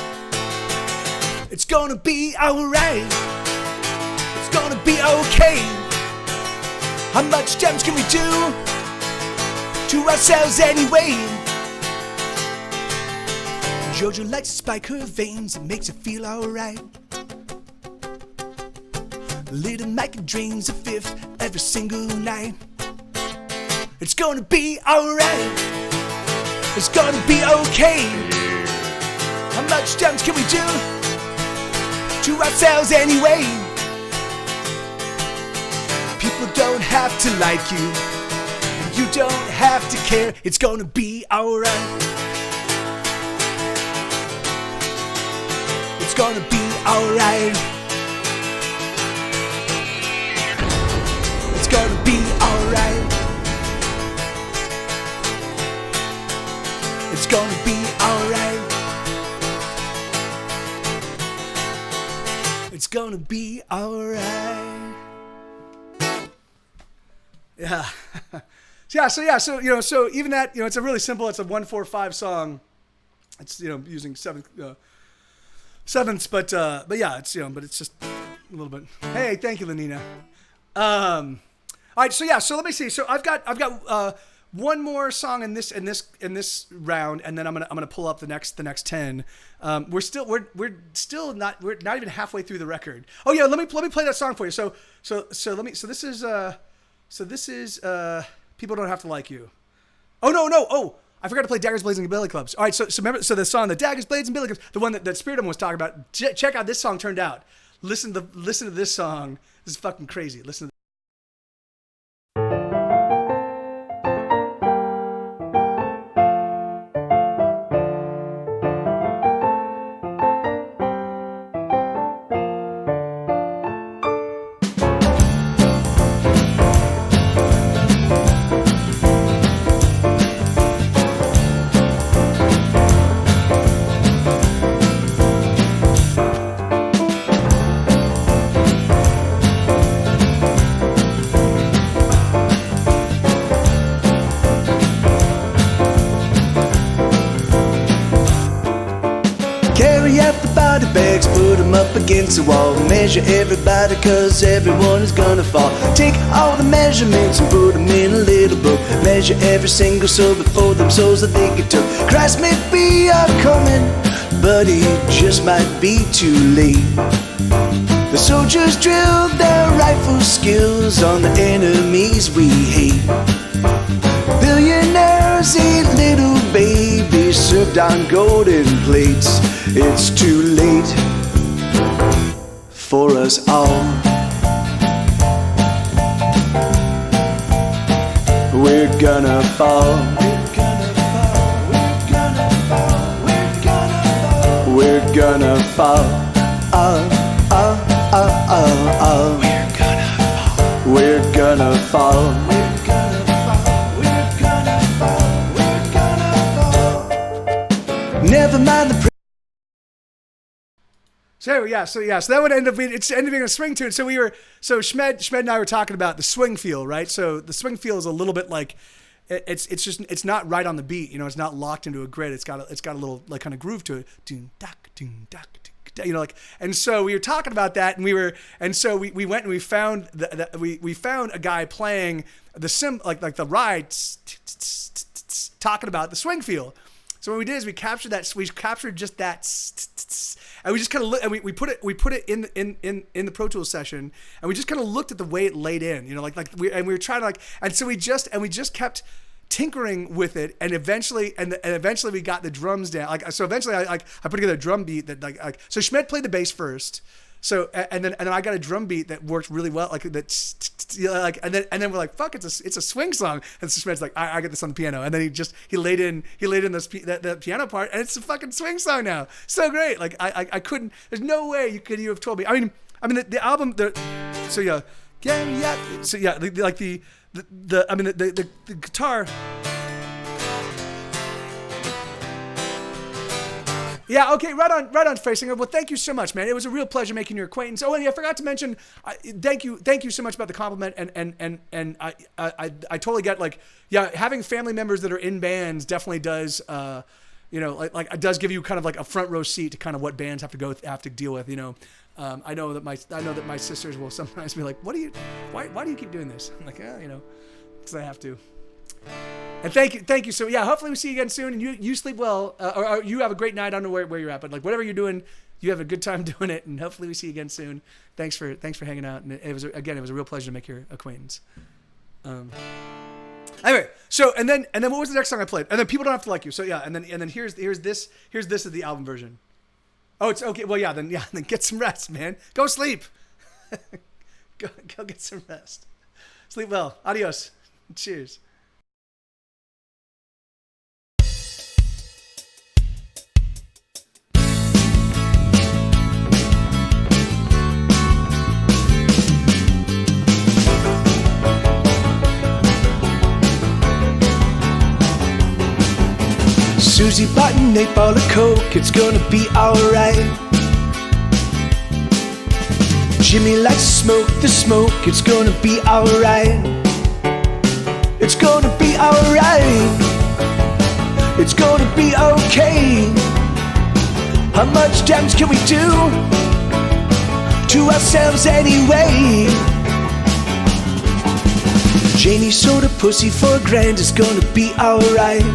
[SPEAKER 1] It's gonna be alright. It's gonna be okay. How much damage can we do to ourselves anyway? Jojo likes to spike her veins, it makes her feel alright. Little Mike drains a fifth every single night. It's gonna be alright. It's gonna be okay. How much damage can we do to ourselves anyway? People don't have to like you, and you don't have to care. It's gonna be alright. It's gonna be alright. It's gonna be alright. It's gonna be alright. It's gonna be alright. Yeah. So even that, it's a really simple, it's a 1-4-5 song. It's, using sevenths, but yeah, it's, but it's just a little bit. Hey, thank you, Lenina. All right, so let me see. So I've got one more song in this round, and then I'm gonna pull up the next 10. We're not even halfway through the record. Oh yeah, let me play that song for you. So this is People Don't Have to Like You. Oh no. Oh, I forgot to play Daggers, Blades, and Billy Clubs. All right, so remember, the song, the Daggers, Blades, and Billy Clubs, the one that Spiridum was talking about. Check out this song turned out. Listen to this song. This is fucking crazy. Listen to out the body bags, put them up against the wall. Measure everybody, cause everyone is gonna fall. Take all the measurements and put them in a little book. Measure every single soul before them souls that they get took. Christ may be coming, but he just might be too late. The soldiers drilled their rifle skills on the enemies we hate. Billionaires eat little babies served on golden plates. It's too late for us all. We're gonna fall. We're gonna fall. We're gonna fall. Never mind the.
[SPEAKER 2] So that would end up being a swing tune. So Schmed and I were talking about the swing feel, right? So the swing feel is a little bit like it's not right on the beat, you know, it's not locked into a grid. It's got a little like kind of groove to it. Doon dak, you know, like, and so we were talking about that, and we went and we found we found a guy playing the like the ride talking about the swing feel. So what we did is we captured just that, and we just kind of and we put it in the Pro Tools session, and we just kind of looked at the way it laid in, you know, we were trying to and so we just kept tinkering with it, and eventually we got the drums down. So eventually I put together a drum beat that so Schmed played the bass first. So and then I got a drum beat that worked really well, and then we're like, fuck, it's a swing song. And so Schmed's like, I get this on the piano, and then he laid in that piano part, and it's a fucking swing song now. So great. Like I couldn't. There's no way you have told me. I mean the album. So yeah. The guitar. Yeah, okay, right on, Frasinger. Well, thank you so much, man. It was a real pleasure making your acquaintance. Oh, and I forgot to mention, thank you so much about the compliment, and I totally get, like, yeah, having family members that are in bands definitely does, you know, like it does give you kind of like a front row seat to kind of what bands have to deal with, you know. I know that my sisters will sometimes be like, why do you keep doing this? I'm like, you know, because I have to. And thank you. So yeah, hopefully we see you again soon, and you sleep well, or you have a great night. I don't know where you're at, but like whatever you're doing, you have a good time doing it, and hopefully we see you again soon. Thanks for hanging out, and it was a real pleasure to make your acquaintance. Anyway, so and then what was the next song I played? And then People Don't Have to Like You. So yeah, and then here's this is the album version. Oh, it's okay. Well, then get some rest, man. Go sleep. go get some rest. Sleep well. Adios. Cheers.
[SPEAKER 1] Susie bought an 8-ball of Coke, it's gonna be alright. Jimmy likes to smoke the smoke, it's gonna be alright. It's gonna be alright. It's gonna be okay. How much damage can we do to ourselves anyway? Janie sold a pussy for $1,000, it's gonna be alright.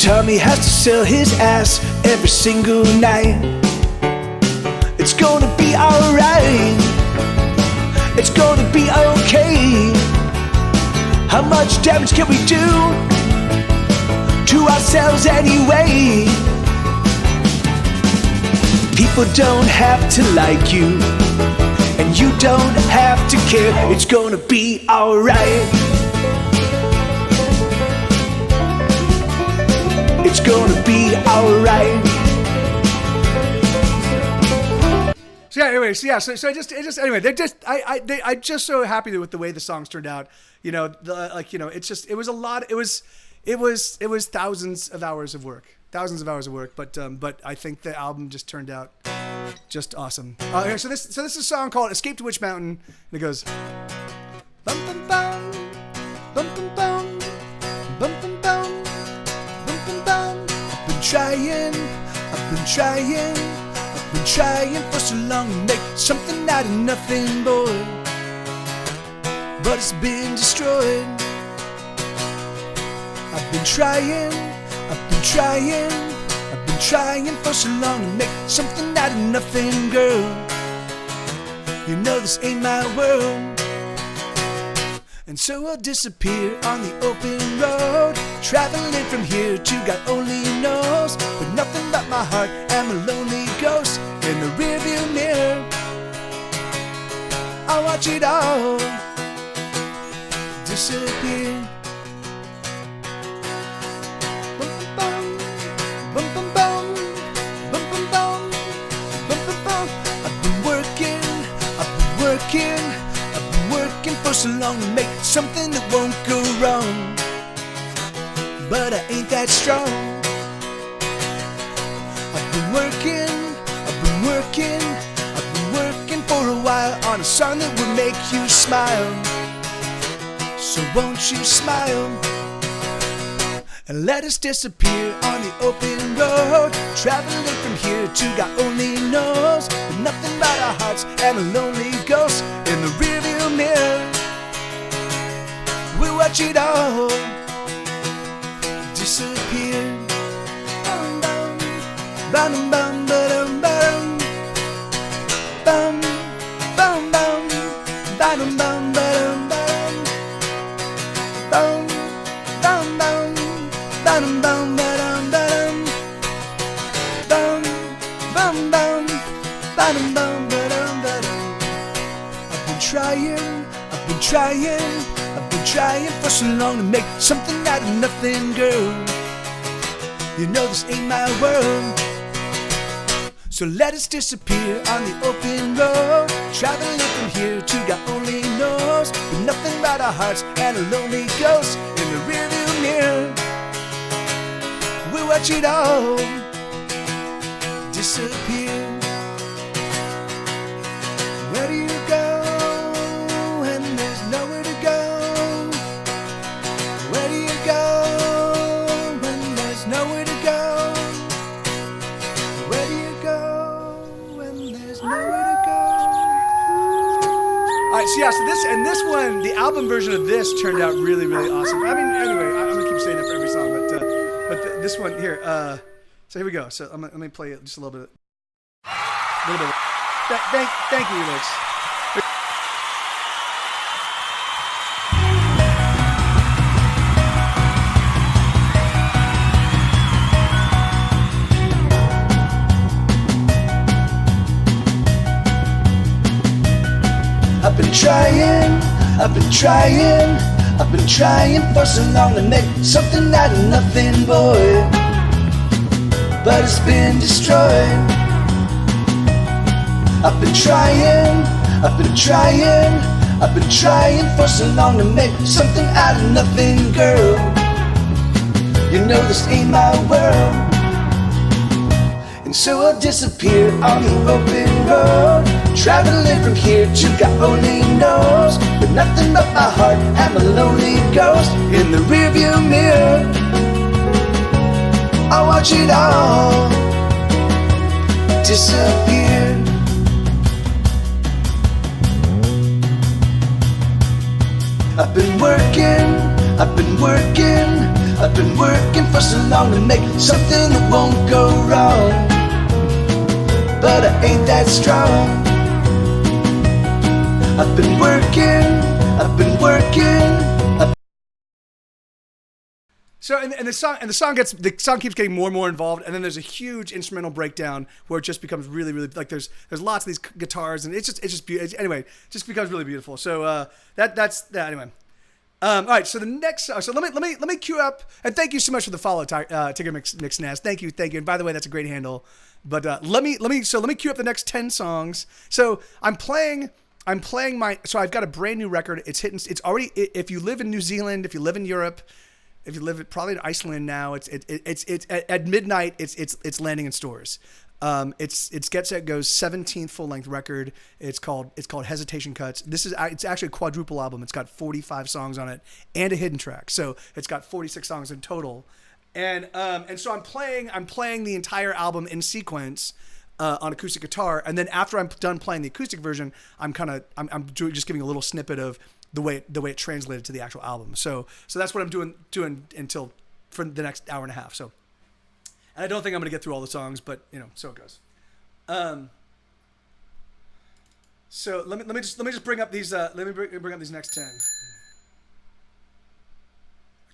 [SPEAKER 1] Tommy has to sell his ass every single night. It's gonna be alright. It's gonna be okay. How much damage can we do to ourselves anyway? People don't have to like you, and you don't have to care. It's gonna be alright. It's gonna be alright.
[SPEAKER 2] So yeah, anyway, I'm just so happy with the way the songs turned out. You know, it was a lot. It was thousands of hours of work. But I think the album just turned out just awesome. So this is a song called "Escape to Witch Mountain," and it goes. Bum bum bum, bum bum bum, bum bum bum, bum bum bum. I've been trying
[SPEAKER 1] I've been trying for so long to make something out of nothing, boy. But it's been destroyed. I've been trying for so long to make something out of nothing, girl. You know this ain't my world. And so I'll disappear on the open road, traveling from here to God only knows, with nothing but my heart and a lonely ghost in the rearview mirror. I'll watch it all disappear. I've been working for so long to make something that won't go wrong, but I ain't that strong. I've been working for a while on a song that will make you smile. So won't you smile and let us disappear on the open road, traveling from here to God only knows, with nothing but our hearts and a lonely ghost in the rearview mirror. We'll watch it all disappear. Bum bum bum bum bum bum bum bum bum bum bum bum bum bum bum. Bum bum bum bum bum bum bum bum bum bum. I've been trying for so long to make something out of nothing, girl. You know this ain't my world. So let us disappear on the open road, traveling from here to God only knows, with nothing but our hearts and a lonely ghost in the rearview mirror. We'll watch it all disappear. Where do you go when there's nowhere to go? Where do you go when there's nowhere to go? Where do you go when there's nowhere to go?
[SPEAKER 2] All right, so yeah, so this one, the album version of this turned out really, really awesome. I mean, anyway, I'm gonna keep saying that for every song, but this one here. So here we go. So let me play it just a little bit. Thank you, Lex.
[SPEAKER 1] I've been trying for so long to make something out of nothing, boy. But it's been destroyed. I've been trying for so long to make something out of nothing, girl. You know this ain't my world. And so I'll disappear on the open road, traveling from here to God only knows, with nothing but my heart and my lonely ghost in the rearview mirror. I'll watch it all disappear. I've been working for so long to make something that won't go wrong, but I ain't that strong. I've been working.
[SPEAKER 2] So and the song keeps getting more and more involved, and then there's a huge instrumental breakdown where it just becomes really, really like there's lots of these guitars, and it's just beautiful. Anyway, it just becomes really beautiful. So that's that anyway. All right, so the next, so let me cue up, and thank you so much for the follow, Tigger Mix. Thank you, and by the way, that's a great handle. But let me cue up the next 10 songs. So I'm playing so I've got a brand new record. It's already. If you live in New Zealand, if you live in Europe, if you live probably in Iceland now, it's at midnight. It's landing in stores. It's Get Set Go's 17th full length record. It's called Hesitation Cuts. It's actually a quadruple album. It's got 45 songs on it and a hidden track. So it's got 46 songs in total. And so I'm playing the entire album in sequence on acoustic guitar, and then after I'm done playing the acoustic version, I'm just giving a little snippet of the way it translated to the actual album. So that's what I'm doing until for the next hour and a half. So, and I don't think I'm gonna get through all the songs, but so it goes. So let me just bring up these bring up these next 10.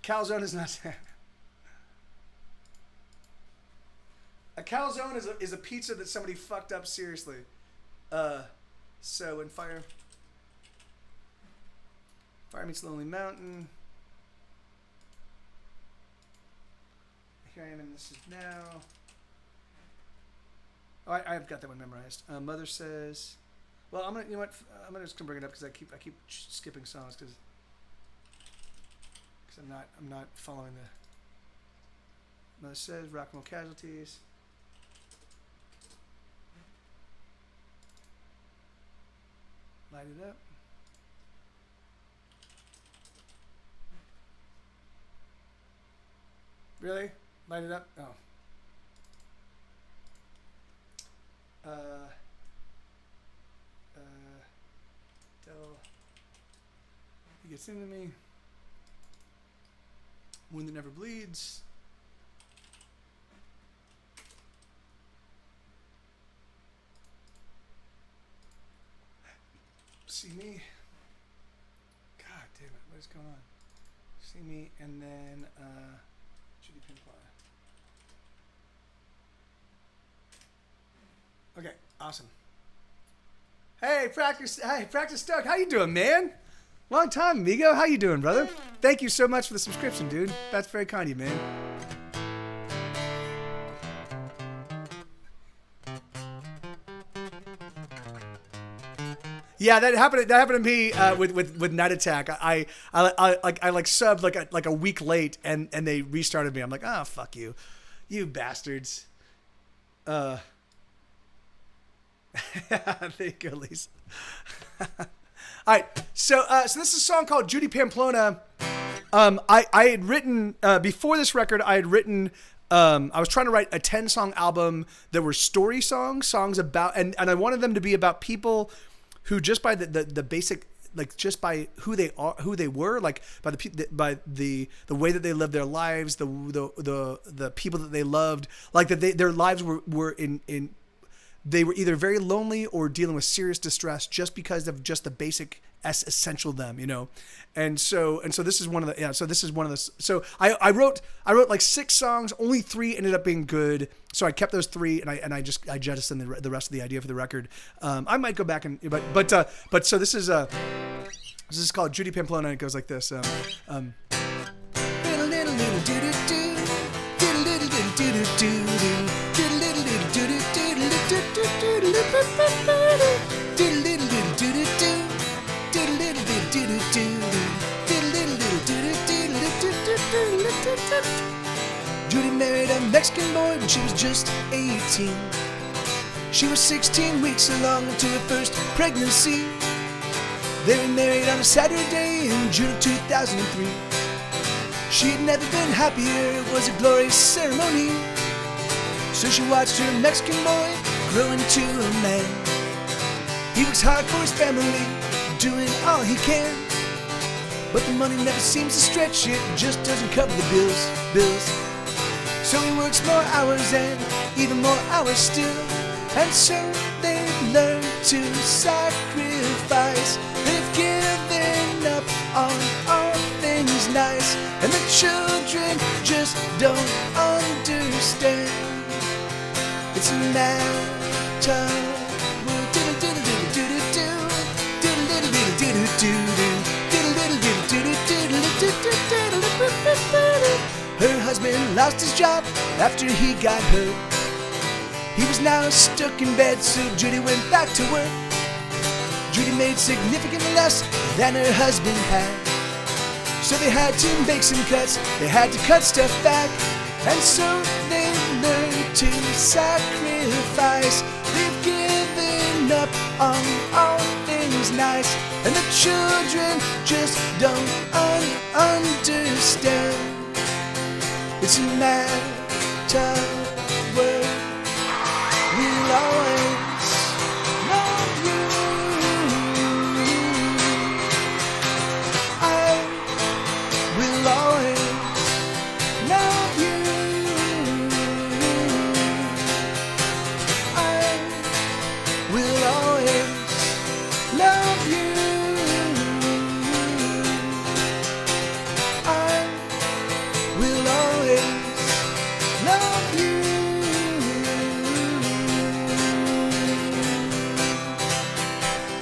[SPEAKER 2] Calzone is not. A calzone is a pizza that somebody fucked up seriously. So in Fire Meets Lonely Mountain. Here I am in This Is Now. Oh, I've got that one memorized. Mother Says. Well, I'm gonna just bring it up because I keep skipping songs because I'm not following the. Mother Says, Rock and Roll Casualties. Light It Up. Really? Light It Up? Oh. Devil. He Gets Into Me. Wound That Never Bleeds. See Me. God damn it, what is going on? See Me, and then Judy Pimply. Okay, awesome. Hey, Practice Stoke, how you doing, man? Long time, amigo. How you doing, brother? Thank you so much for the subscription, dude. That's very kind of you, man. Yeah, that happened to me with Night Attack. I subbed like a week late and they restarted me. I'm like, oh, fuck you, you bastards. There you go, Lisa. All right, so this is a song called Judy Pamplona. I had written before this record. I was trying to write a 10-song album that were story songs about, and I wanted them to be about people who just by the basic, like just by who they were, like by the way that they lived their lives, the people that they loved, like that their lives were in. They were either very lonely or dealing with serious distress just because of just the basic essential them, and so this is one of the so I wrote like 6 songs, only 3 ended up being good, so I kept those 3 and I jettisoned the rest of the idea for the record. I might go back and but so this is called Judy Pamplona, and it goes like this. Judy married a Mexican boy when she was just 18. She was 16 weeks along into her first pregnancy. They were married on a Saturday in June of 2003. She had never been happier, it was a glorious ceremony. So she watched her Mexican boy grow into a man. He works hard for his family, doing all he can. But the money never seems to stretch, it just doesn't cover the bills. So he works more hours and even more hours still. And so they've learned to sacrifice. They've given up on all things nice. And the children just don't understand. It's a matter. Her husband lost his job after he got hurt. He was now stuck in bed, so Judy went back to work. Judy made significantly less than her husband had. So they had to make some cuts, they had to cut stuff back. And so they learned to sacrifice. They've given up on all things nice. And the children just don't understand.
[SPEAKER 1] It's a matter where we'll always love you. I will always love you. I will always love you. I will always love you.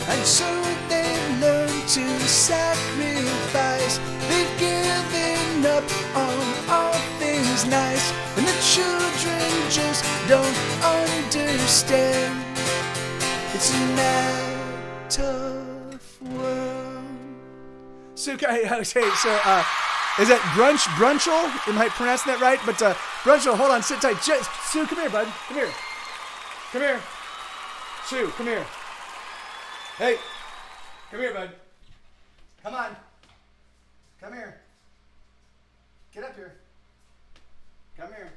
[SPEAKER 1] And so they've learned to sacrifice. They've given up on all things nice. And the children just don't understand. It's a tough world.
[SPEAKER 2] So, okay, so is that Brunchel? Am I pronouncing that right? But Brunchel, hold on, sit tight. Sue, come here, bud. Come here. Come here. Sue, come here. Hey, come here, bud. Come on. Come here. Get up here. Come here.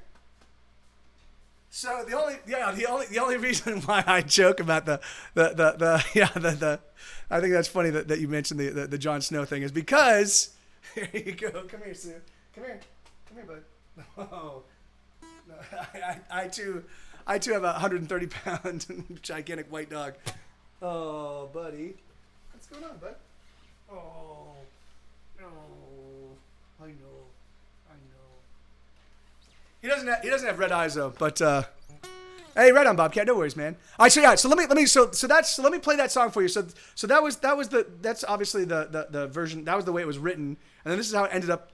[SPEAKER 2] So the only reason why I joke about the I think that's funny that you mentioned the Jon Snow thing is because here you go. Come here, Sue. Come here, bud. Oh, no, I too have a 130-pound gigantic white dog. Oh, buddy, what's going on, bud? Oh, no, I know. He doesn't have red eyes though, but hey, right on, Bobcat. No worries, man. All right, so yeah, so let me play that song for you. So that's obviously the version. That was the way it was written, and then this is how it ended up.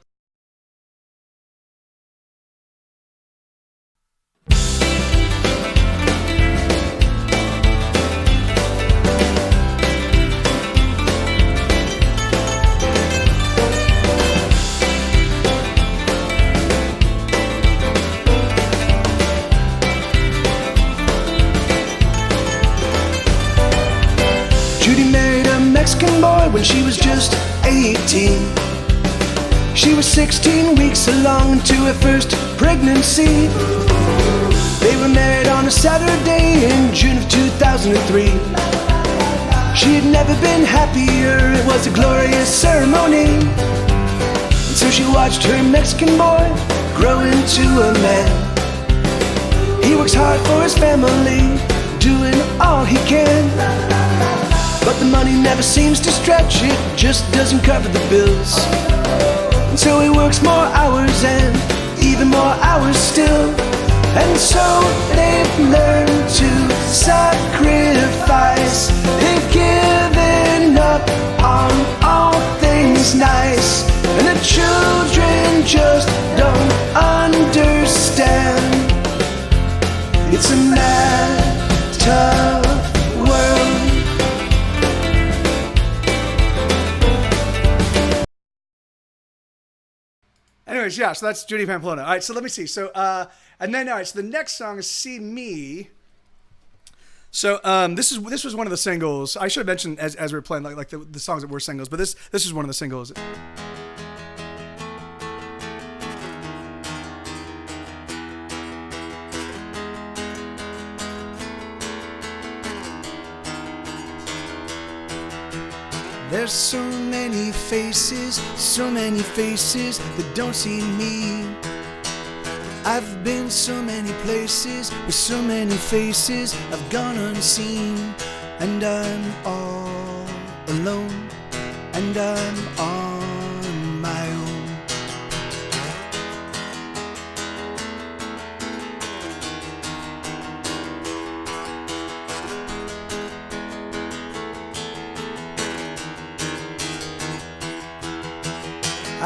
[SPEAKER 1] Judy married a Mexican boy when she was just 18. She was 16 weeks along into her first pregnancy. They were married on a Saturday in June of 2003. She had never been happier, it was a glorious ceremony. And so she watched her Mexican boy grow into a man. He works hard for his family, doing all he can. But the money never seems to stretch, it just doesn't cover the bills. And so he works more hours and even more hours still. And so they've learned to sacrifice. They've given up on all things nice. And the children just don't understand. It's a matter world.
[SPEAKER 2] Anyways, yeah, so that's Judy Pamplona. All right, so let me see. So, and then, all right, so the next song is See Me. So, this was one of the singles. I should have mentioned as we were playing, like the songs that were singles, but this is one of the singles.
[SPEAKER 1] There's so many faces that don't see me. I've been so many places with so many faces I've gone unseen. And I'm all alone, and I'm on my own.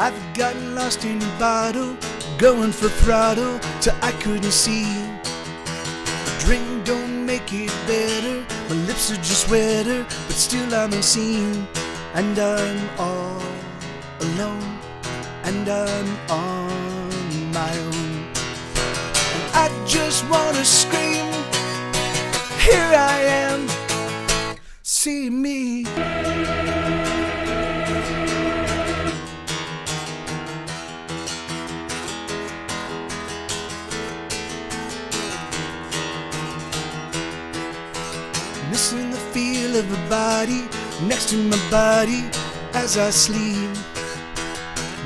[SPEAKER 1] I've gotten lost in a bottle, going for throttle till I couldn't see. Drink don't make it better, my lips are just wetter, but still I'm unseen. And I'm all alone, and I'm on my own. And I just wanna scream, here I am, see me. missing the feel of a body next to my body as I sleep.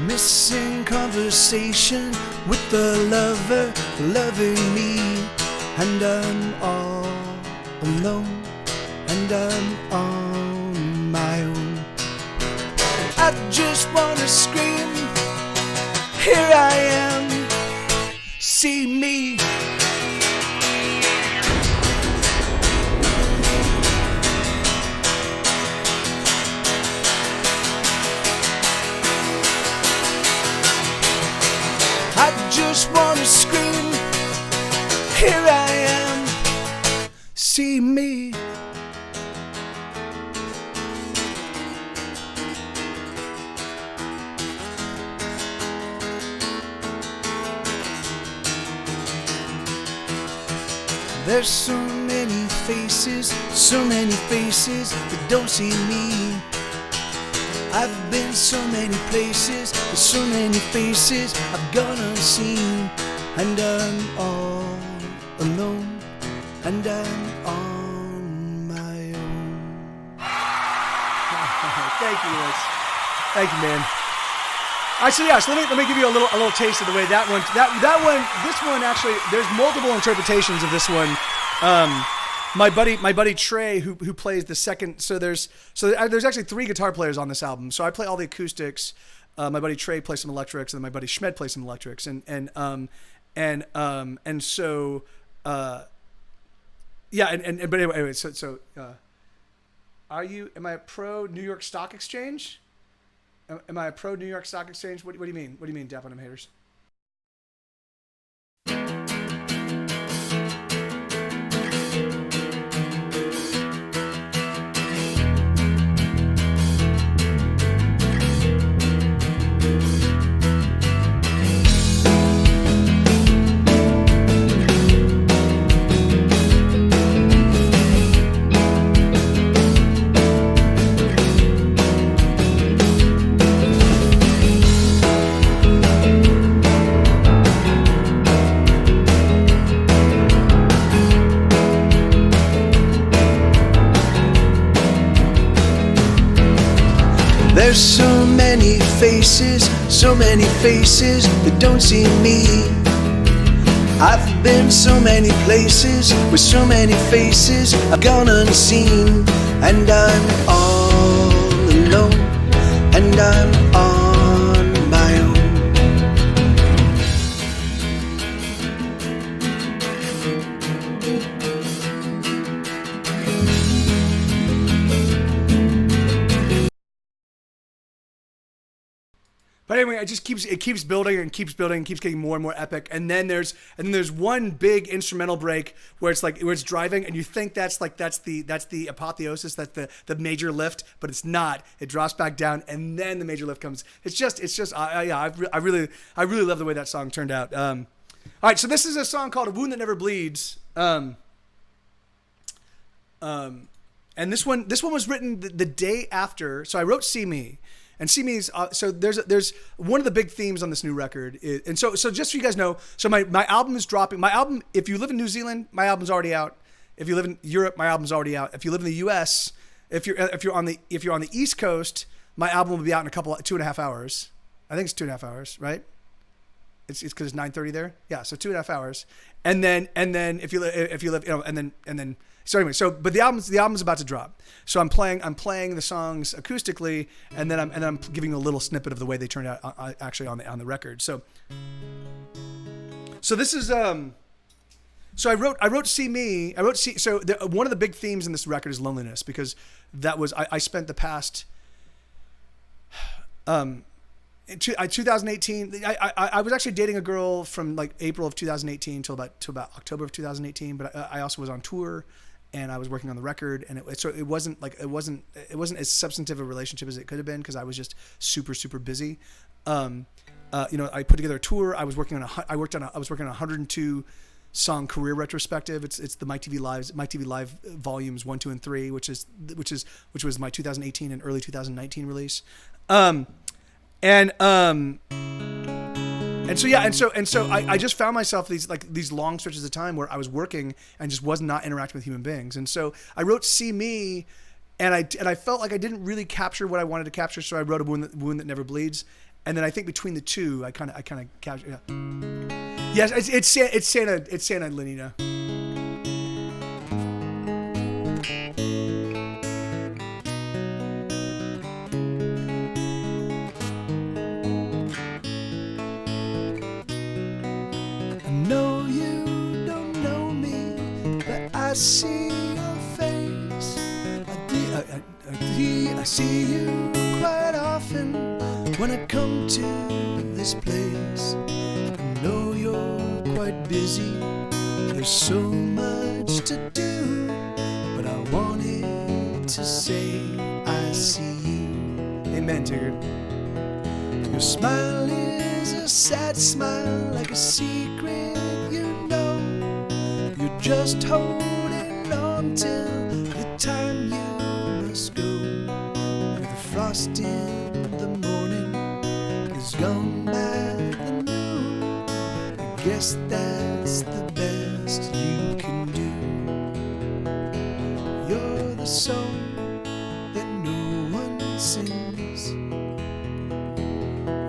[SPEAKER 1] Missing conversation with the lover loving me. And I'm all alone, and I'm on my own. I just wanna scream, here I am, see me. I just wanna scream, here I am, see me. There's so many faces that don't see me. I've been so many places, with so many faces I've gone unseen. And I'm all alone, and I'm on my own.
[SPEAKER 2] Thank you, Liz. Thank you, man. Actually, yeah. So let me give you a little taste of the way that one. This one actually. There's multiple interpretations of this one. My buddy Trey, who plays the second. So there's actually 3 guitar players on this album. So I play all the acoustics. My buddy Trey plays some electrics, and then my buddy Schmed plays some electrics. So yeah. But anyway. So am I a pro New York Stock Exchange? Am I a pro New York Stock Exchange? What do you mean? What do you mean, Dap on them haters?
[SPEAKER 1] There's so many faces that don't see me. I've been so many places with so many faces I've gone unseen. And I'm all alone, and I'm on my own.
[SPEAKER 2] But anyway, it keeps building and keeps building and keeps getting more and more epic. And then there's one big instrumental break where it's driving, and you think that's the apotheosis, that's the major lift, but it's not. It drops back down, and then the major lift comes. I really love the way that song turned out. All right, so this is a song called "A Wound That Never Bleeds." And this one was written the day after. So I wrote "See Me." And See Me is so there's one of the big themes on this new record, and so just so you guys know, so my album is dropping. My album, if you live in New Zealand, my album's already out. If you live in Europe, my album's already out. If you live in the U.S., if you're on the East Coast, my album will be out in 2.5 hours. I think it's 2.5 hours, right? It's because it's 9:30 there. Yeah, so 2.5 hours. And then if you live and then. So anyway, but the album's about to drop. So I'm playing the songs acoustically, and then I'm giving a little snippet of the way they turned out actually on the record. So this is so I wrote "See Me." One of the big themes in this record is loneliness, because that was I spent the past 2018. I was actually dating a girl from like April of 2018 till about October of 2018, but I also was on tour. And I was working on the record, and it wasn't as substantive a relationship as it could have been, because I was just super busy. I put together a tour. I was working on a 102 song career retrospective. It's the MikeTVLive volumes 1, 2, and 3, which was my 2018 and early 2019 release. And so I just found myself these long stretches of time where I was working and just was not interacting with human beings. And so I wrote "See Me," and I felt like I didn't really capture what I wanted to capture. So I wrote "A Wound That Never Bleeds," and then I think between the two, I kind of captured. Yeah. Yes, it's Santa Lenina.
[SPEAKER 1] I see your face. I see you quite often when I come to this place. I know you're quite busy. There's so much to do, but I wanted to say I see you.
[SPEAKER 2] Amen, Tigger.
[SPEAKER 1] Your smile is a sad smile, like a secret you know. You're just holding on till the time you must go. Where the frost in the morning is gone by the noon. I guess that's the best you can do. You're the song that no one sings.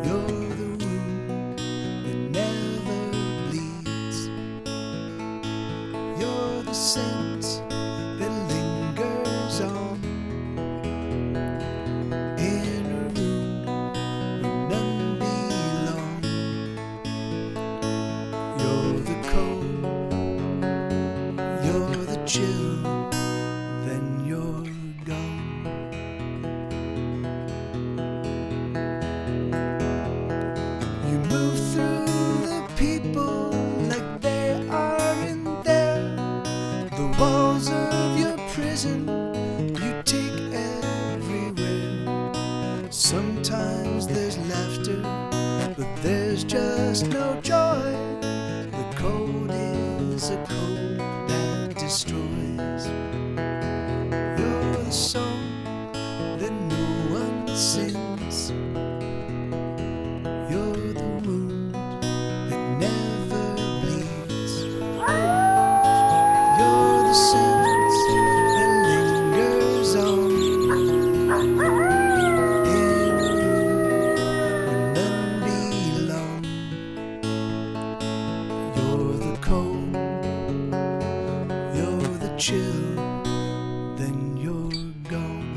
[SPEAKER 1] You're the wound that never bleeds. You're the scent that lingers on in a room where none belong. You're the cold, you're the chill, then you're gone. You move through the people like they are in there. The walls of your prison you take everywhere. Sometimes there's laughter, but there's just no joy. The cold is a cold that destroys. You're the song that no one sings. You're the wound that never bleeds. You're the scent that lingers on in a room where none belong. You're the cold, you're the chill, then you're gone.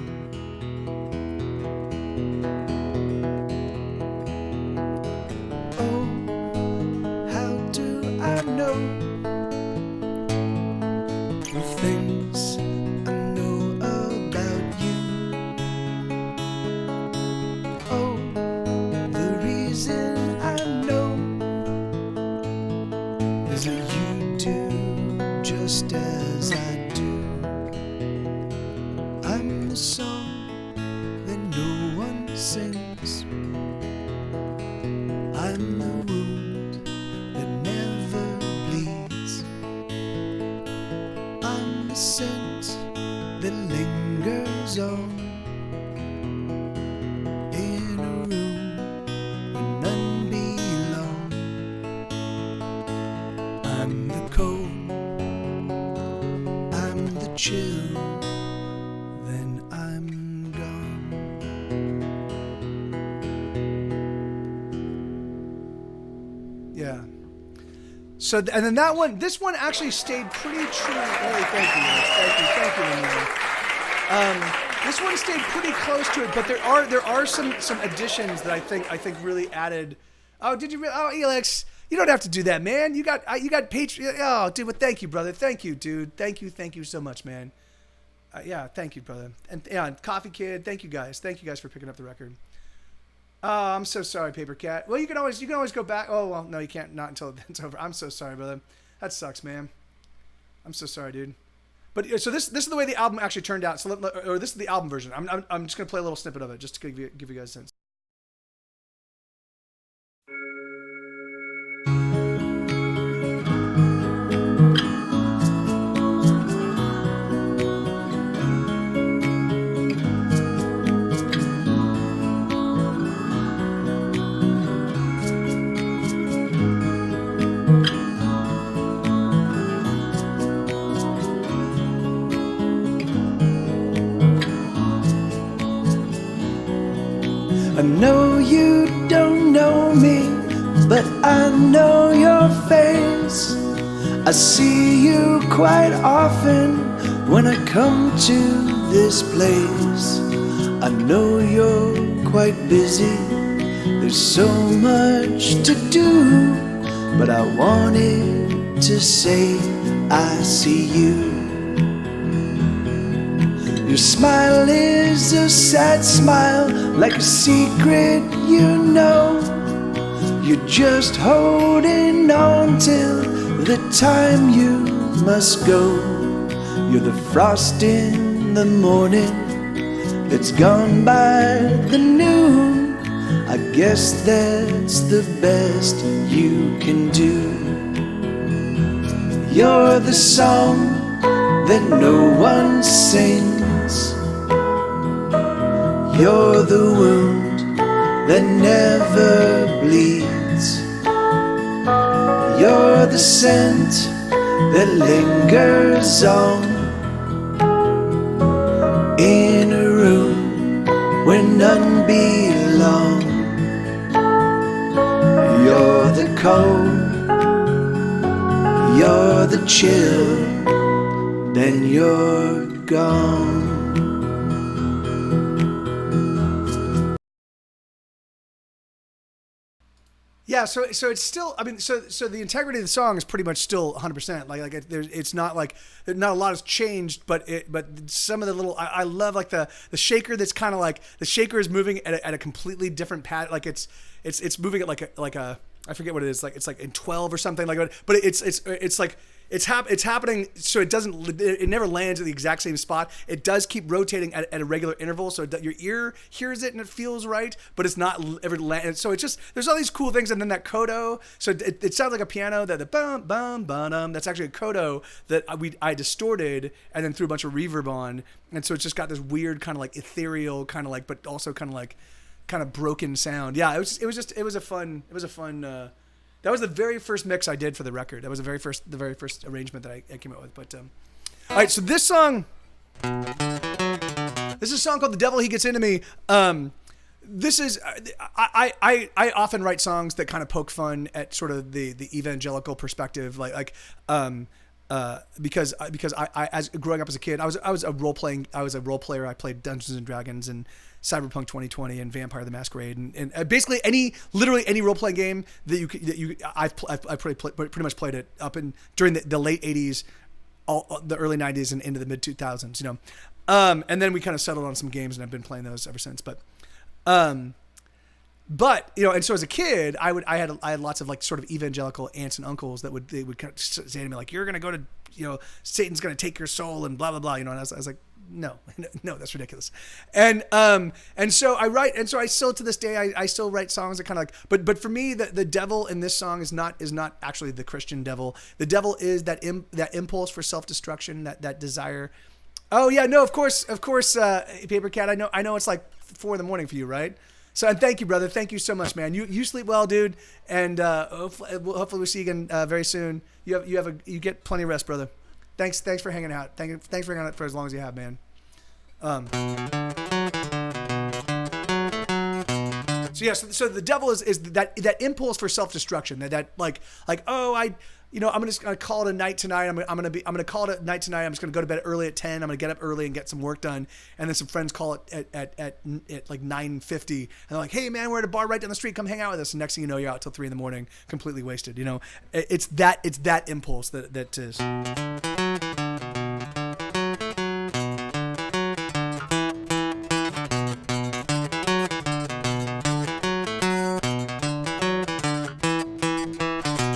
[SPEAKER 1] Oh, how do I know the things I know about you? Oh, the reason I know is that you do just as I do. I'm the song that no one sings. I'm the wound that never bleeds. I'm the scent that lingers on in a room where none belong. I'm the cold, I'm the chill, then I'm gone.
[SPEAKER 2] Yeah. So, and then this one actually stayed pretty true. Hey, thank you, Lenina. This one stayed pretty close to it, but there are some additions that I think really added. Oh, did you? Oh, Elix, you don't have to do that, man. You got Patreon. Oh, dude, well, thank you, brother. Thank you, dude. Thank you so much, man. Yeah, thank you, brother. And yeah, Coffee Kid. Thank you guys for picking up the record. Oh, I'm so sorry, Paper Cat. Well, you can always go back. Oh, well, no, you can't. Not until it's over. I'm so sorry, brother. That sucks, man. I'm so sorry, dude. But so this is the way the album actually turned out. So or this is the album version. I'm just gonna play a little snippet of it just to give you guys a sense.
[SPEAKER 1] I know you don't know me, but I know your face. I see you quite often when I come to this place. I know you're quite busy, there's so much to do, but I wanted to say I see you. Your smile is a sad smile, like a secret you know. You're just holding on till the time you must go. You're the frost in the morning that's gone by the noon. I guess that's the best you can do. You're the song that no one sings. You're the wound that never bleeds. You're the scent that lingers on in a room where none belong. You're the cold, you're the chill, then you're gone.
[SPEAKER 2] Yeah, so it's still. I mean, so the integrity of the song is pretty much still 100%. Like it's not like not a lot has changed, but some of the little. I love like the shaker that's kind of like the shaker is moving at a completely different pattern. Like it's moving at like a I forget what it is. Like it's like in 12 or something like that. But it's like. It's happening, so it never lands at the exact same spot. It does keep rotating at a regular interval, so your ear hears it and it feels right, but it's not ever land. So it's just, there's all these cool things, and then that coda, so it sounds like a piano, that the bum, bum, bum, that's actually a coda that I distorted and then threw a bunch of reverb on, and so it's just got this weird kind of like ethereal, kind of like, but also kind of broken sound. Yeah, it was a fun. That was the very first mix I did for the record. That was the very first arrangement that I came up with. But all right, so this is a song called "The Devil He Gets Into Me." This is I often write songs that kind of poke fun at sort of the evangelical perspective, because I as growing up as a kid, I was a role player. I played Dungeons and Dragons and Cyberpunk 2020 and Vampire the Masquerade and basically literally any role playing game that I've pretty much played it up in during the late 80s, the early 90s and into the mid 2000s, you know. And then we kind of settled on some games and I've been playing those ever since. But you know, and so as a kid, I had lots of like sort of evangelical aunts and uncles that would kind of say to me like, you're gonna go to, you know, Satan's gonna take your soul and blah blah blah, you know. And I was like, no, that's ridiculous. And so I write, and so I still to this day I still write songs that kind of like, but for me the devil in this song is not actually the Christian devil. The devil is that impulse for self-destruction, that desire. Oh yeah, no, of course, Paper Cat. I know it's like 4 a.m. for you, right? So, and thank you, brother. Thank you so much, man. You sleep well, dude. And hopefully we'll see you again very soon. You get plenty of rest, brother. Thanks for hanging out. Thanks for hanging out for as long as you have, man. So yeah, so the devil is that impulse for self-destruction. That like oh I'm just gonna call it a night tonight. I'm gonna call it a night tonight. I'm just gonna go to bed early at 10. I'm gonna get up early and get some work done. And then some friends call it at like 9:50, and they're like, hey man, we're at a bar right down the street. Come hang out with us. And next thing you know, you're out till 3 a.m, completely wasted. You know, it's that impulse that is.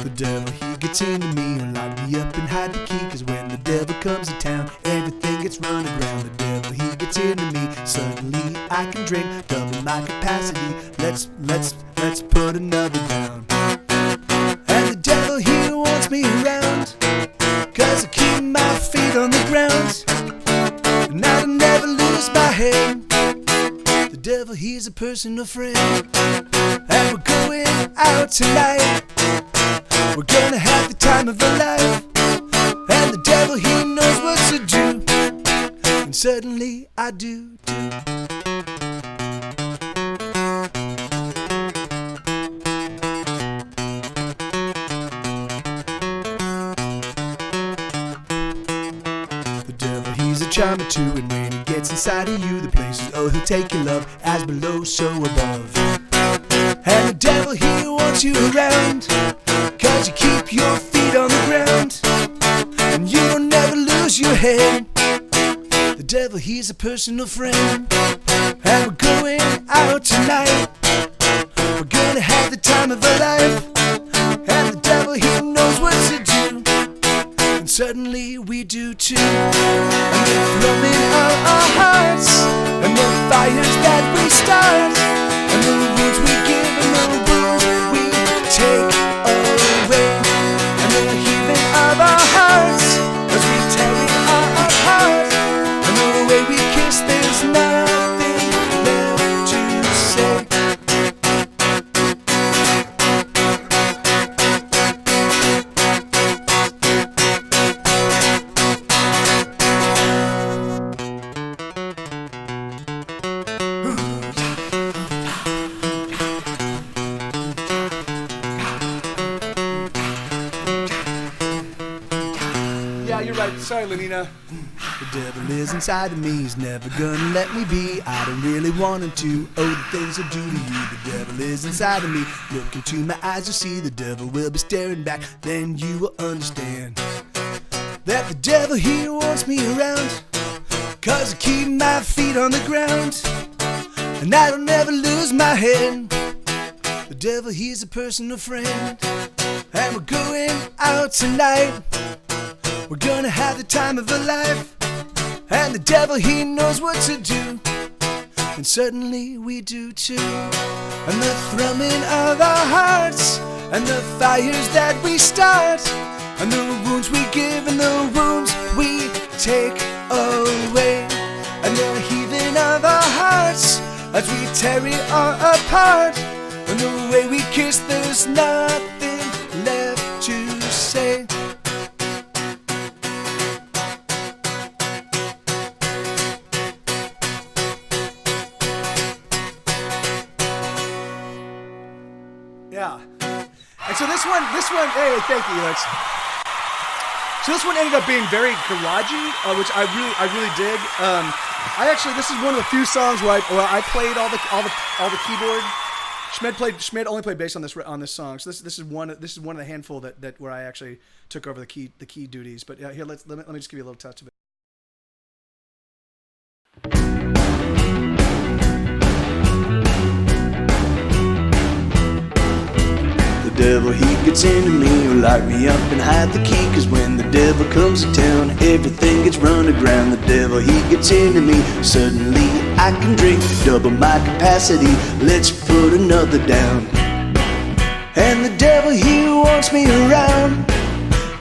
[SPEAKER 2] The devil, he gets into me and lock me up and hide the key. Cause when the devil comes to town, everything gets run aground. The devil, he gets into me. Suddenly I can drink double my capacity. Let's put another down. And the devil, he wants me around, cause I keep my feet on the ground, and I'll never lose my head. The devil, he's a personal friend, and we're going out tonight. We're gonna have the time of our life, and the devil, he knows what to do, and suddenly I do too.
[SPEAKER 1] charmer too, and when he gets inside of you, the places, oh, he'll take your love as below, so above. And the devil, he wants you around, 'cause you keep your feet on the ground, and you'll never lose your head. The devil, he's a personal friend, and we're going out tonight. We're gonna have the time of our life, and the devil, he knows what to do, and suddenly we do too. And the thrumming of our hearts, and the fires that we start, and the wounds we give and the wounds we take away, and the heaving of our hearts as we tear it all apart, and the way we kiss, there's nothing left to say.
[SPEAKER 2] Yeah, you're right. Sorry, Lenina.
[SPEAKER 1] The devil is inside of me, he's never gonna let me be. I don't really want him to, oh, the things I do to you. The devil is inside of me, look into my eyes, you'll see the devil will be staring back. Then you will understand that the devil, he wants me around, 'cause I keep my feet on the ground, and I don't ever lose my head. The devil, he's a personal friend, and we're going out tonight. We're gonna have the time of our life, and the devil, he knows what to do, and suddenly we do too. And the thrumming of our hearts, and the fires that we start, and the wounds we give and the wounds we take away, and the heaving of our hearts as we tear it all apart, and the way we kiss, there's nothing left to say.
[SPEAKER 2] Yeah. And so this one, hey, thank you, Lex. So this one ended up being very garagey, which I really dig. This is one of the few songs where I played all the keyboard. Schmed only played bass on this song. So this is one of the handful that where I actually took over the key duties. But yeah, here let me just give you a little touch of it.
[SPEAKER 1] The devil, he gets into me, he'll lock me up and hide the key, 'cause when the devil comes to town, everything gets run aground. The devil, he gets into me, suddenly I can drink double my capacity, let's put another down. And the devil, he wants me around,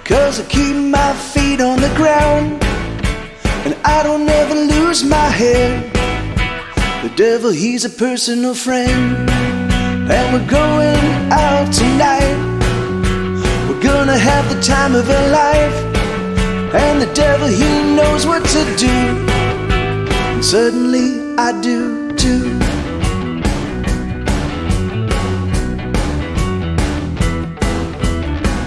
[SPEAKER 1] 'cause I keep my feet on the ground, and I don't ever lose my head. The devil, he's a personal friend, and we're going out tonight. We're gonna have the time of our life, and the devil, he knows what to do, and suddenly I do too.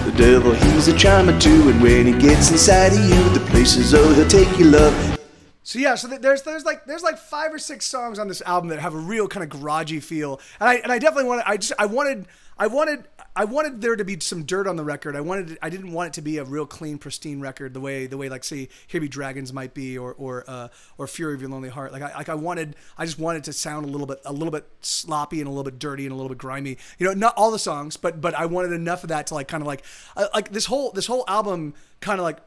[SPEAKER 1] The devil, he's a charmer too, and when he gets inside of you, the places, oh, he'll take your love.
[SPEAKER 2] So yeah, so there's like 5 or 6 songs on this album that have a real kind of garagey feel, and I definitely I wanted there to be some dirt on the record. I didn't want it to be a real clean, pristine record the way like say Here Be Dragons might be or Fury of Your Lonely Heart. I just wanted to sound a little bit sloppy and a little bit dirty and a little bit grimy. You know, not all the songs, but I wanted enough of that to like kind of like this whole album kind of like.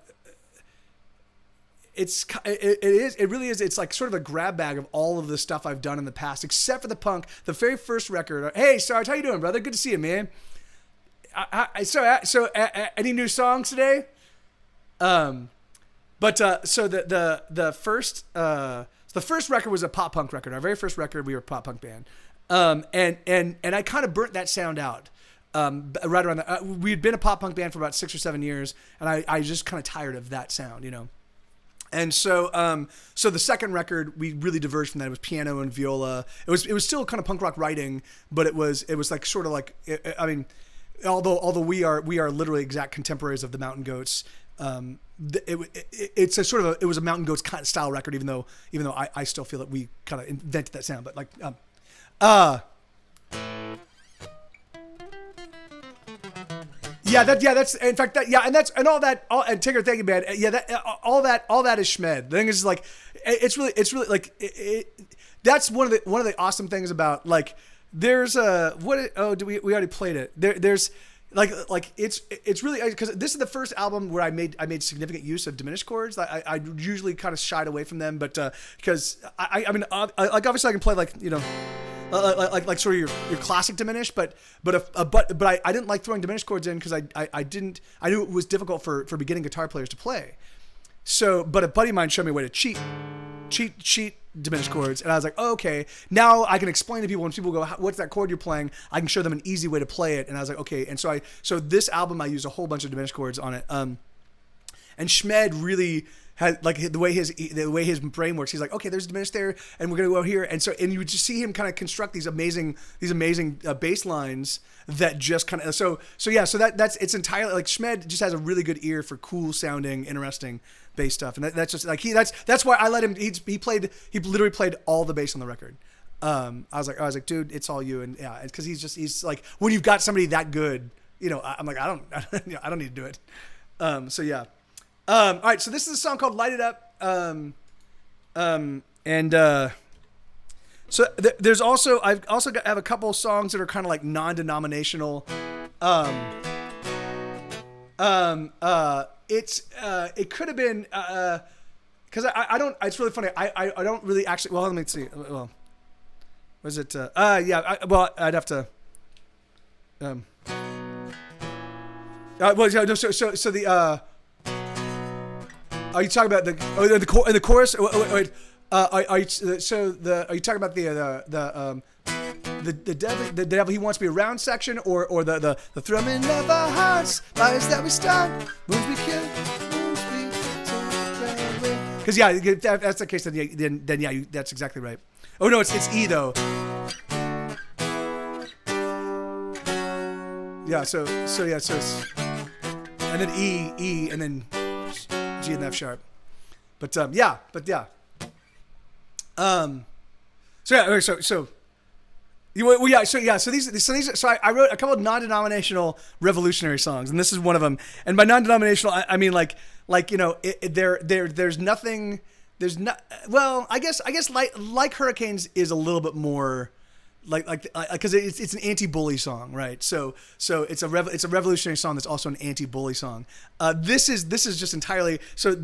[SPEAKER 2] It really is. It's like sort of a grab bag of all of the stuff I've done in the past, except for the punk. The very first record. Hey, Sarge, how you doing, brother? Good to see you, man. So any new songs today? So the first record was a pop punk record. Our very first record, we were a pop punk band. And I kind of burnt that sound out. Right around that, we'd been a pop punk band for about 6 or 7 years, and I just kind of tired of that sound, you know. And so the second record, we really diverged from that. It was piano and viola. It was still kind of punk rock writing, but it was like sort of like, I mean, although we are literally exact contemporaries of the Mountain Goats, It's a sort of it was a Mountain Goats kind of style record, even though I still feel that we kind of invented that sound, but like that's in fact that and Tigger, thank you, man. All that is Schmed. The thing is like it's really like that's one of the awesome things about like there's we already played it. There's like it's really because this is the first album where I made significant use of diminished chords. I usually kind of shied away from them, but because I mean like obviously I can play like like sort of your classic diminished, but I didn't like throwing diminished chords in because I knew it was difficult for beginning guitar players to play. So but a buddy of mine showed me a way to cheat diminished chords, and I was like, oh, okay, now I can explain to people when people go, what's that chord you're playing? I can show them an easy way to play it. And I was like, okay. And so this album I used a whole bunch of diminished chords on it. And Schmed really had like the way his brain works. He's like, okay, there's diminished there, and we're gonna go here. And you would just see him kind of construct these amazing bass lines that just kind of so that's it's entirely like Schmed just has a really good ear for cool sounding, interesting bass stuff, and that's just like that's why I let him. He literally played all the bass on the record. I was like, dude, it's all you, and yeah, because he's like when you've got somebody that good, I'm like I don't need to do it. So yeah. All right, so this is a song called "Light It Up," so there's also I have a couple of songs that are kind of like non-denominational. It could have been because I don't. It's really funny. I don't really actually. Well, let me see. Well, was it? I'd have to. So the. Are you talking about the chorus? Wait, are you talking about the devil he wants to be around section, or the thrumming of our hearts, lies that we start, wounds we kill, wounds we because yeah, that's the case. Then yeah, that's exactly right. Oh no, it's E though. Yeah, so it's, and then E and then G and F sharp, but yeah. So I wrote a couple of non-denominational revolutionary songs, and this is one of them. And by non-denominational, I mean like there's nothing. There's not. Well, I guess like Hurricanes is a little bit more. Like because it's an anti-bully song, right? So it's a revolutionary song that's also an anti-bully song. This is just entirely so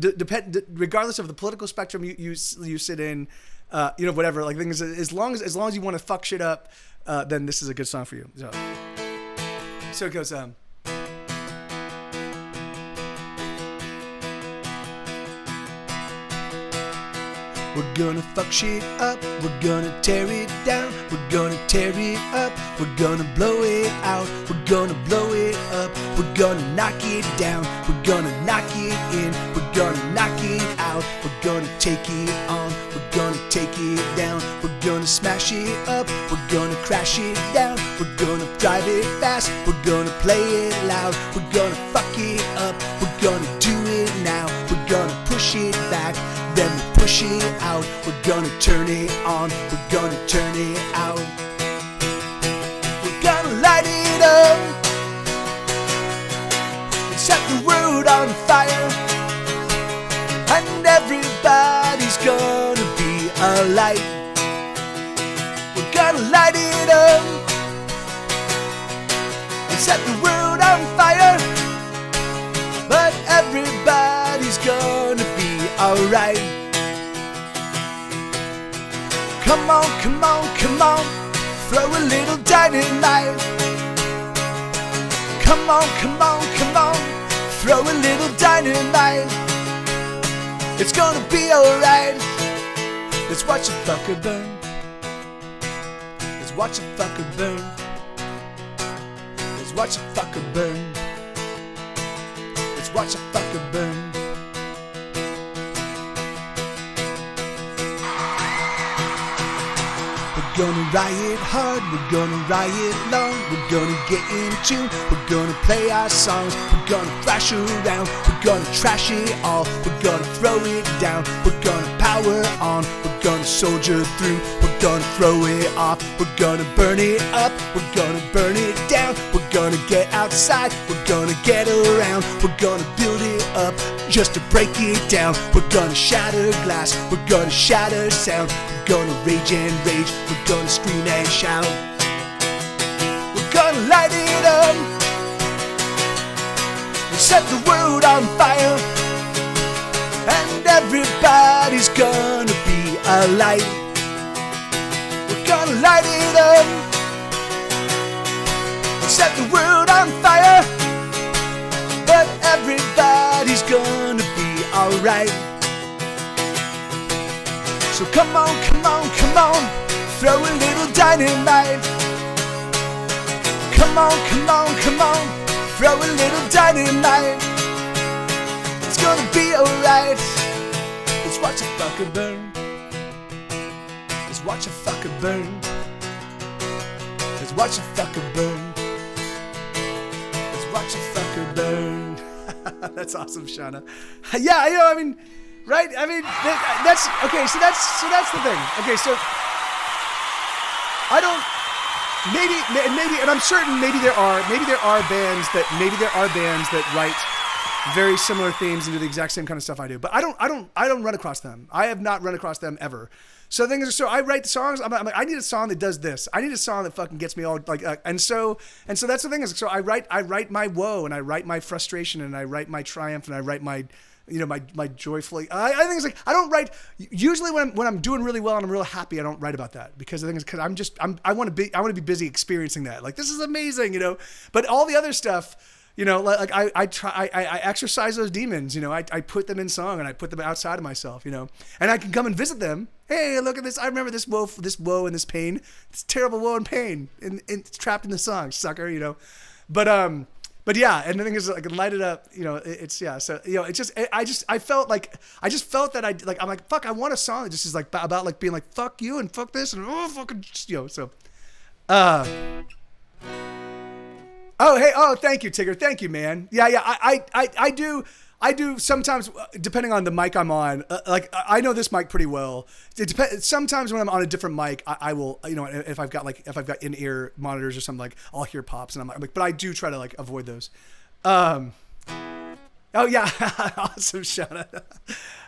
[SPEAKER 2] regardless of the political spectrum you sit in, whatever. Like things as long as you want to fuck shit up, then this is a good song for you. So it goes. We're gonna fuck shit up, we're gonna tear it down, we're gonna tear it up, we're gonna blow it out, we're gonna blow it up, we're gonna knock it down, we're gonna knock it in, we're gonna knock it out, we're gonna take it on, we're gonna take it down, we're gonna smash it up, we're gonna crash it down, we're gonna drive it fast, we're gonna play it loud, we're gonna fuck it up, we're gonna do it now, we're gonna push it back, then we push it out, we're gonna turn it on, we're gonna turn it out. We're gonna light it up and set the world on fire, and everybody's gonna be a light. We're gonna light it up and set the world on fire, but everybody's gonna be alright. Come on, come on, come on, throw a little dynamite. Come on, come on, come on, throw a little dynamite. It's gonna be alright. Let's watch a fucker burn. Let's watch a fucker burn. Let's watch a fucker burn. Let's watch a fucker burn. We're gonna riot hard, we're gonna riot long, we're gonna get in tune, we're gonna play our songs, we're gonna flash around, we're gonna trash it all, we're gonna throw it down, we're gonna power on, we're gonna soldier through, we're gonna throw it off, we're gonna burn it up, we're gonna burn it down, we're gonna get outside, we're gonna get around, we're gonna build it up just to break it down, we're gonna shatter glass, we're gonna shatter sound, we're gonna rage and rage, we're gonna scream and shout, we're gonna light it up and set the world on fire, and everybody's gonna be a light. We're gonna light it up and set the world on fire, but everybody's gonna be alright. So come on, come on, come on, throw a little dynamite. Come on, come on, come on, throw a little dynamite. It's gonna be alright. Let's watch a fucker burn. Let's watch a fucker burn. Let's watch a fucker burn. Let's watch a fucker burn. That's awesome, Shauna. Yeah, you know, I mean, right? I mean, that's okay. So that's the thing. Okay, so I don't. Maybe, and I'm certain maybe there are bands that write very similar themes and do the exact same kind of stuff I do. But I don't run across them. I have not run across them ever. So the thing is, so I write the songs. I'm like, I need a song that does this. I need a song that fucking gets me all like, and so that's the thing is, so I write my woe, and I write my frustration, and I write my triumph, and I write my, you know, my joyfully. I think it's like, I don't write usually when I'm doing really well and I'm real happy. I don't write about that because the thing is, because I want to be busy experiencing that. Like, this is amazing, you know. But all the other stuff, you know, like I exercise those demons, you know. I put them in song, and I put them outside of myself, you know. And I can come and visit them. Hey, look at this! I remember this woe and this pain. This terrible woe and pain, and it's trapped in the song, sucker, you know. But yeah, and the thing is, like, light it up, you know. It's yeah. So, you know, I just felt that I'm like, fuck, I want a song that just is like about like being like, fuck you and fuck this and oh fucking, you know. So, oh hey, oh thank you, Tigger, thank you, man. Yeah, I do sometimes, depending on the mic I'm on. Like, I know this mic pretty well. It depends. Sometimes when I'm on a different mic, I will, you know, if I've got in-ear monitors or something, like, I'll hear pops, and I'm like, but I do try to like avoid those. Oh yeah, awesome, shout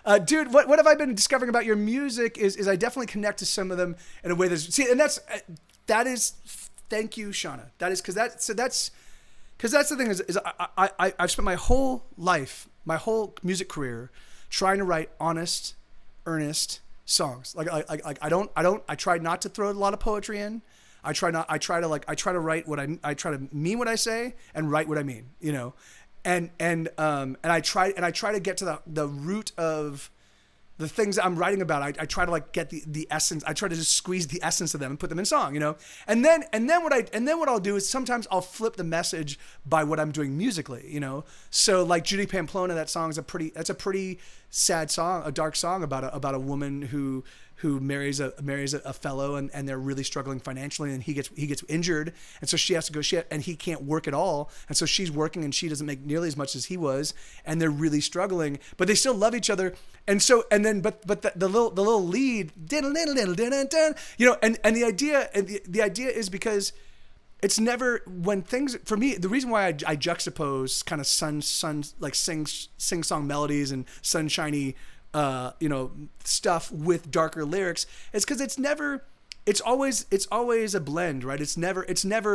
[SPEAKER 2] out, dude. What have I been discovering about your music is I definitely connect to some of them in a way that's that is. Thank you, Shauna. That is because that's the thing is I've spent my whole life, my whole music career, trying to write honest, earnest songs. I try not to throw a lot of poetry in. I try to write I try to mean what I say and write what I mean, you know, and I try to get to the root of the things that I'm writing about. I try to like get the essence. I try to just squeeze the essence of them and put them in song, you know. And then what I'll do is sometimes I'll flip the message by what I'm doing musically, you know. So like Judy Pamplona, that song's a pretty sad song, a dark song about a woman who marries a fellow and they're really struggling financially, and he gets injured, and so she has to go and he can't work at all, and so she's working and she doesn't make nearly as much as he was, and they're really struggling, but they still love each other, and the little lead, you know, and the idea is because it's never, when things, for me, the reason why I juxtapose kind of sun like sing song melodies and sunshiny you know, stuff with darker lyrics, is because it's always a blend, right? It's never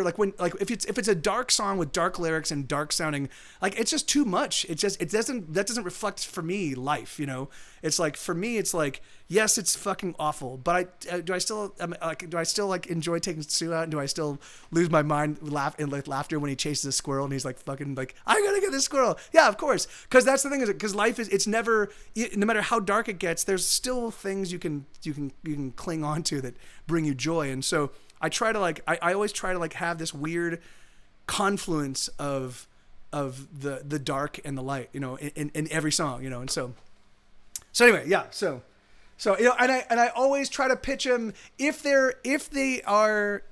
[SPEAKER 2] like if it's a dark song with dark lyrics and dark sounding, like, it's just too much. That doesn't reflect, for me, life, you know. It's like, for me, it's like, yes, it's fucking awful, but do I still enjoy taking Sue out, and do I still lose my mind laughter when he chases a squirrel and he's like fucking like, I gotta get this squirrel? Yeah, of course, because that's the thing, is because life is, it's never, no matter how dark it gets, there's still things you can cling on to that bring you joy. And so I try to like, I always try to like have this weird confluence of the dark and the light, you know, in every song, you know. And so anyway, yeah, so So and I always try to pitch them if they are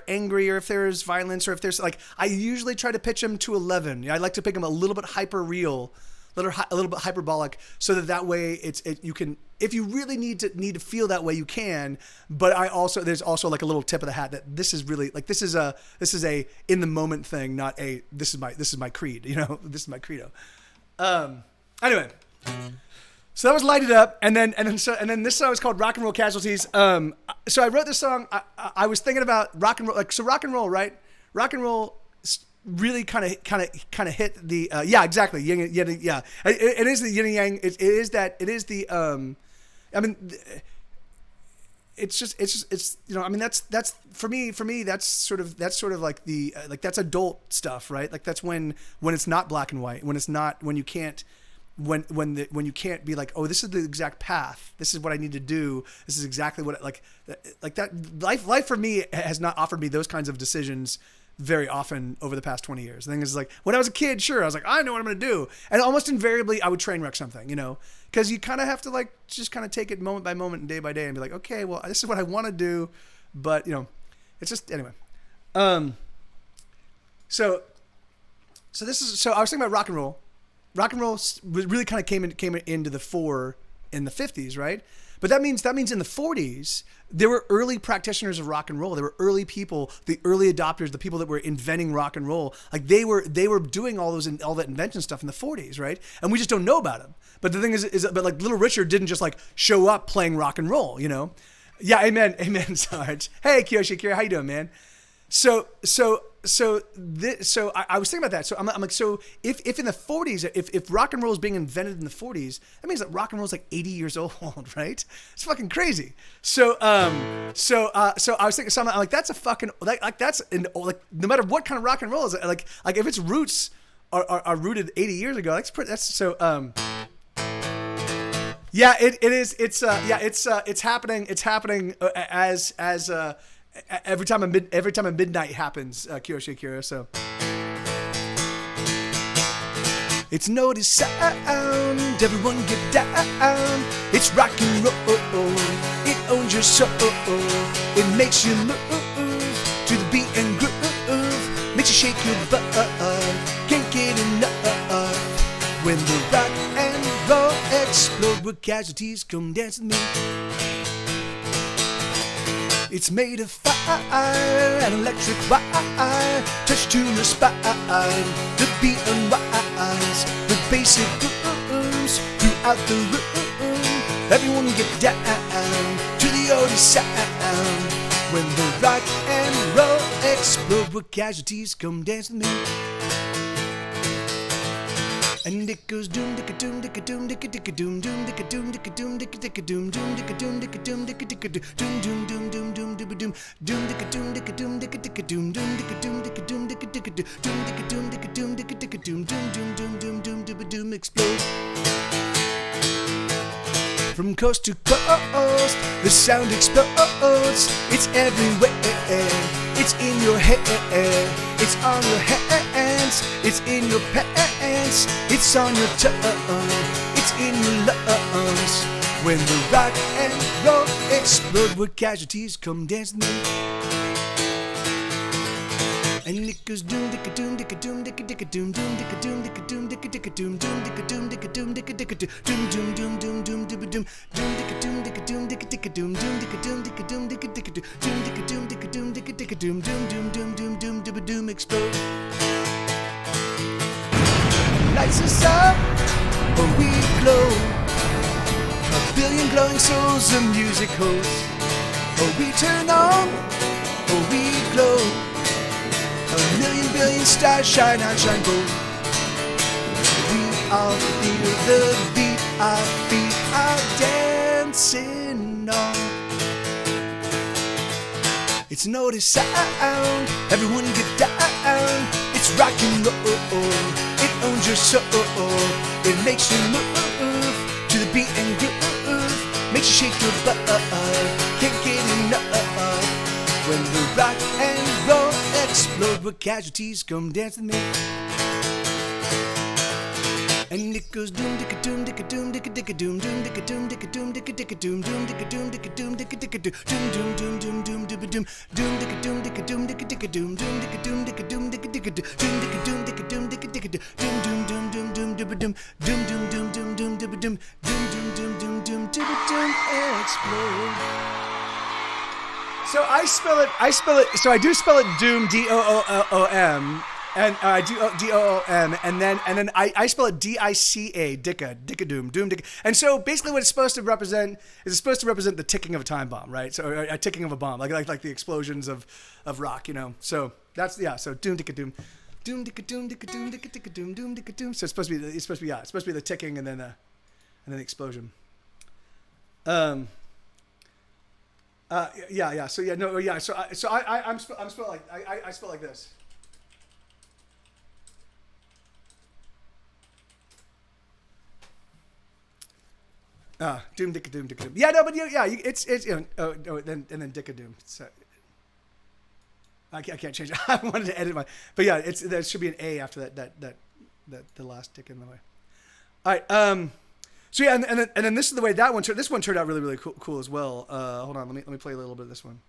[SPEAKER 2] angry or if there's violence or if there's like I usually try to pitch them to 11. I like to pick them a little bit hyper real, a little bit hyperbolic, so that way you can, if you really need to feel that way you can. But there's also like a little tip of the hat that this is really like this is a in the moment thing, not a this is my creed. This is my credo. Anyway. So that was Light It Up, and then this song is called Rock and Roll Casualties. So I wrote this song. I was thinking about rock and roll, rock and roll, right? Rock and roll really kind of hit the yeah, exactly. Yin, yeah. It is the yin and yang. It is the I mean, it's I mean that's for me that's sort of like the like that's adult stuff, right? Like that's when it's not black and white, when you can't. When you can't be like, oh, this is the exact path. This is what I need to do. This is exactly what like that. Life for me has not offered me those kinds of decisions very often over the past 20 years. The thing is like when I was a kid, sure, I was like, I know what I'm going to do, and almost invariably I would train wreck something, because you kind of have to like just kind of take it moment by moment and day by day and be like, okay, well, this is what I want to do, but it's just anyway. So I was thinking about rock and roll. Rock and roll really kind of came into the fore in the 50s, right? But that means in the 40s, there were early practitioners of rock and roll. There were early people, the early adopters, the people that were inventing rock and roll. Like they were doing all that invention stuff in the 40s, right? And we just don't know about them. But the thing is but like Little Richard didn't just like show up playing rock and roll, Yeah, amen, Sarge. Hey, Kiyoshi Kira, how you doing, man? So I was thinking about that. So I'm like, so if in the 40s, if rock and roll is being invented in the 40s, that means that rock and roll is like 80 years old, right? It's fucking crazy. So I was thinking, so I'm like, that's a fucking like that's like no matter what kind of rock and roll is like if its roots are rooted 80 years ago, that's so. Yeah, it is. It's happening. It's happening as. Every time a midnight happens, Kiyoshi Akira. So it's notice sound, everyone get down. It's rock and roll, it owns your soul. It makes you move to the beat and groove, makes you shake your butt. Can't get enough when the rock and roll explode. Where casualties come dance with me. It's made of fire and electric wire, touch to the spine, the beat unwise, with basic grooves throughout the room. Everyone get down to the oldie sound. When the rock and roll explode, where casualties come dance with me. And it goes doom dicka doom dicka doom dicka dicka doom doom dicka doom dicka doom dicka dicka doom doom dicka doom dicka doom dicka dicka doom doom doom doom doom doom doom doom dicka doom dicka doom dicka dicka doom doom dicka doom dicka doom dicka dicka doom dicka doom dicka doom dicka dicka doom doom doom doom doom doom doom explode. From coast to coast, the sound explodes. It's everywhere. It's in your head. It's on your hands. It's in your pants. It's on your tongue. It's in your lungs. When the rock and roll explode, where casualties come dance with me. And it goes doom dicka doom dicka doom dicka dicka doom doom dicka doom dicka doom dicka dicka doom doom dicka doom dicka doom dicka dicka doom doom doom doom doom doom doom doom dicka doom dicka doom dicka dicka doom doom dicka doom dicka doom dicka dicka doom dicka doom dicka doom dicka dicka doom doom doom doom doom doom doom doom explode. Lights us up, or we glow. A billion glowing souls of music hosts. Or we turn on, or we glow. A million billion stars shine out, shine gold. We all feel the beat, our feet are dancing on. It's notice sound, everyone get down. It's rock and roll, it owns your soul. It makes you move to the beat and groove, makes you shake your butt. Can't get enough when the rock and roll explode, where casualties come dance with me. And it goes doom dicka doom dicka doom dicka dicka doom doom dicka doom dicka doom dicka dicka doom doom dicka doom dicka doom dicka dicka doom doom doom doom doom dooba doom doom dicka doom dicka doom dicka dicka doom doom dicka doom dicka doom dicka dicka doom dicka doom dicka doom dicka dicka doom doom doom doom doom dooba doom doom doom doom doom doom dooba doom doom doom doom doom doom dooba doom explode. So I spell it. So I do spell it doom, D-O-O-M, and I do D-O-O-M, and then I spell it D-I-C-A, dicka doom, dicka. And so basically, what it's supposed to represent is it's supposed to represent the ticking of a time bomb, right? So a ticking of a bomb, like the explosions of rock, you know. So that's So doom dicka doom. Doom dicka doom dicka doom dicka dicka doom doom dicka doom. So it's supposed to be the ticking and then the explosion. Yeah. So yeah, no, yeah. So I'm spelled like I spell like this. Doom dicka doom dicka doom. Yeah, no, but yeah, it's you know, then dicka doom. So, I can't change it. I wanted to edit but yeah, there should be an A after that the last tick in the way. All right. So yeah, and then this is the way that one turned. This one turned out really cool as well. Hold on, let me play a little bit of this one.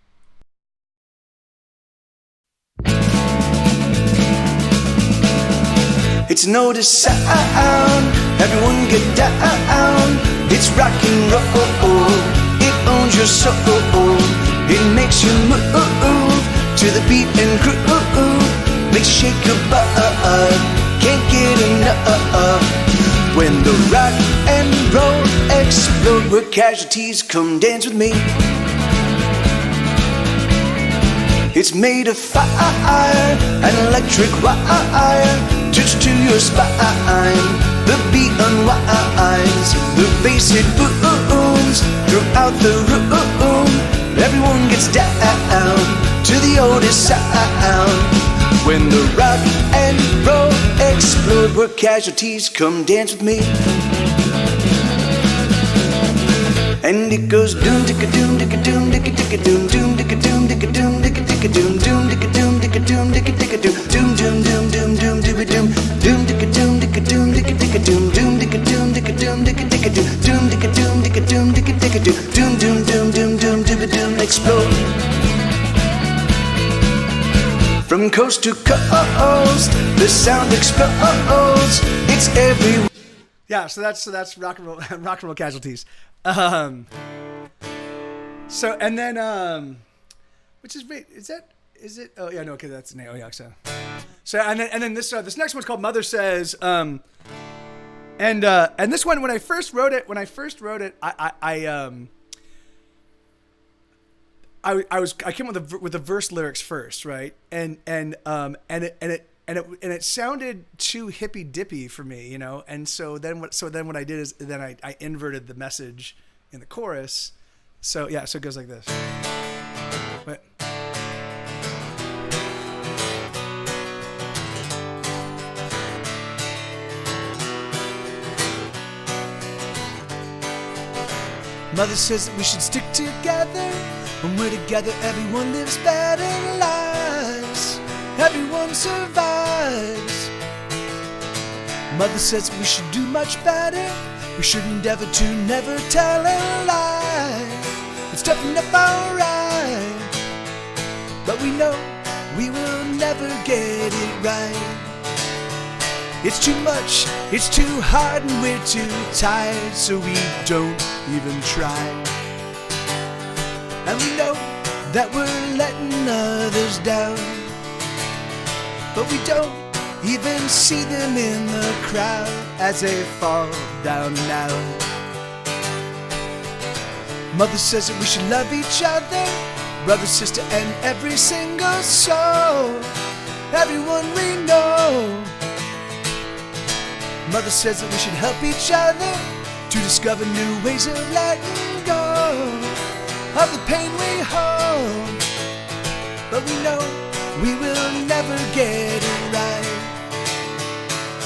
[SPEAKER 2] It's no sound, everyone get down. It's rock and roll, it owns your soul. It makes you move to the beat and groove. Makes you shake your butt, can't get enough. When the rock and roll explode, where casualties come dance with me. It's made of fire, an electric wire, touch to your spine. The beat unwinds, the bass it booms throughout the room. Everyone gets down to the oldest sound. When the rock and roll explode, where casualties come dance with me. And it goes doom dicka doom dicka doom dicka dicka doom doom dicka doom dicka doom dicka dicka doom doom dicka doom dicka doom dicka dicka doom doom doom doom doom dooba doom doom dicka doom dicka doom dicka dicka doom doom dicka doom dicka doom dicka dicka doom doom dicka doom dicka doom dicka dicka doom doom doom doom doom dooba doom explode. From coast to coast, the sound explodes. It's everywhere. Yeah, so that's rock and roll casualties. So and then which is wait, is it? Oh yeah, no, okay, that's an yeah. So and then this next one's called Mother Says. And this one when I first wrote it, I came with the verse lyrics first, right? And it sounded too hippy dippy for me, you know. And so then what I did is then I inverted the message in the chorus. So yeah, so it goes like this. Wait. Mother says that we should stick together. When we're together, everyone lives better lives. Everyone survives. Mother says that we should do much better. We should endeavor to never tell a lie. It's tough enough, alright, but we know we will never get it right. It's too much, it's too hard, and we're too tired, so we don't even try. And we know that we're letting others down, but we don't even see them in the crowd as they fall down now. Mother says that we should love each other, brother, sister, and every single soul, everyone we know. Mother says that we should help each other to discover new ways of letting go of the pain we hold, but we know we will never get it right.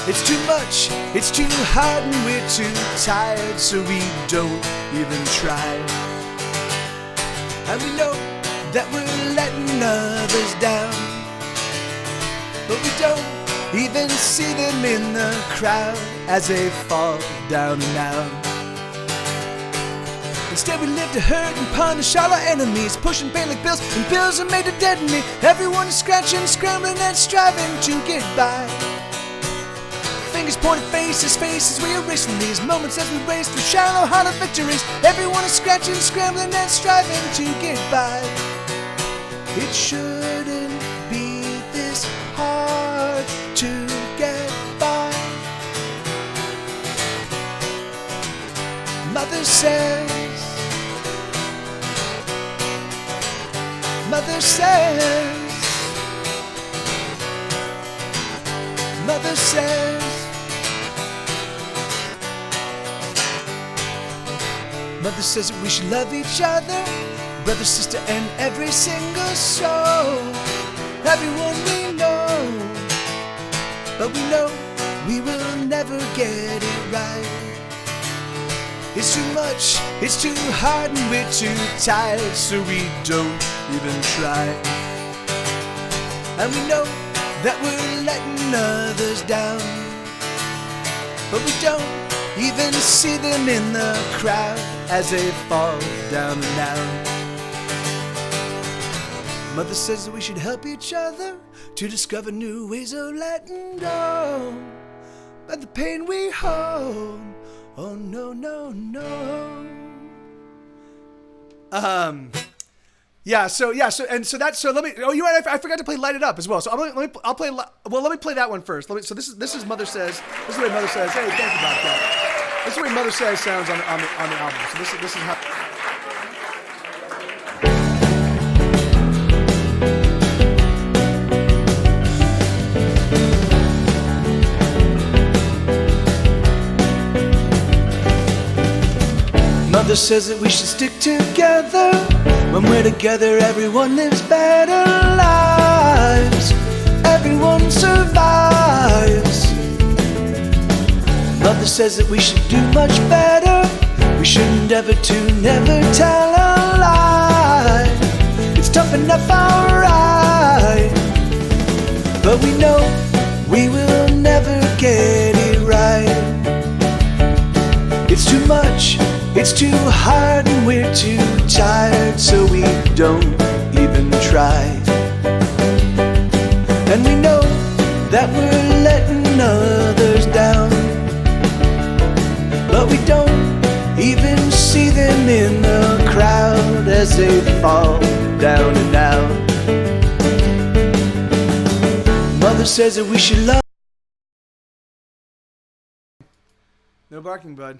[SPEAKER 2] It's too much, it's too hard, and we're too tired, so we don't even try. And we know that we're letting others down, but we don't even see them in the crowd as they fall down and out. Instead we live to hurt and punish all our enemies, pushing pain like pills, and pills are made to deaden me. Everyone is scratching, scrambling and striving to get by. Fingers pointed, faces, we erase from these moments as we race through shallow, hollow victories. Everyone is scratching, scrambling and striving to get by. It shouldn't be this hard to get by. Mother says, Mother says, Mother says, Mother says that we should love each other, brother, sister, and every single soul. Everyone we know, but we know we will never get it right. It's too much, it's too hard, and we're too tired, so we don't even try. And we know that we're letting others down, but we don't even see them in the crowd as they fall down and out. Mother says that we should help each other to discover new ways of letting go, but the pain we hold, oh no, no, no. So let me. Oh, you know what? I forgot to play "Light It Up" as well. So let me play that one first. So this is Mother Says. This is the way Mother Says. Hey, thank you about that. This is the way Mother Says sounds on the album. So this is how. Mother says that we should stick together. When we're together, everyone lives better lives. Everyone survives. Mother says that we should do much better. We should endeavor to never tell a lie. It's tough enough, alright, but we know we will never get it right. It's too much, it's too hard, and we're too tired, so we don't even try. And we know that we're letting others down, but we don't even see them in the crowd as they fall down and out. Mother says that we should love. No barking, bud.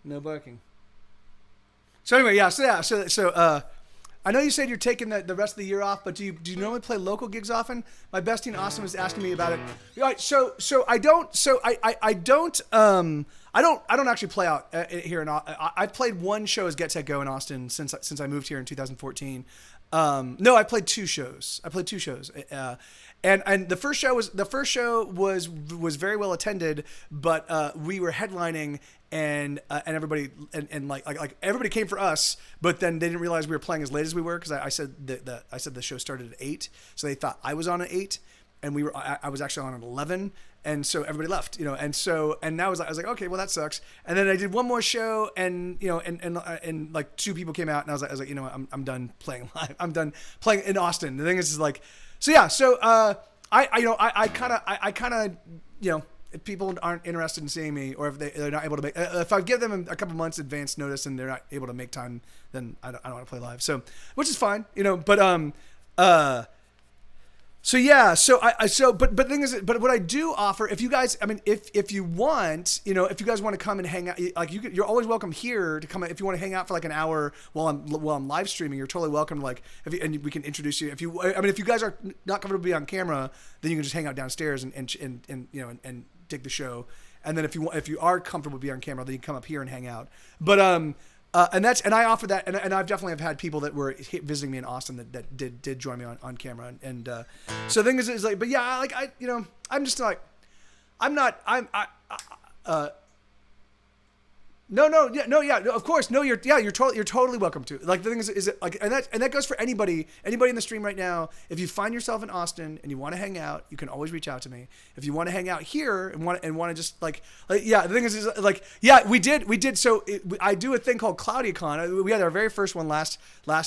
[SPEAKER 2] No barking. So anyway, So I know you said you're taking the rest of the year off, but do you normally play local gigs often? My bestie in Austin was asking me about it. All right, so I don't actually play out here in Austin. I've played one show as Get Set Go in Austin since I moved here in 2014. No, I played two shows. And the first show was very well attended, but we were headlining, and everybody and like everybody came for us, but then they didn't realize we were playing as late as we were, because I said the show started at 8, so they thought I was on at 8, and I was actually on at 11, and so everybody left, and now I was like, okay, well that sucks. And then I did one more show, and like 2 people came out, and I was like, you know what, I'm done playing live. I'm done playing in Austin. The thing is like, I kind of if people aren't interested in seeing me, or if they're not able to make, if I give them a couple months advance notice and they're not able to make time, then I don't want to play live. So, which is fine, but the thing is, but what I do offer, if you guys, I mean, if you want, if you guys want to come and hang out, like you're always welcome here to come. If you want to hang out for like an hour while I'm live streaming, you're totally welcome to, like, and we can introduce you. If you guys are not comfortable to be on camera, then you can just hang out downstairs and dig the show. And then if you are comfortable to be on camera, then you can come up here and hang out. But and I offer that, and I've definitely have had people that were visiting me in Austin that did join me on camera, and so the thing is like, but yeah, like I'm just like, I'm not, Of course, no. You're totally welcome to. Like the thing is it like, and that goes for anybody in the stream right now. If you find yourself in Austin and you want to hang out, you can always reach out to me. If you want to hang out here and want to just like the thing is like, yeah, we did. So I do a thing called CloudyCon. We had our very first one last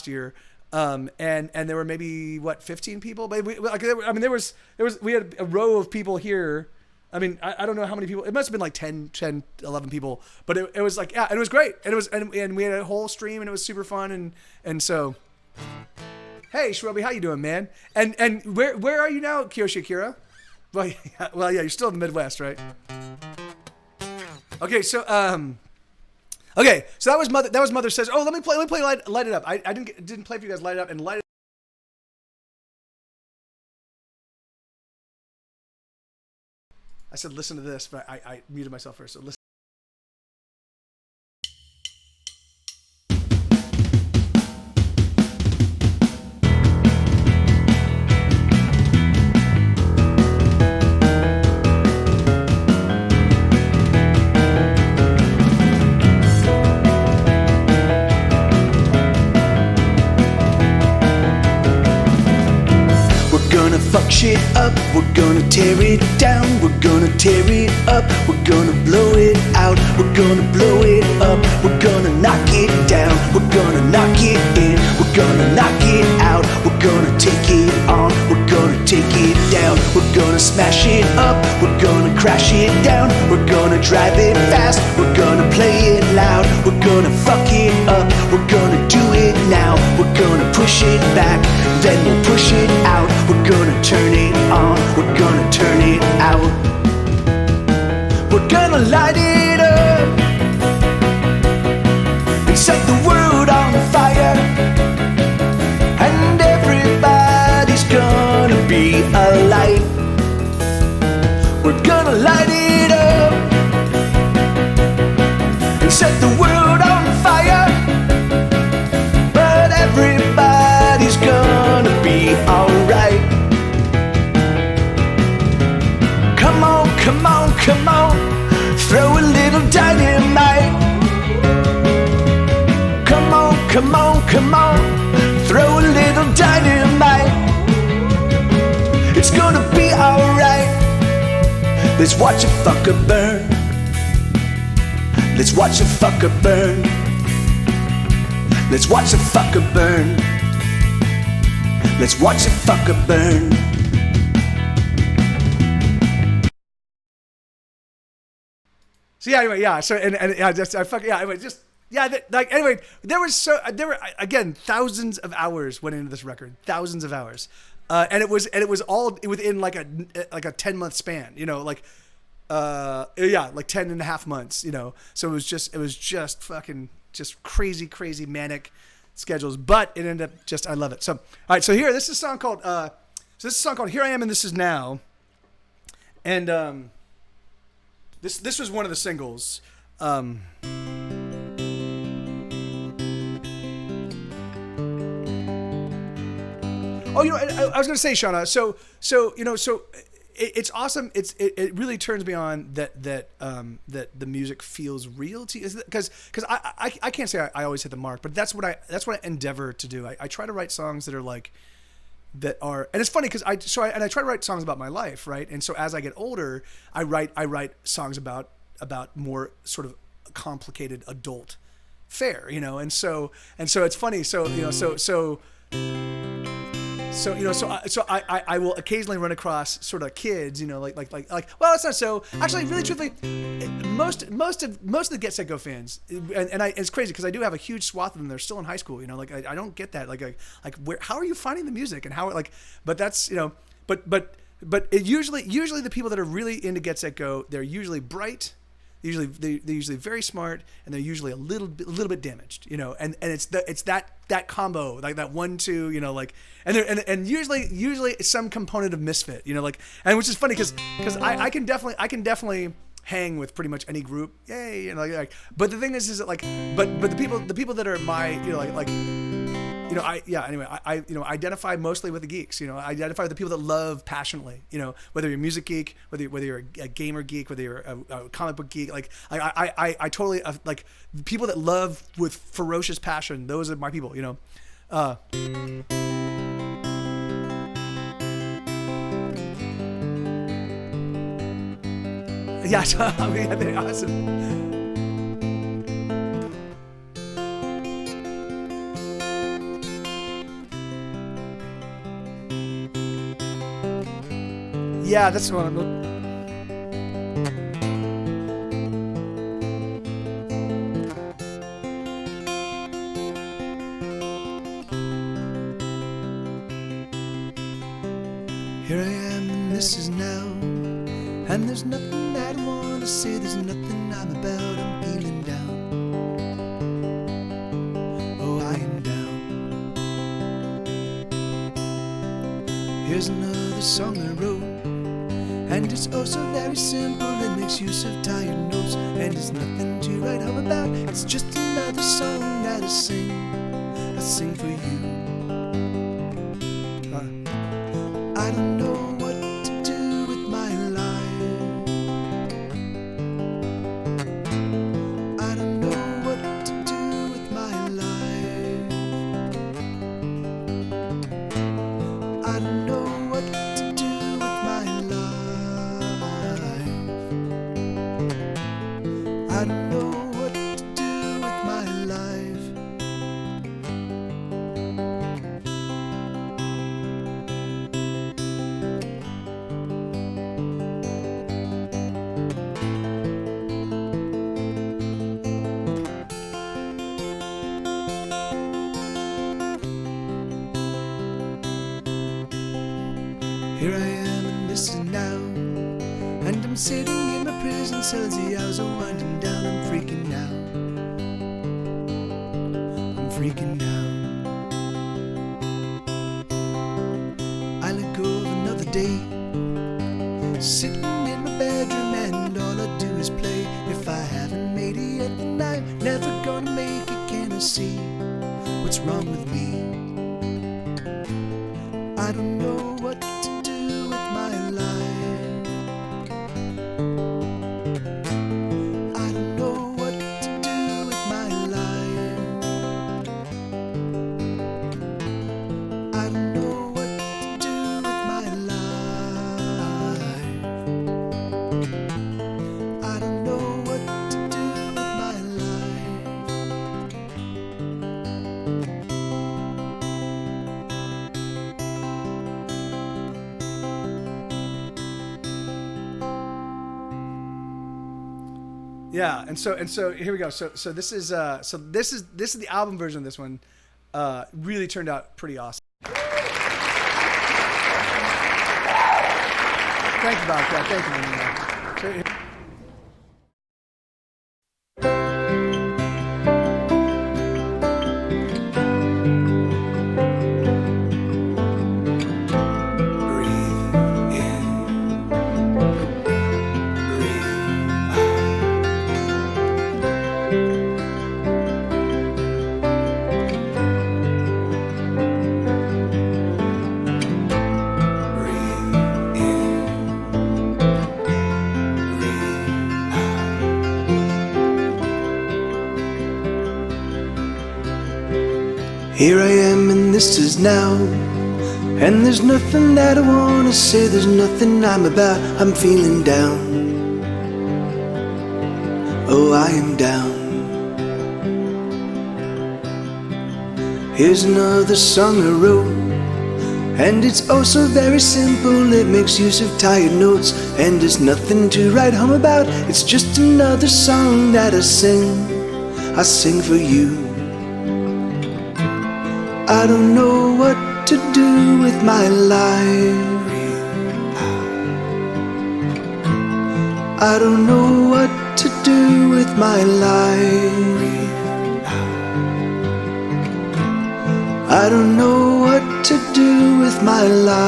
[SPEAKER 2] year. And there were maybe 15 people, but we had a row of people here. I mean, I don't know how many people. It must have been like 10, 11 people. But it was like, yeah, and it was great. And it was, and we had a whole stream, and it was super fun. And so, hey, Shroby, how you doing, man? And where are you now, Kiyoshi Akira? Well, yeah, you're still in the Midwest, right? Okay, so that was mother. That was Mother Says. Oh, let me play Light It Up. I didn't play for you guys Light It Up and Light It. I said listen to this, but I muted myself first. So listen.
[SPEAKER 1] Fuck shit up, we're gonna tear it down, we're gonna tear it up, we're gonna blow it out, we're gonna blow it up, we're gonna knock it down, we're gonna knock it in, we're gonna knock it out, we're gonna take it on, we're gonna take it down, we're gonna smash it up, we're gonna crash it down, we're gonna drive it fast, we're gonna play it loud, we're gonna fuck it up, we're gonna do it now, we're gonna push it back, then we'll push it out, we're gonna turn it on, we're gonna turn it out. We're gonna light it up and set the world on fire, and everybody's gonna be alive. We're gonna light it up and set the world on fire, but everybody's gonna be alright. Come on, throw a little dynamite. Come on, throw a little dynamite. It's gonna be alright. Let's watch a fucker burn. Let's watch a fucker burn. Let's watch a fucker burn. Let's watch a fucker burn.
[SPEAKER 2] So yeah, anyway, yeah. So and yeah, just I fucking yeah. Anyway, just yeah. Anyway, there were again thousands of hours went into this record, thousands of hours, and it was all within like a 10-month span. You know, like 10 and a half months. You know, so it was just fucking just crazy manic schedules. But it ended up just I love it. So all right, so here this is a song called Here I Am and This Is Now, and This was one of the singles. Oh, you know, I was gonna say, Shauna. So it's awesome. It really turns me on that the music feels real to you. Because I can't say I always hit the mark, but that's what I endeavor to do. I try to write songs that are like. That are, and it's funny because I try to write songs about my life, right? And so as I get older, I write songs about more sort of complicated adult fare, you know. And so it's funny. So you know, so I will occasionally run across sort of kids, you know, like well, it's not so. Actually, really truthfully, most of the Get Set Go fans, and it's crazy because I do have a huge swath of them. They're still in high school, you know. Like I don't get that. Like where? How are you finding the music and how? Like, but that's you know, but it usually the people that are really into Get Set Go, they're usually bright. They're usually very smart, and they're usually a little bit damaged, you know. And it's that combo, like that 1-2, you know, like and usually it's some component of misfit, you know, like, and which is funny because I can definitely hang with pretty much any group, yay, you know, like but the thing is that like but the people that are my, you know, like Anyway, I identify mostly with the geeks. I identify with the people that love passionately. Whether you're a music geek, whether you're a gamer geek, whether you're a comic book geek. Like I totally like people that love with ferocious passion. Those are my people. Yeah, they're awesome. Yeah, that's what I'm looking.
[SPEAKER 1] Here I am and this is now, and there's nothing that I wanna say, there's nothing I'm about, I'm feeling down. Oh, I am down. Here's another song I wrote, and it's oh so very simple, it makes use of tired notes, and it's nothing to write home about, it's just another song that I sing for you. I don't know what to do with my life. I don't know what to do with my life. I don't know what to do with my life. I don't know what to do with my life. Here I am and this is now, and I'm sitting in my prison cell as the hours are winding down. I'm freaking out, I'm freaking out. I let go of another day, sitting in my bedroom and all I do is play. If I haven't made it yet, then I'm never gonna make it. Can I see what's wrong with me? I don't know what to do with my life. I don't know what to do with my life. I don't know what to do with my life. I don't know what to do with my life.
[SPEAKER 2] Yeah, and so here we go. So this is the album version of this one. Really turned out pretty awesome. Thank you, Bobcat. Thank you, man.
[SPEAKER 1] Here I am and this is now, and there's nothing that I wanna say, there's nothing I'm about, I'm feeling down. Oh, I am down. Here's another song I wrote, and it's oh so very simple, it makes use of tired notes, and there's nothing to write home about, it's just another song that I sing for you. I don't know what to do with my life. I don't know what to do with my life. I don't know what to do with my life.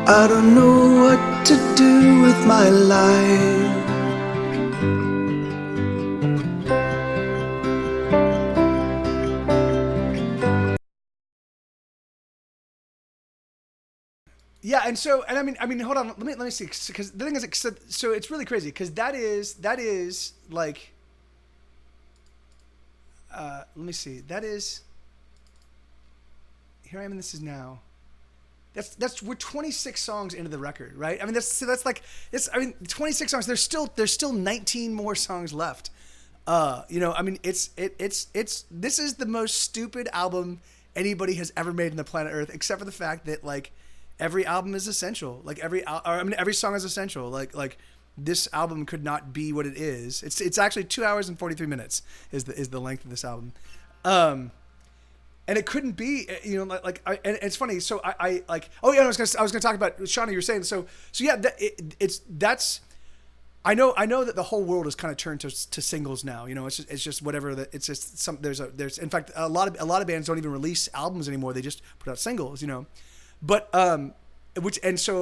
[SPEAKER 1] I don't know what to do with my life.
[SPEAKER 2] Yeah, and I mean, hold on. Let me see, because the thing is, so it's really crazy because that is like, let me see. That is. Here I am, and this is now. We're 26 songs into the record, right? I mean, that's like it's. I mean, 26 songs. There's still 19 more songs left. You know, I mean, it's this is the most stupid album anybody has ever made in the planet Earth, except for the fact that like every album is essential. Like every song is essential. Like this album could not be what it is. It's actually 2 hours and 43 minutes is the length of this album. And it couldn't be, you know, and it's funny. So I like, oh yeah, I was gonna talk about Shauna. You were saying so yeah. I know that the whole world has kind of turned to singles now. You know, it's just whatever. It's just some there's in fact a lot of bands don't even release albums anymore. They just put out singles. You know, but so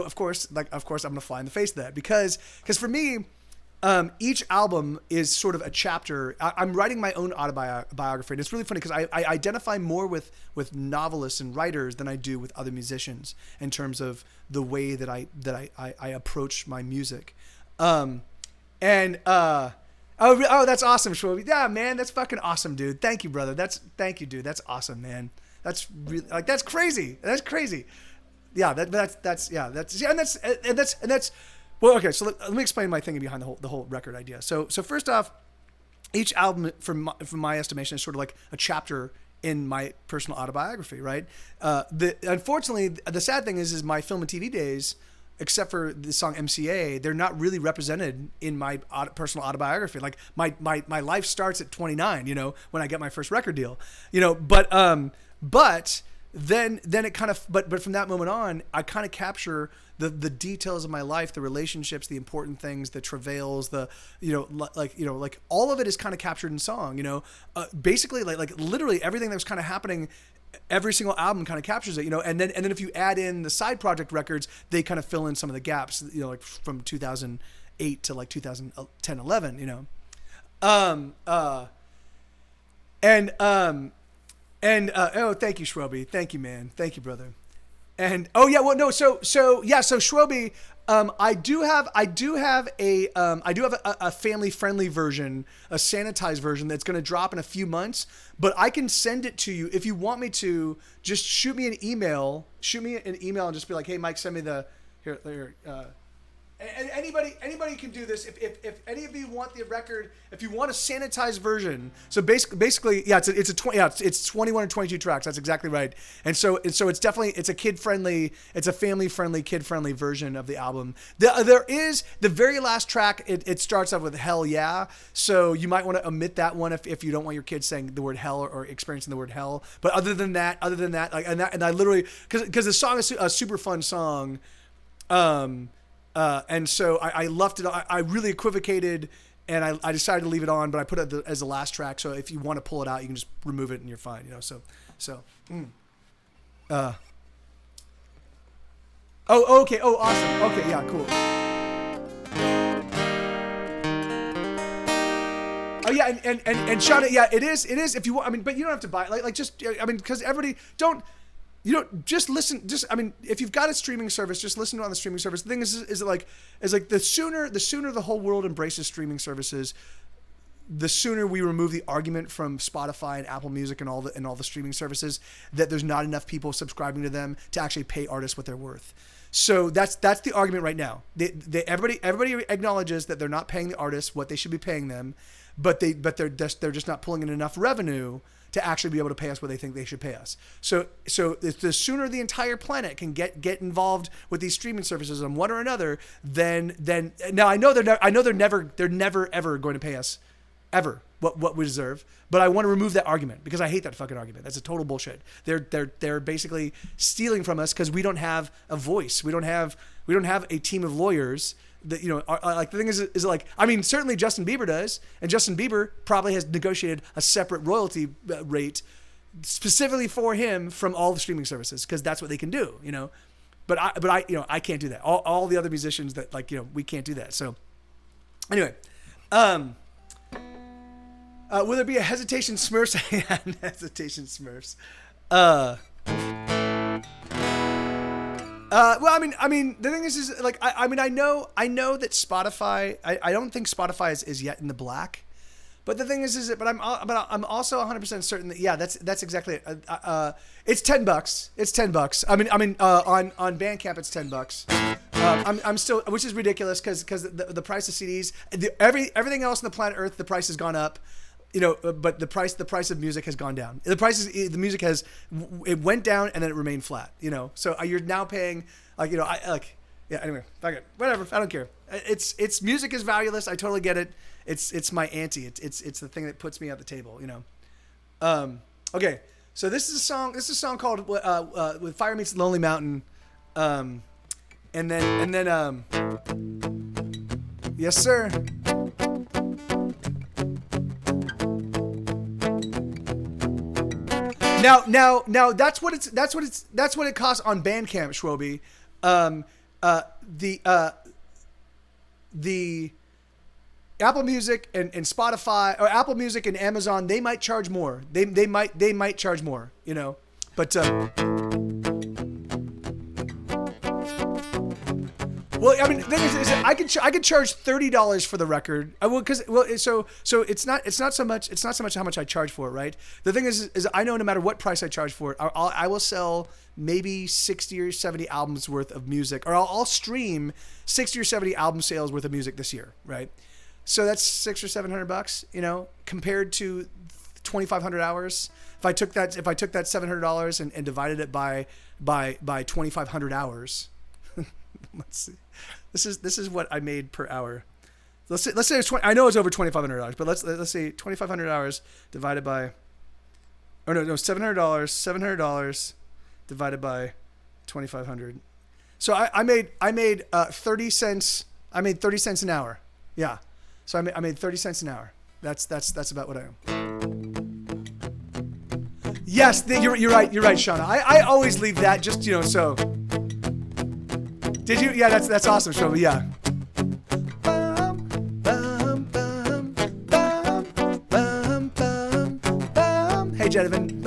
[SPEAKER 2] of course I'm gonna fly in the face of that because for me. Each album is sort of a chapter. I'm writing my own autobiography, and it's really funny because I identify more with novelists and writers than I do with other musicians in terms of the way that I approach my music. Oh, that's awesome, Shwobi. Yeah, man, that's fucking awesome, dude. Thank you, brother. Thank you, dude. That's awesome, man. That's really that's crazy. That's crazy. Yeah, that's. Well, okay, so let me explain my thinking behind the whole record idea. So first off, each album, from my estimation, is sort of like a chapter in my personal autobiography, right? Unfortunately, the sad thing is my film and TV days, except for the song MCA, they're not really represented in my personal autobiography. Like my life starts at 29, you know, when I get my first record deal, you know, but then it kind of, but from that moment on, I kind of capture the details of my life, the relationships, the important things, the travails, like all of it is kind of captured in song, you know, basically like literally everything that was kind of happening, every single album kind of captures it, you know, and then if you add in the side project records, they kind of fill in some of the gaps, you know, like from 2008 to like 2010, 11, you know, oh, thank you, Shwobi. Thank you, man. Thank you, brother. And so Shwobi, I do have a family friendly version, a sanitized version that's going to drop in a few months, but I can send it to you if you want me to. Just shoot me an email and just be like, hey, Mike, send me the here. And anybody can do this. If any of you want the record, if you want a sanitized version, so basically, yeah, it's 21 or 22 tracks. That's exactly right. And so it's definitely a it's a family friendly, kid friendly version of the album. There is the very last track. It starts off with Hell Yeah. So you might want to omit that one if you don't want your kids saying the word hell or experiencing the word hell. But other than that, like and I literally because the song is a super fun song. And so I left it. I really equivocated, and I decided to leave it on, but I put it as the last track. So if you want to pull it out, you can just remove it, and you're fine. You know. Oh, okay. Oh, awesome. Okay, yeah, cool. Oh yeah, and Shauna, yeah, it is. If you want, I mean, but you don't have to buy it. Like just, I mean, because everybody don't. You don't just listen. I mean, if you've got a streaming service, just listen to it on the streaming service. The thing is like the sooner the whole world embraces streaming services, the sooner we remove the argument from Spotify and Apple Music and all the streaming services that there's not enough people subscribing to them to actually pay artists what they're worth. So that's the argument right now. Everybody acknowledges that they're not paying the artists what they should be paying them, but they're just not pulling in enough revenue to actually be able to pay us what they think they should pay us. So the sooner the entire planet can get involved with these streaming services on one or another, then now I know they're never ever going to pay us ever what we deserve. But I want to remove that argument because I hate that fucking argument. That's a total bullshit. They're basically stealing from us because we don't have a voice. We don't have a team of lawyers that, you know, like the thing is like, I mean, certainly Justin Bieber does, and Justin Bieber probably has negotiated a separate royalty rate specifically for him from all the streaming services because that's what they can do, you know. But I you know, I can't do that. All the other musicians that, like, you know, we can't do that. So anyway, will there be a Hesitation Smurfs? Hesitation Smurfs. Well, I mean, the thing is like, I mean, I know that Spotify. I don't think Spotify is yet in the black, but the thing is but I'm also 100% certain that that's exactly it. It's $10. It's $10. I mean, on Bandcamp it's $10. I'm still, which is ridiculous because the price of CDs, everything else on the planet Earth, the price has gone up. But the price of music has gone down. The music it went down and then it remained flat. So you're now paying anyway, fuck it, whatever. I don't care. It's music is valueless. I totally get it. It's my ante. It's the thing that puts me at the table. Okay, so this is a song called "With Fire Meets Lonely Mountain," and then yes sir. Now that's what it costs on Bandcamp, Schwobi. The Apple Music and Spotify, or Apple Music and Amazon, they might charge more. They might charge more, but well, I mean, the thing is I could charge $30 for the record. So it's not so much how much I charge for it, right? The thing is I know no matter what price I charge for it, I will sell maybe 60 or 70 albums worth of music, or I'll stream 60 or 70 album sales worth of music this year, right? So that's $600 or $700, compared to 2,500 hours. If I took that $700 and divided it by 2,500 hours. Let's see. This is what I made per hour. Let's say it's 20. I know it's over $2,500, but let's say 2,500 hours divided by. Oh no, $700 divided by 2,500. So I made 30 cents. I made 30 cents an hour. Yeah. So I made 30 cents an hour. That's about what I am. Yes, you're right. You're right, Shauna. I always leave that just so. Did you? Yeah, that's awesome, Shobi. Yeah. Hey, gentlemen.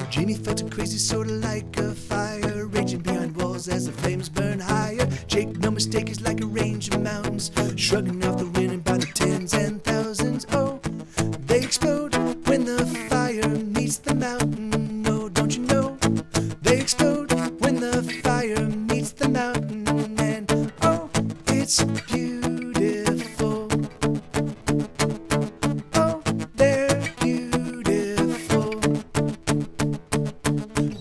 [SPEAKER 1] Jamie felt a crazy sort of like a fire raging behind walls as the flames burn higher. Jake, no mistake, is like a range of mountains shrugging off the wind by the tens and thousands. Oh, they explode when the fire meets the mountain. No, don't you know? They explode when the fire meets the mountain, and oh, it's beautiful. Oh, they're beautiful.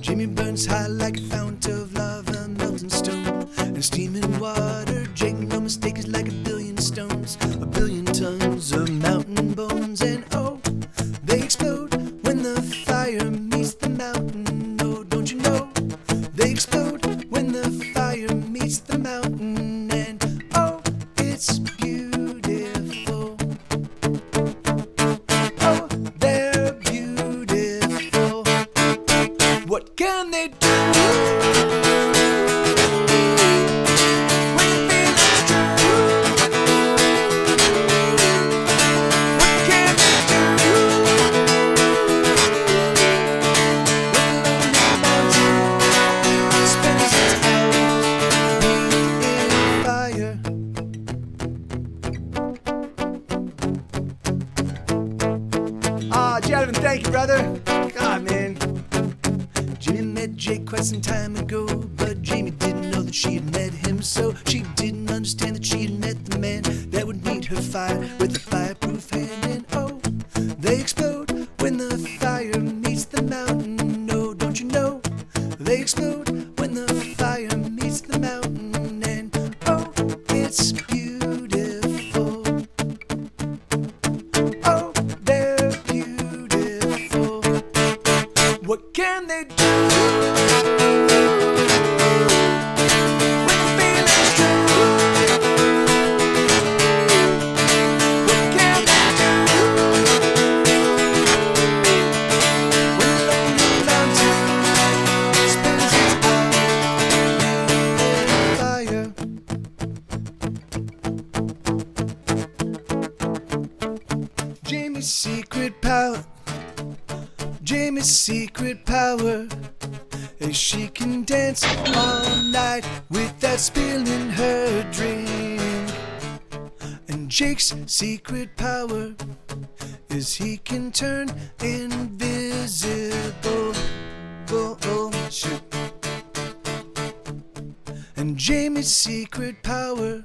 [SPEAKER 1] Jimmy burns high like a fount of lava, melting stone and steaming water. Jake, no mistake, is like a billion stones, a billion tons of mountain bones, and oh, they explode when the fire meets the mountain. No, don't you know? They explode when the fire meets the mountain, and oh, it's beautiful. Oh, they're beautiful. What can they do? When the feeling's true? What can they do? When the mountain spins its out in fire.
[SPEAKER 2] Gentlemen, thank you, brother. God, man.
[SPEAKER 1] Jimmy met Jake quite some time ago, but Jamie didn't know that she had met him, so she didn't understand that she had met the man that would meet her fire with a fireproof hand. And oh, they explode when the fire meets the mountain. No, don't you know? They explode when the fire meets the mountain, and oh, it's beautiful. Oh, they're beautiful. What can they do? When the feeling's true? What can they do? When the lonely mountain spins its out in fire. Jamie's secret power. Jamie's secret power She can dance all night with that spill in her drink. And Jake's secret power is he can turn invisible. Oh, shit. And Jamie's secret power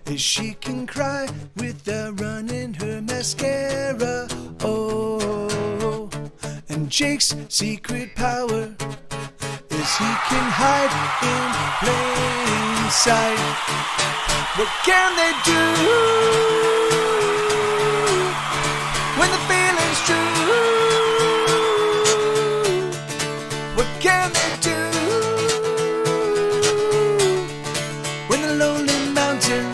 [SPEAKER 1] is she can cry without running her mascara. Oh, and Jake's secret power is he can hide in plain sight. What can they do when the feeling's true? What can they do when the lonely mountain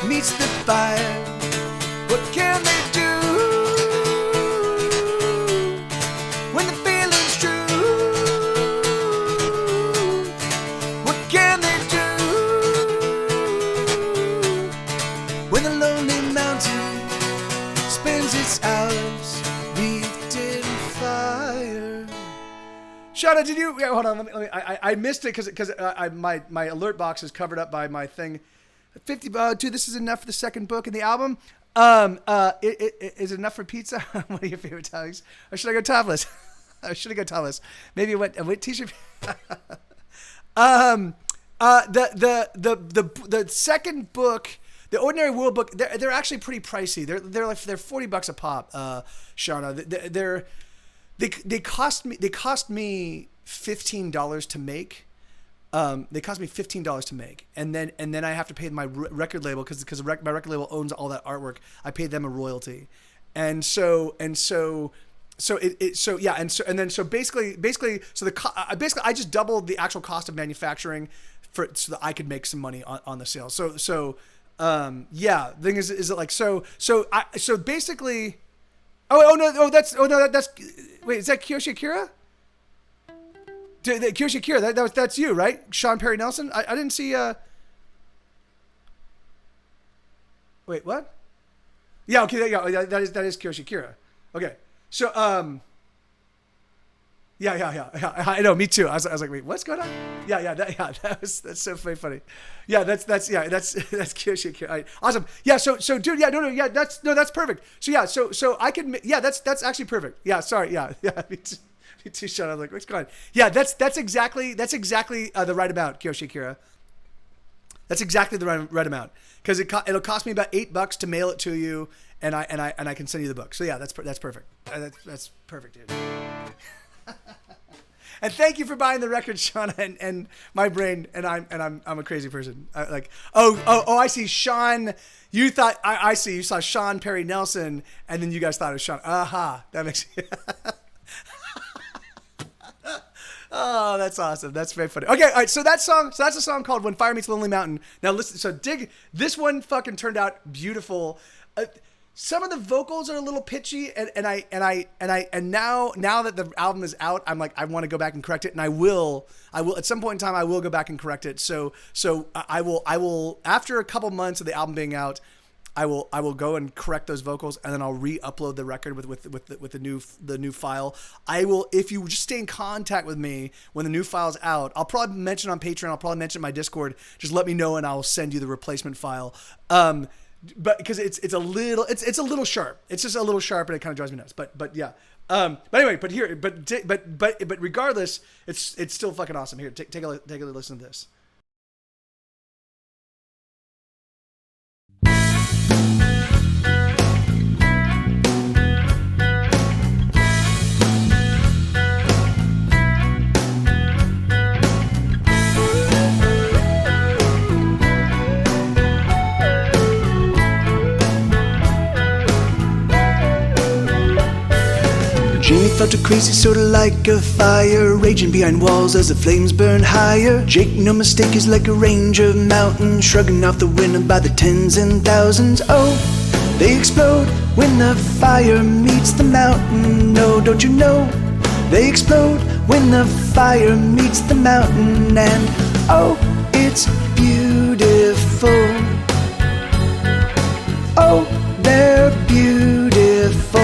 [SPEAKER 1] meets the fire? What can they do when the feeling's true? What can they do when the lonely mountain spends its hours wreathed in fire? Shauna, did you? Yeah, hold on. Let me I missed it because my alert box is covered up by my thing. 50. Dude, this is enough for the second book in the album. Is it enough for pizza? What are your favorite toppings? Or should I go topless? Should I go topless? Maybe a wet t-shirt. The second book, the Ordinary World book, they're actually pretty pricey. They're $40 a pop. Shauna, they cost me $15 to make. They cost me $15 to make, and then I have to pay my record label because my record label owns all that artwork. I pay them a royalty, and so basically I just doubled the actual cost of manufacturing so that I could make some money on the sale. The thing is it like so basically. That's wait, is that Kiyoshi Akira? Kiyoshi Akira, that's you, right? Sean Perry Nelson? I didn't see wait, what? Yeah, okay, yeah, that is Kiyoshi Akira. Okay. So yeah. I know, me too. I was like, wait, what's going on? That's so funny. Yeah, that's Kiyoshi Akira. Right, awesome. Yeah, so dude, yeah, that's perfect. So yeah, so I can, yeah, that's actually perfect. Yeah, sorry, yeah, me too, Sean. I was like, what's going on? Yeah, that's exactly the right amount, Kiyoshi Akira. That's exactly the right amount because it'll cost me about $8 to mail it to you, and I can send you the book. So yeah, that's perfect. That's perfect, dude. And thank you for buying the record, Sean, and my brain, and I'm a crazy person. I see Sean. You thought I see you saw Sean Perry Nelson, and then you guys thought it was Sean. Aha, that makes. Oh, that's awesome. That's very funny. Okay, all right. So that's a song called "When Fire Meets Lonely Mountain." Now listen. So dig. This one fucking turned out beautiful. Some of the vocals are a little pitchy, and now that the album is out, I'm like, I want to go back and correct it, and I will at some point in time, I will go back and correct it. So I will after a couple months of the album being out, I will go and correct those vocals, and then I'll re-upload the record with the new file. I will, if you just stay in contact with me when the new file's out, I'll probably mention on Patreon, I'll probably mention my Discord. Just let me know, and I'll send you the replacement file. But because it's a little sharp. It's just a little sharp, and it kind of drives me nuts. But yeah. But anyway, but regardless, it's still fucking awesome. Here, take a listen to this. Jamie felt a crazy sorta like a fire raging behind walls as the flames burn higher. Jake, no mistake, is like a range of mountains shrugging off the wind by the tens and thousands. Oh, they explode when the fire meets the mountain. No, don't you know? They explode when the fire meets the mountain. And oh, it's beautiful. Oh, they're beautiful.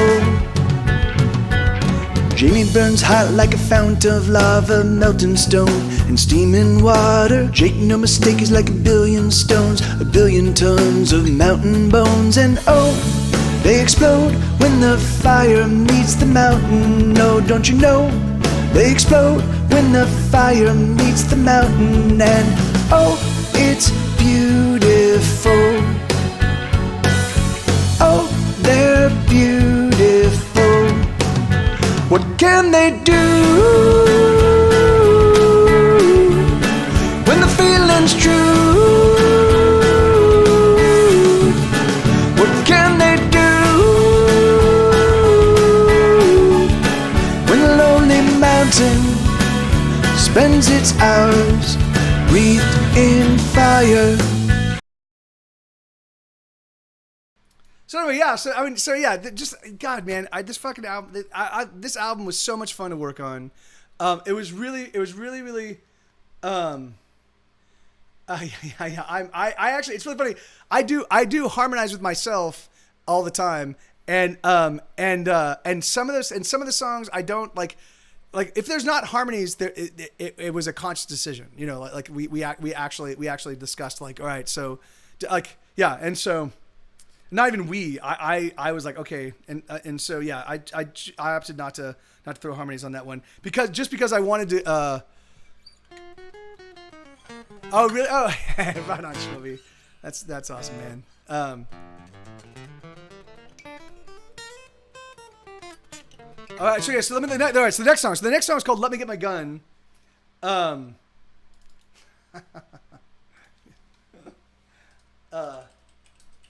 [SPEAKER 1] Jamie burned bones, hot like a fount of lava, melting stone and steaming water. Jake, no mistake, is like a billion stones, a billion tons of mountain bones. And oh, they explode when the fire meets the mountain. No, don't you know? They explode when the fire meets the mountain. And oh, it's beautiful. Oh, they're beautiful. What can they do when the feeling's true? What can they do when the lonely mountain spends its hours wreathed in fire?
[SPEAKER 2] So anyway, yeah. So yeah. Just God, man. This fucking album. This album was so much fun to work on. It was really. I actually. It's really funny. I do harmonize with myself all the time, and some of the songs I don't like. Like if there's not harmonies, it was a conscious decision. You know, like we actually discussed like, all right, so like yeah, and so. Not even I was like, okay, and so yeah, I opted not to throw harmonies on that one because I wanted to. Oh really? Oh, right on, Shelby. That's awesome, man. All right, so yeah, so all right, so the next song. So the next song is called "Let Me Get My Gun."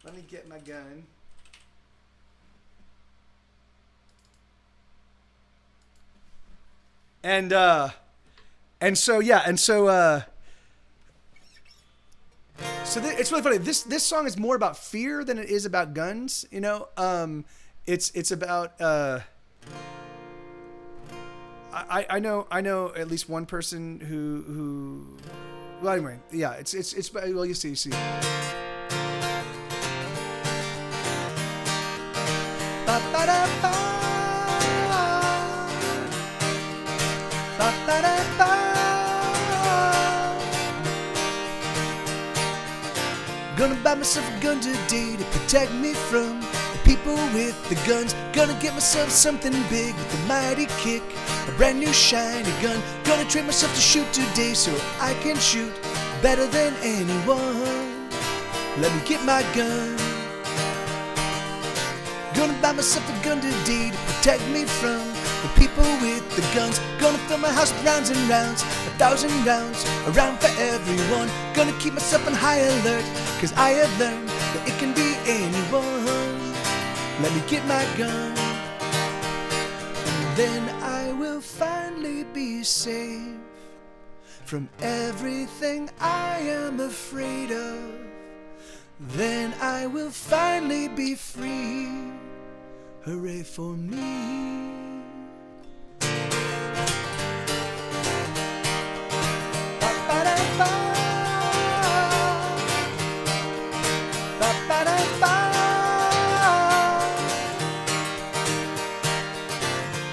[SPEAKER 2] Let me get my gun. And so it's really funny. This song is more about fear than it is about guns. You know, it's about. I know at least one person who. Well, anyway, yeah. It's well, you see. Gonna buy myself a gun today to protect me from the people with the guns. Gonna get myself something big with a mighty kick, a brand new shiny gun. Gonna train myself to shoot today so I can shoot better than anyone. Let me get my gun. Gonna buy myself a gun today to protect me from the people with the guns. Gonna fill my house with rounds and rounds, 1,000 rounds, a round for everyone. Gonna keep myself on high alert, cause I have learned that it can be anyone. Let me get my gun, and then I will finally be safe from everything I am afraid of. Then I will finally be free. Hooray for me.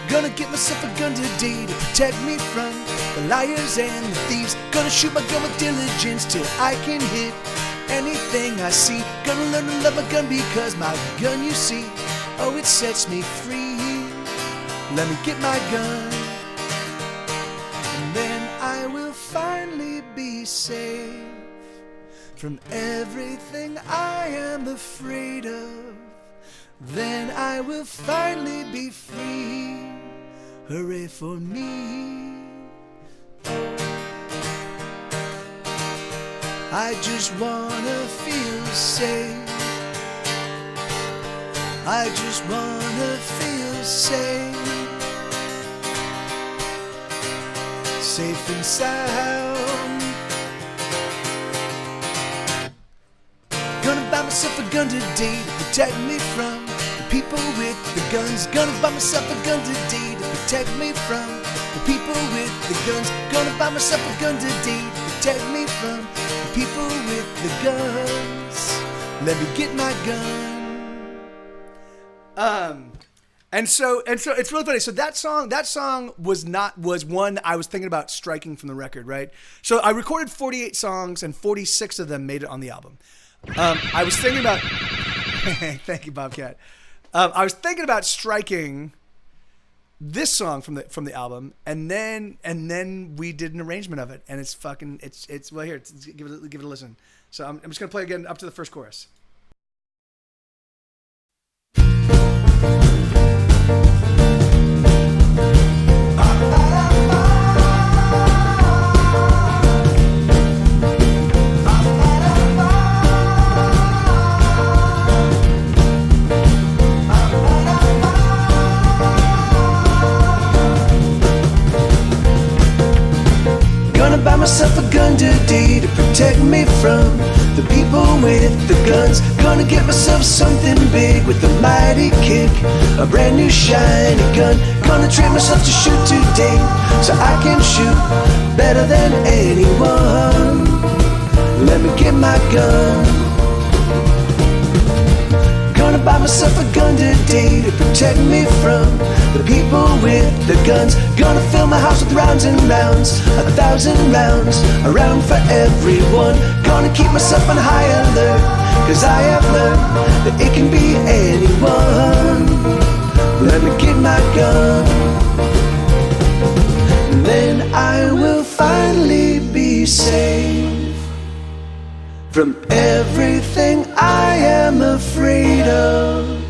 [SPEAKER 2] Gonna get myself a gun today to protect me from the liars and the thieves. Gonna shoot my gun with diligence till I can hit anything I see. Gonna learn to love my gun because my gun, you see, oh, it sets me free. Let me get my gun, and then I will finally be safe from everything I am afraid of. Then I will finally be free. Hooray for me. I just wanna feel safe. I just wanna feel safe. Safe and sound. Gonna buy myself a gun today to protect me from the people with the guns. Gonna buy myself a gun today to protect me from the people with the guns. Gonna buy myself a gun today to protect me from the people with the guns. Let me get my gun. And so it's really funny. So that song was one I was thinking about striking from the record, right? So I recorded 48 songs and 46 of them made it on the album. I was thinking about thank you, Bobcat. I was thinking about striking this song from the album, and then we did an arrangement of it, and it's well, here, give it a listen. So I'm just gonna play again up to the first chorus.
[SPEAKER 1] Gonna buy myself a gun today to protect me from the people with the guns. Gonna get myself something big with a mighty kick, a brand new shiny gun. Gonna train myself to shoot today so I can shoot better than anyone. Let me get my gun. Gonna buy myself a gun today to protect me from the people with the guns. Gonna fill my house with rounds and rounds, 1,000 rounds, a round for everyone. Gonna keep myself on high alert, cause I have learned that it can be anyone. Let me get my gun, and then I will finally be safe from everything I am afraid of.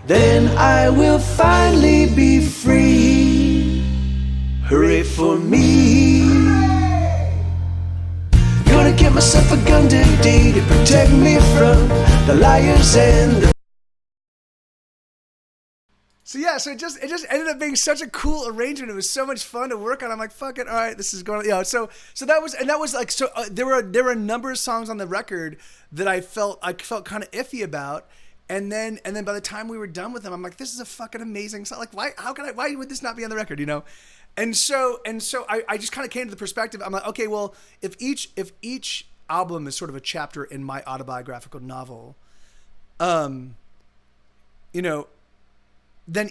[SPEAKER 1] Then I will finally be free. Hooray for me. Gonna get myself a gun today to protect me from the liars and the...
[SPEAKER 2] So yeah, so it just ended up being such a cool arrangement. It was so much fun to work on. I'm like, fuck it, all right, this is going. Yeah, so that was like, so there were a number of songs on the record that I felt kind of iffy about, and then by the time we were done with them, I'm like, this is a fucking amazing song. Like, why would this not be on the record? You know, and so I just kind of came to the perspective. I'm like, okay, well, if each album is sort of a chapter in my autobiographical novel, you know. Then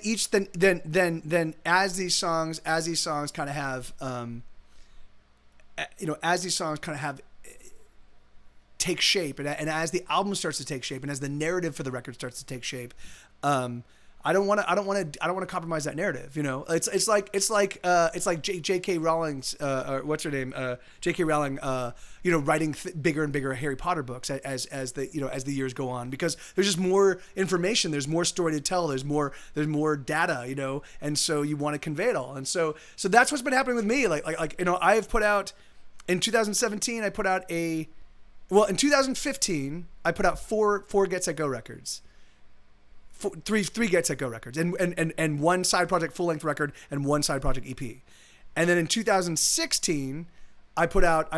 [SPEAKER 2] as these songs kind of have, as these songs kind of have take shape, and as the album starts to take shape, and as the narrative for the record starts to take shape, I don't want to compromise that narrative. You know, it's like J.K. Rowling's or what's her name, J.K. Rowling, writing bigger and bigger Harry Potter books as the years go on, because there's just more information, there's more story to tell, there's more data, you know, and so you want to convey it all, and so that's what's been happening with me. Like I've put out in 2017, in 2015 I put out four Get Set Go records. Three Get Set Go records, and one side project full length record and one side project EP, and then in 2016 I put out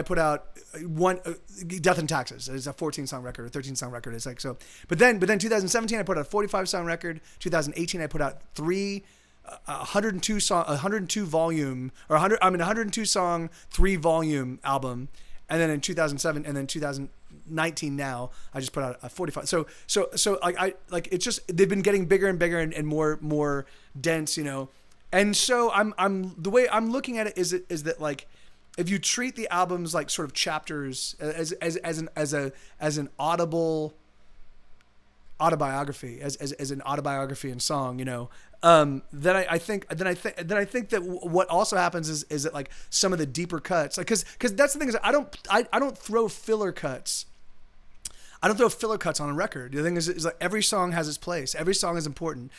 [SPEAKER 2] one Death and Taxes. It's a 14 song record or 13 song record. It's like so, but then 2017 I put out a 45 song record. 2018 I put out 102 song 3 volume album, and then in 2007 and then 2019 now I just put out a 45. So it's just they've been getting bigger and bigger and more dense, you know. And so I'm the way I'm looking at it is that like, if you treat the albums like sort of chapters as an audible autobiography, as an autobiography in song, you know, then I think that what also happens is that like some of the deeper cuts, like because that's the thing is I don't throw filler cuts. I don't throw filler cuts on a record. The thing is like every song has its place. Every song is important.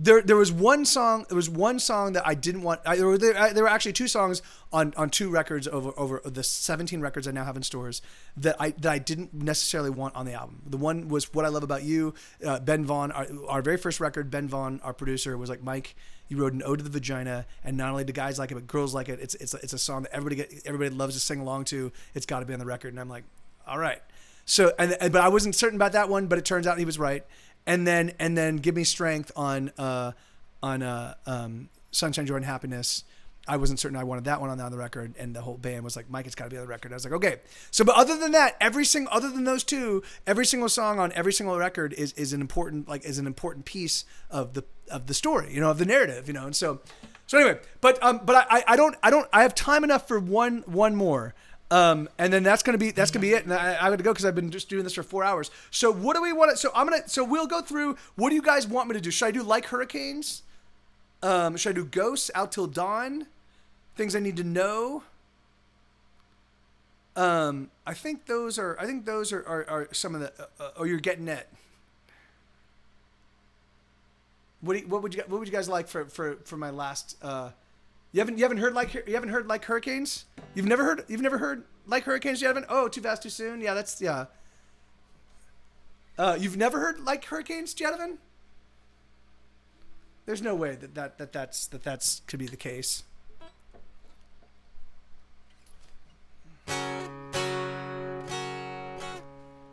[SPEAKER 2] There was one song that I didn't want. There were actually two songs on two records over the 17 records I now have in stores that I didn't necessarily want on the album. The one was What I Love About You. Ben Vaughn, our very first record, Ben Vaughn, our producer, was like, Mike, you wrote an ode to the vagina, and not only do guys like it, but girls like it. It's a song that everybody loves to sing along to. It's got to be on the record. And I'm like, all right. So but I wasn't certain about that one, but it turns out he was right. And then Give Me Strength on Sunshine, Joy, and Happiness I wasn't certain I wanted that one on the record, and the whole band was like, Mike, it's got to be on the record. I was like, okay. So, but other than that, other than those two, every single song on every single record is an important piece of the story, of the narrative, and so anyway, but I have time enough for one more. And then that's gonna be it. And I got to go because I've been just doing this for 4 hours. So what do we want to? So we'll go through. What do you guys want me to do? Should I do Like Hurricanes? Should I do Ghosts, Out Till Dawn? Things I Need to Know. I think those are some of the. Oh, You're Getting It. What would you guys like for my last? You haven't heard Like Hurricanes? You've never heard Like Hurricanes, Jevin? Oh, Too Fast Too Soon. Yeah, that's yeah. You've never heard Like Hurricanes, Jevin? There's no way that's could be the case.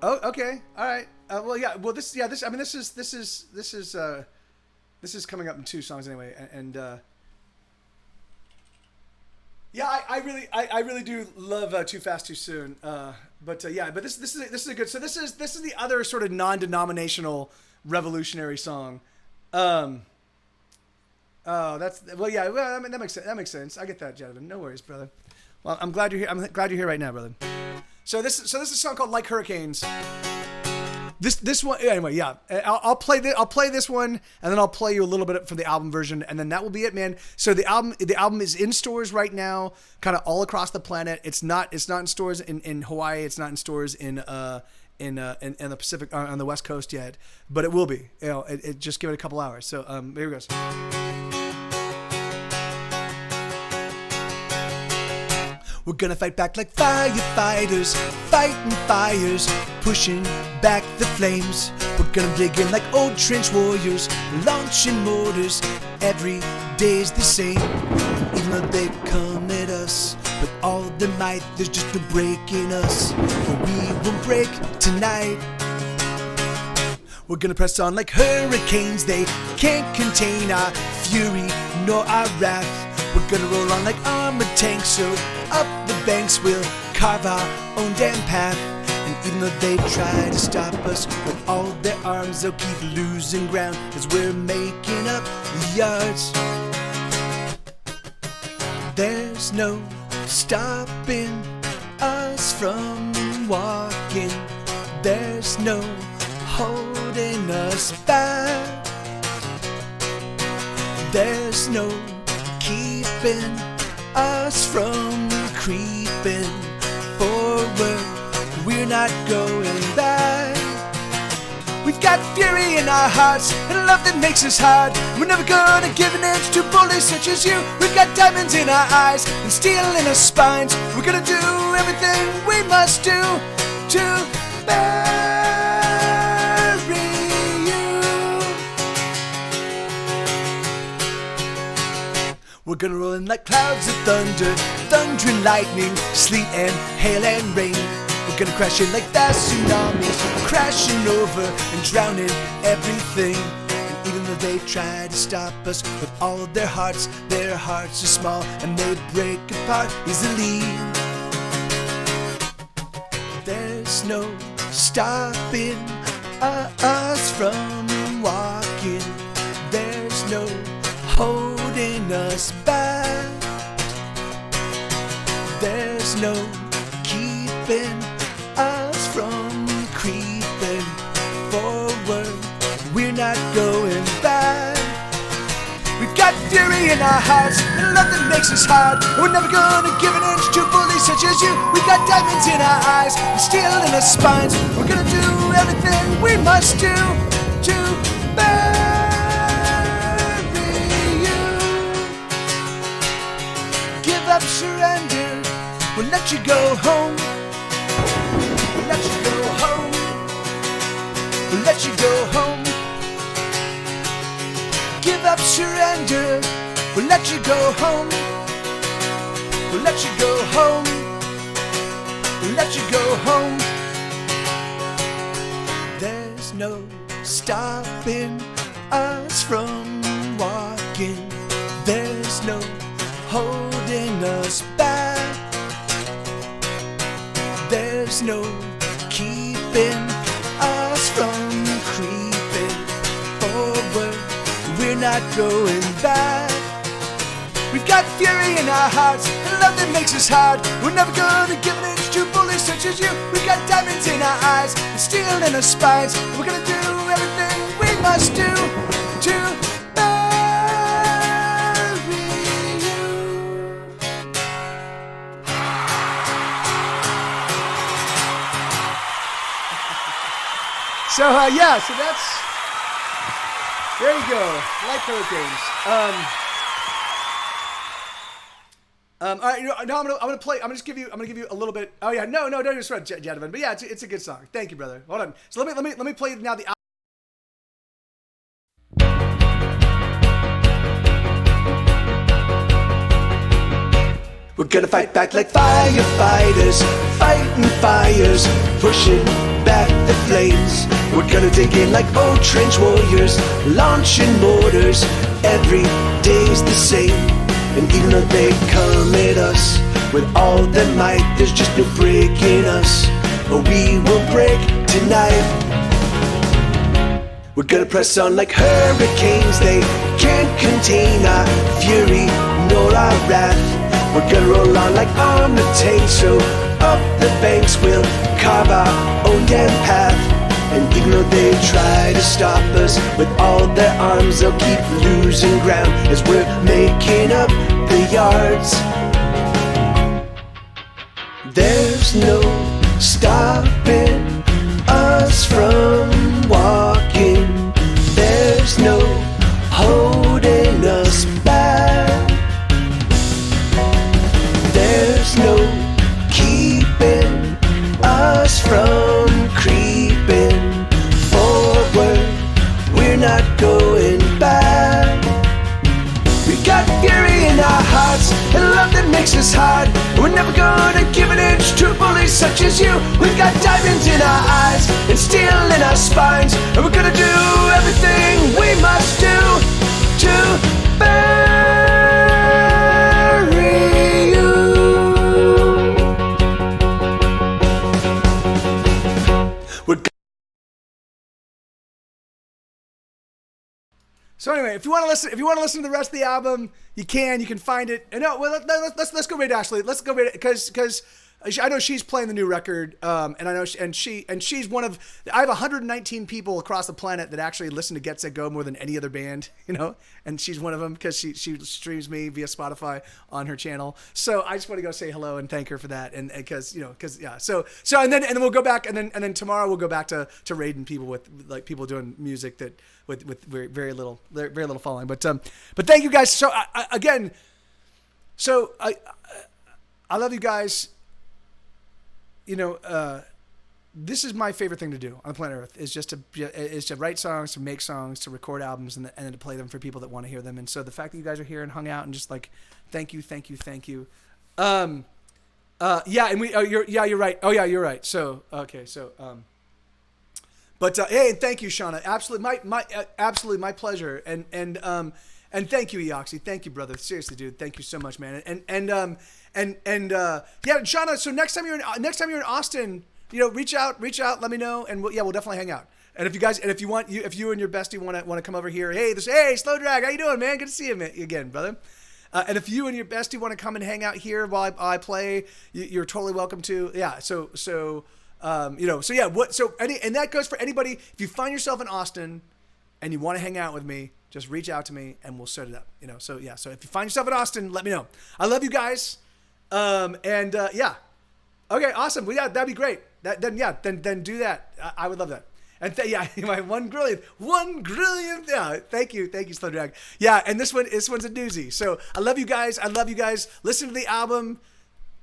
[SPEAKER 2] Oh, okay, all right. Well, yeah. Well, this is coming up in 2 songs anyway, and yeah, I really do love Too Fast Too Soon. But this is a good. So this is the other sort of non-denominational revolutionary song. That makes sense. That makes sense. I get that, gentlemen. No worries, brother. Well, I'm glad you're here. I'm glad you're here right now, brother. So this is a song called Like Hurricanes. This one anyway, yeah. I'll play this one, and then I'll play you a little bit from the album version, and then that will be it, man. So the album is in stores right now, kind of all across the planet. It's not in stores in Hawaii. It's not in stores in the Pacific on the West Coast yet, but it will be. It just give it a couple hours. So here it goes. We're gonna fight back like firefighters, fighting fires, pushing back the flames. We're gonna dig in like old trench warriors, launching mortars. Every day's the same, even though they come at us with all their might. There's just no breaking us, but we won't break tonight. We're gonna press on like hurricanes. They can't contain our fury nor our wrath. We're gonna roll on like armored tanks, so up the banks we'll carve our own damn path. And even though they try to stop us with all their arms, they'll keep losing ground as we're making up the yards. There's no stopping us from walking. There's no holding us back. There's no keeping us from creeping forward. We're not going back. We've got fury in our hearts and a love that makes us hard. We're never gonna give an inch to bullies such as you. We've got diamonds in our eyes and steel in our spines. We're gonna do everything we must do to bury you. We're gonna roll in like clouds of thunder, thunder and lightning, sleet and hail and rain. We're gonna crash in like fast tsunamis, crashing over and drowning everything. And even though they try to stop us with all of their hearts are small and they break apart easily. There's no stopping us from walking. There's no holding us back. There's no keeping us from creeping forward. We're not going back. We've got fury in our hearts and a love that makes us hard. We're never gonna give an inch to bullies such as you. We've got diamonds in our eyes and steel in our spines. We're gonna do everything we must do to bury you. Give up, surrender. We'll let you go home. We'll let you go home. We'll let you go home. Give up, surrender. We'll let you go home. We'll let you go home. We'll let you go home. There's no stopping us from walking. There's no
[SPEAKER 1] holding us back. There's no keeping us from creeping forward. We're not going back. We've got fury in our hearts and love that makes us hard. We're never gonna give an inch to bullies such as you. We've got diamonds in our eyes and steel in our spines. We're gonna do everything we must do to bury you.
[SPEAKER 2] So so that's, there you go. Like hurricanes. All right, now I'm gonna play. I'm gonna give you a little bit. Oh yeah, no, don't just run, Jadavan. But yeah, it's a good song. Thank you, brother. Hold on. So let me play now the.
[SPEAKER 1] We're gonna fight back like firefighters, fighting fires, pushing back the flames. We're gonna dig in like old trench warriors, launching mortars. Every day's the same. And even though they come at us with all their might, there's just no breaking us, or we will break tonight. We're gonna press on like hurricanes. They can't contain our fury nor our wrath. We're gonna roll on like armored tanks, so up the banks we'll carve our own damn path. And even though they try to stop us with all their arms, they'll keep losing ground as we're making up the yards. There's no stopping us from walking. There's no holding us back. There's no keeping us from creeping forward. We're not going back. We've got fury in our hearts and love that makes us hard. We're never gonna give an inch to bullies such as you. We've got diamonds in our eyes and steel in our spines. And we're gonna do everything we must do to bury you.
[SPEAKER 2] So anyway, if you want to listen to the rest of the album, you can find it. And no, well, let's go right Ashley. Let's go right because I know she's playing the new record, and I know she's one of. I have 119 people across the planet that actually listen to Get Set Go more than any other band, and she's one of them because she streams me via Spotify on her channel. So I just want to go say hello and thank her for that, and because yeah. So and then we'll go back, and then tomorrow we'll go back to raiding people with like people doing music that with very little following. But thank you guys. So again, I love you guys. This is my favorite thing to do on planet Earth is to write songs, to make songs, to record albums, and then to play them for people that want to hear them. And so the fact that you guys are here and hung out and just like, thank you. Yeah. And you're right. Oh yeah, you're right. So, okay. So, hey, and thank you, Shauna. Absolutely. Absolutely my pleasure. And thank you, Eoxy. Thank you, brother. Seriously, dude. Thank you so much, man. Yeah, Shauna. So next time you're in Austin, reach out, let me know, and we'll definitely hang out. And if you and your bestie want to come over here, hey, Slow Drag, how you doing, man? Good to see you again, brother. And if you and your bestie want to come and hang out here while I play, you're totally welcome to. Yeah. So and that goes for anybody. If you find yourself in Austin and you want to hang out with me, just reach out to me and we'll set it up. So yeah. So if you find yourself in Austin, let me know. I love you guys. Yeah. Okay, awesome. Well, yeah, that'd be great. Then do that. I would love that. And my one grillion. Yeah, thank you, Slow Drag. Yeah, and this one's a doozy. So I love you guys. Listen to the album.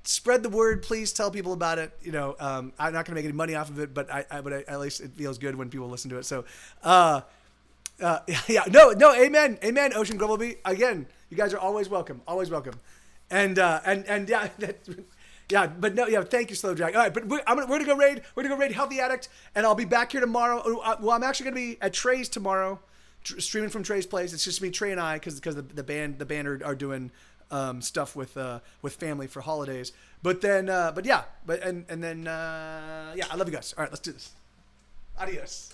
[SPEAKER 2] Spread the word, please. Tell people about it. I'm not gonna make any money off of it, but but at least it feels good when people listen to it. So, amen, Ocean Global Beat. Again, you guys are always welcome, and yeah. Yeah, but no, yeah. Thank you, Slow Drag. All right, but we're gonna go raid. We're gonna go raid Healthy Addict, and I'll be back here tomorrow. Well, I'm actually gonna be at Trey's tomorrow, streaming from Trey's place. It's just me, Trey, and I, because the band are doing stuff with family for holidays. But then, I love you guys. All right, let's do this. Adios.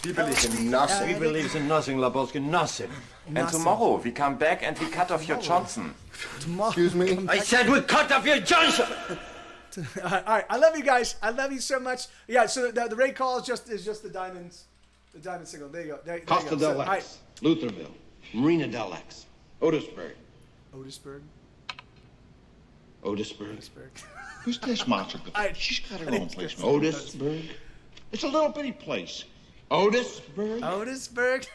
[SPEAKER 5] We believe in nothing.
[SPEAKER 6] We believe in nothing, Lebowski, nothing.
[SPEAKER 5] And tomorrow we come back and we cut off your Johnson.
[SPEAKER 2] Excuse me?
[SPEAKER 6] I said we cut off your Johnson!
[SPEAKER 2] All right, I love you guys. I love you so much. Yeah, so the raid call is just the diamond signal. There you go. There
[SPEAKER 7] Costa
[SPEAKER 2] you go.
[SPEAKER 7] del X, Lutherville, Marina del X, Otisburg. Otisburg. Who's this monster? She's got her own place. Otisburg. It's a little bitty place. Otisburg.